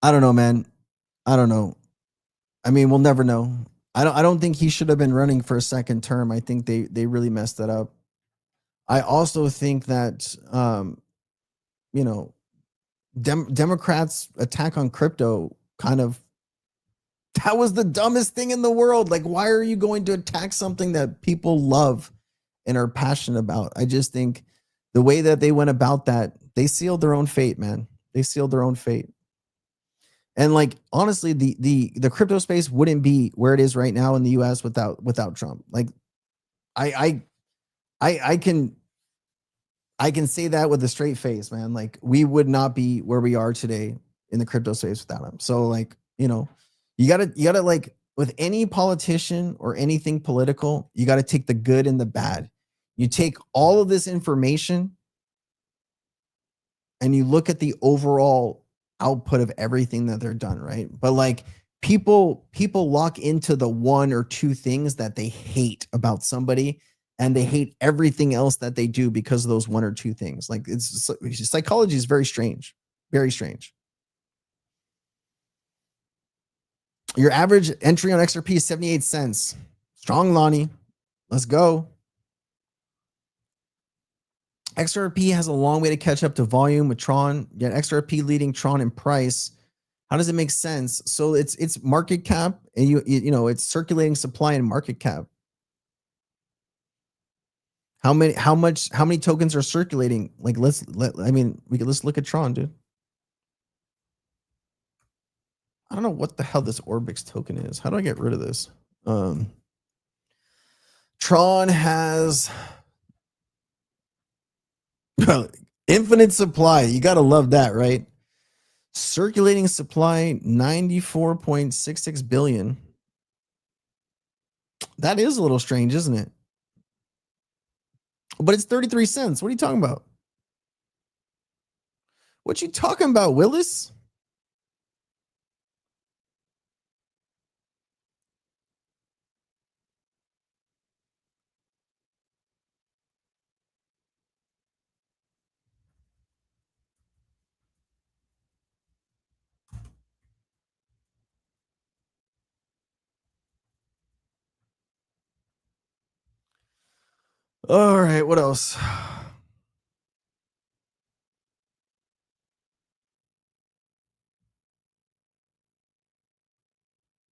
I don't know, man. I don't know. I mean, we'll never know. I don't think he should have been running for a second term. I think they really messed that up. I also think that you know, Democrats' attack on crypto that was the dumbest thing in the world. Like, why are you going to attack something that people love and are passionate about? I just think the way that they went about that, they sealed their own fate, man. They sealed their own fate. And like, honestly, the crypto space wouldn't be where it is right now in the US without Trump. Like, I can say that with a straight face, man. Like, we would not be where we are today in the crypto space without him. So like, you know, you gotta like, with any politician or anything political, you got to take the good and the bad. You take all of this information and you look at the overall output of everything that they're done, right? But like, people lock into the one or two things that they hate about somebody, and they hate everything else that they do because of those one or two things. Like, psychology is very strange, very strange. Your average entry on XRP is 78 cents. Strong, Lonnie. Let's go. XRP has a long way to catch up to volume with Tron, yet XRP leading Tron in price. How does it make sense? So it's market cap, and you know, it's circulating supply and market cap. How many tokens are circulating? Like, let's look at Tron, dude. I don't know what the hell this Orbix token is. How do I get rid of this? Tron has infinite supply. You got to love that, right? Circulating supply 94.66 billion. That is a little strange, isn't it? But it's 33 cents. What are you talking about? What you talking about, Willis? All right, what else?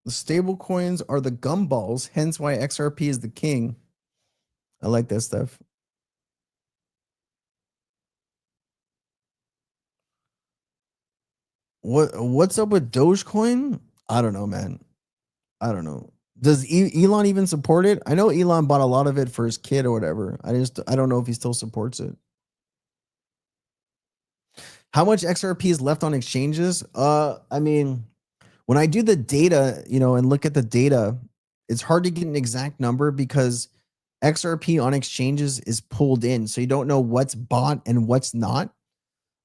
The stable coins are the gumballs, hence why XRP is the king. I like that stuff. What's up with Dogecoin? I don't know, man. I don't know. Does Elon even support it? I know Elon bought a lot of it for his kid or whatever. I don't know if he still supports it. How much XRP is left on exchanges? I mean, when I do the data, and look at the data, it's hard to get an exact number because XRP on exchanges is pulled in, so you don't know what's bought and what's not.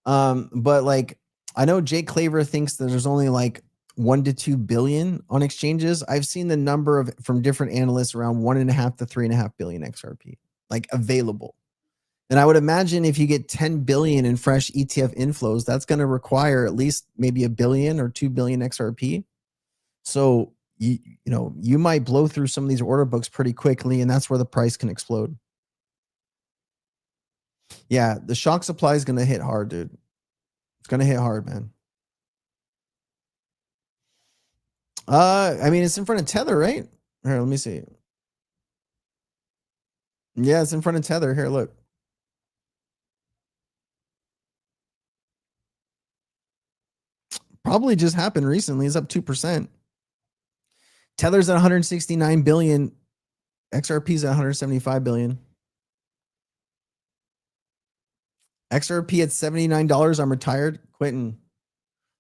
But like, I know Jake Claver thinks that there's only like 1 to 2 billion on exchanges. I've seen the number from different analysts around 1.5 to 3.5 billion XRP like available. And I would imagine if you get 10 billion in fresh ETF inflows, that's going to require at least maybe 1 billion or 2 billion XRP. So you might blow through some of these order books pretty quickly, and that's where the price can explode. Yeah, the shock supply is going to hit hard, dude. It's going to hit hard, man. I mean, it's in front of Tether, right? Here, let me see. Yeah, it's in front of Tether. Here, look. Probably just happened recently. It's up 2%. Tether's at 169 billion. XRP's at 175 billion. XRP at $79. I'm retired. Quitting.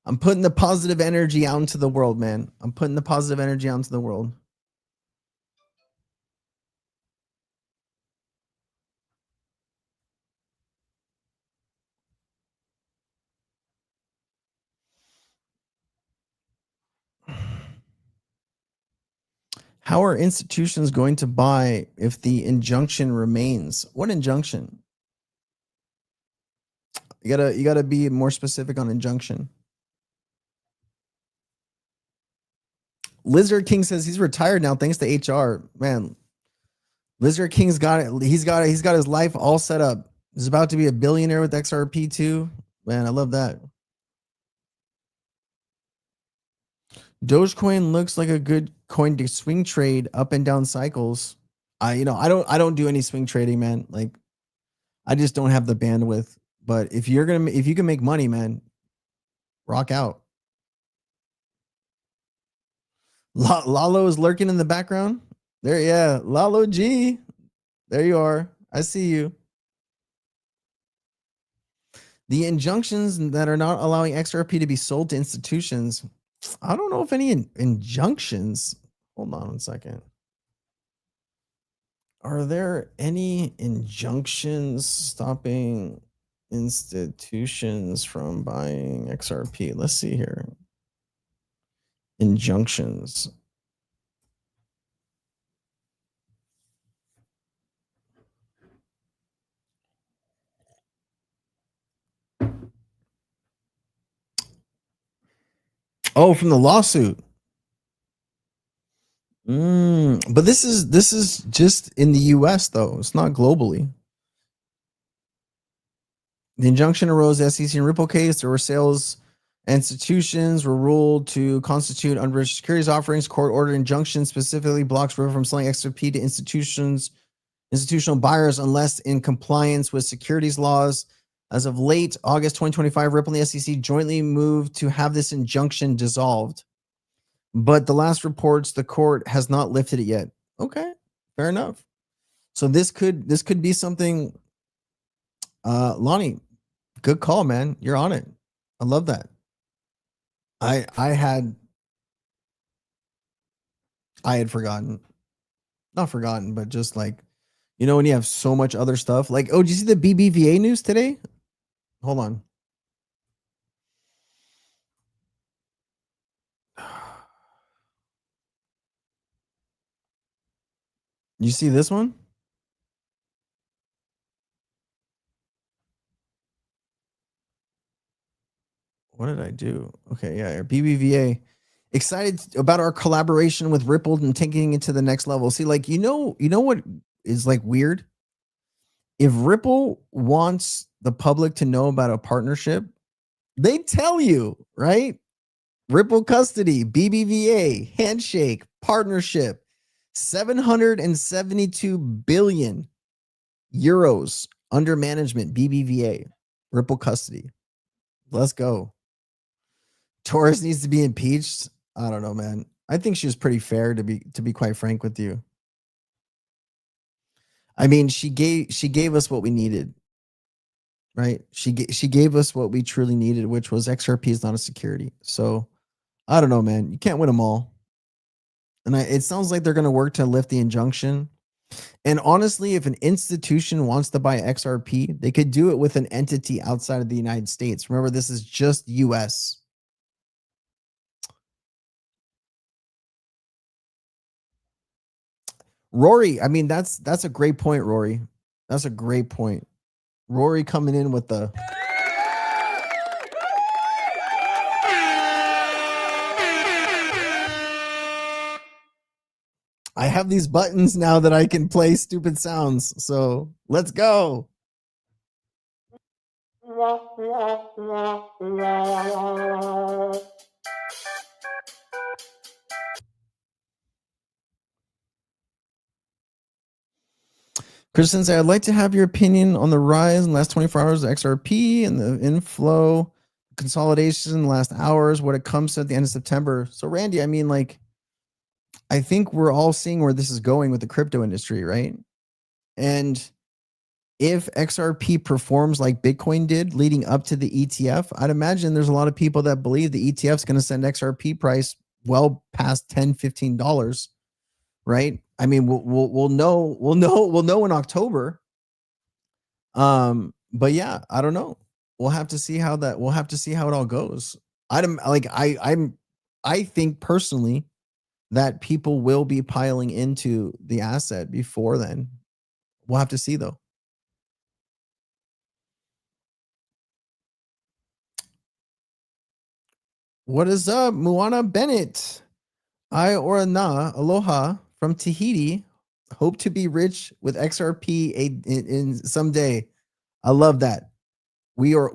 I'm putting the positive energy out into the world, man. I'm putting the positive energy out into the world. How are institutions going to buy if the injunction remains? What injunction? You gotta be more specific on injunction. Lizard King says he's retired now thanks to HR. Man, Lizard King's got it. He's got his life all set up. He's about to be a billionaire with XRP too. Man, I love that. Dogecoin looks like a good coin to swing trade up and down cycles. I don't do any swing trading, man. Like, I just don't have the bandwidth. But if you can make money, man, rock out. Lalo is lurking in the background. There, yeah, Lalo G. There you are. I see you. The injunctions that are not allowing XRP to be sold to institutions. I don't know if any injunctions. Hold on 1 second. Are there any injunctions stopping institutions from buying XRP? Let's see here. Injunctions. Oh, from the lawsuit. But this is just in the US though. It's not globally. The injunction arose the SEC and Ripple case. There were sales institutions were ruled to constitute unregistered securities offerings. Court ordered injunction specifically blocks Ripple from selling XRP to institutional buyers unless in compliance with securities laws. As of late August 2025, Ripple and the SEC jointly moved to have this injunction dissolved. But the last reports, the court has not lifted it yet. Okay, fair enough. So this could be something. Lonnie, good call, man. You're on it. I love that. I had forgotten. Not forgotten, but just like, when you have so much other stuff. Like, oh, did you see the BBVA news today? Hold on. You see this one? What did I do? Okay, yeah, BBVA. Excited about our collaboration with Ripple and taking it to the next level. See, like, you know what is like weird? If Ripple wants the public to know about a partnership, they tell you, right? Ripple custody, BBVA, handshake, partnership, 772 billion euros under management, BBVA, Ripple custody. Let's go. Taurus needs to be impeached. I don't know, man. I think she was pretty fair, to be quite frank with you. I mean, she gave us what we needed, right? She gave us what we truly needed, which was XRP is not a security. So I don't know, man. You can't win them all. And it sounds like they're going to work to lift the injunction. And honestly, if an institution wants to buy XRP, they could do it with an entity outside of the United States. Remember, this is just US. Rory, I mean, that's a great point, Rory. That's a great point. Rory coming in with the... I have these buttons now that I can play stupid sounds. So let's go. Kristen said, I'd like to have your opinion on the rise in the last 24 hours of XRP and the inflow consolidation in the last hours, what it comes to at the end of September. So Randy, I mean, like, I think we're all seeing where this is going with the crypto industry, right? And if XRP performs like Bitcoin did leading up to the ETF, I'd imagine there's a lot of people that believe the ETF is going to send XRP price well past $10, $15, right? I mean, we'll know in October. But yeah, I don't know. We'll have to see how it all goes. I think personally that people will be piling into the asset before then. We'll have to see though. What is up, Muana Bennett? I or na aloha from Tahiti. Hope to be rich with XRP in someday. I love that. We are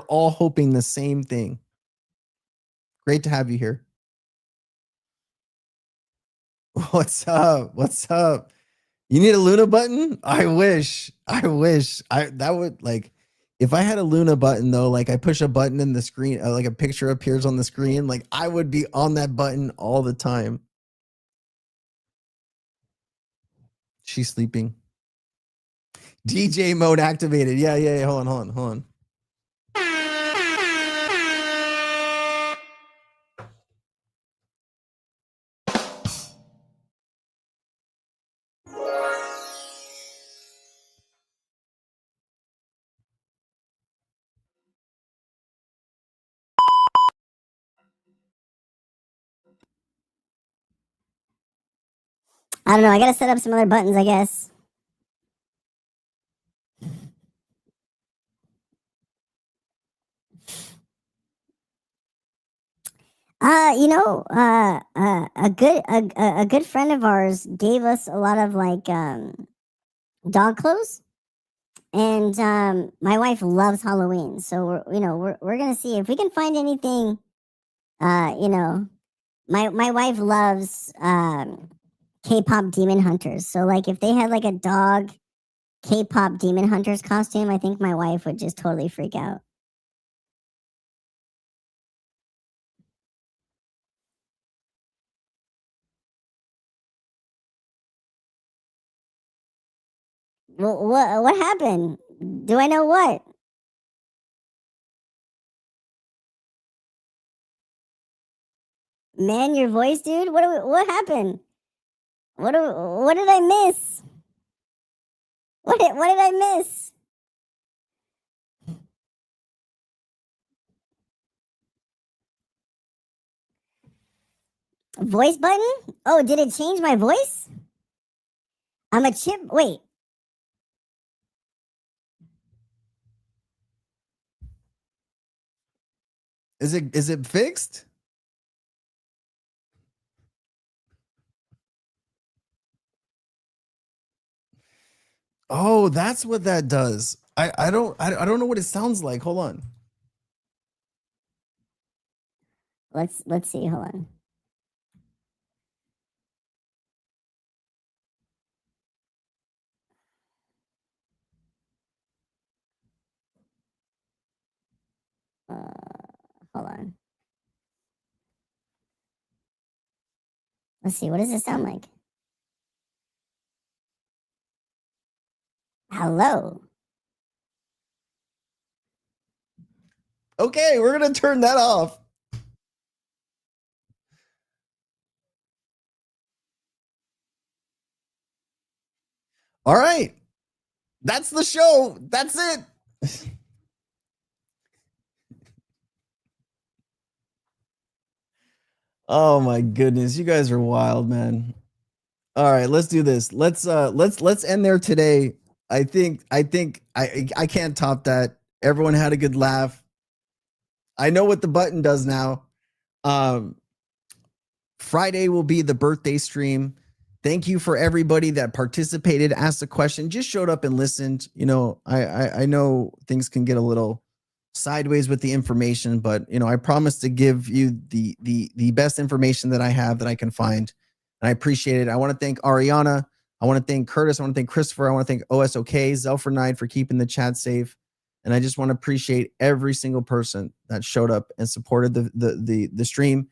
all hoping the same thing. Great to have you here. What's up? What's up? You need a Luna button? I wish. That would, like, if I had a Luna button though, like I push a button in the screen, like a picture appears on the screen, like I would be on that button all the time. She's sleeping. DJ mode activated. Yeah. Hold on. I don't know. I got to set up some other buttons, I guess. A good friend of ours gave us a lot of like dog clothes, and my wife loves Halloween, so we're gonna see if we can find anything. My wife loves K-pop demon hunters, so like if they had like a dog K-pop demon hunters costume, I think my wife would just totally freak out. Well, what happened? Do I know what? Man, your voice, dude. What happened? What did I miss? What did I miss? Voice button? Oh, did it change my voice? I'm a chip. Wait. Is it fixed? Oh, that's what that does. I don't know what it sounds like. Hold on. Let's see. Hold on. Hold on. Let's see. What does it sound like? Hello. Okay, we're gonna turn that off. All right. That's the show. That's it. Oh my goodness, you guys are wild, man. All right, let's do this. Let's end there today. I think I can't top that. Everyone had a good laugh. I know what the button does now. Friday will be the birthday stream. Thank you for everybody that participated, asked a question, just showed up and listened. You know, I know things can get a little sideways with the information, but you know, I promise to give you the best information that I have that I can find. And I appreciate it. I want to thank Ariana. I want to thank Curtis. I want to thank Christopher. I want to thank OSOK, Zelfernide for keeping the chat safe. And I just want to appreciate every single person that showed up and supported the stream.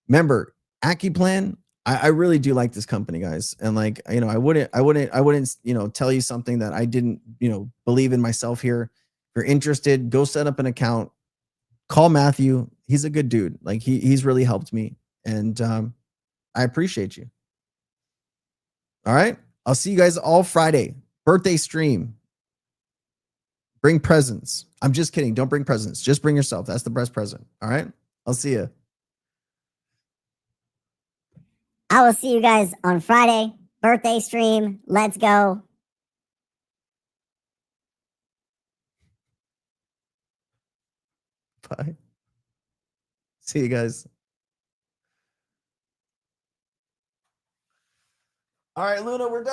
Remember, Accuplan, I really do like this company, guys. And like, you know, I wouldn't, you know, tell you something that I didn't, you know, believe in myself here. If you're interested, go set up an account, call Matthew. He's a good dude. Like he's really helped me. And I appreciate you. All right. I'll see you guys all Friday. Birthday stream. Bring presents. I'm just kidding. Don't bring presents. Just bring yourself. That's the best present. All right. I'll see you. I will see you guys on Friday. Birthday stream. Let's go. Bye. See you guys. All right, Luna, we're done.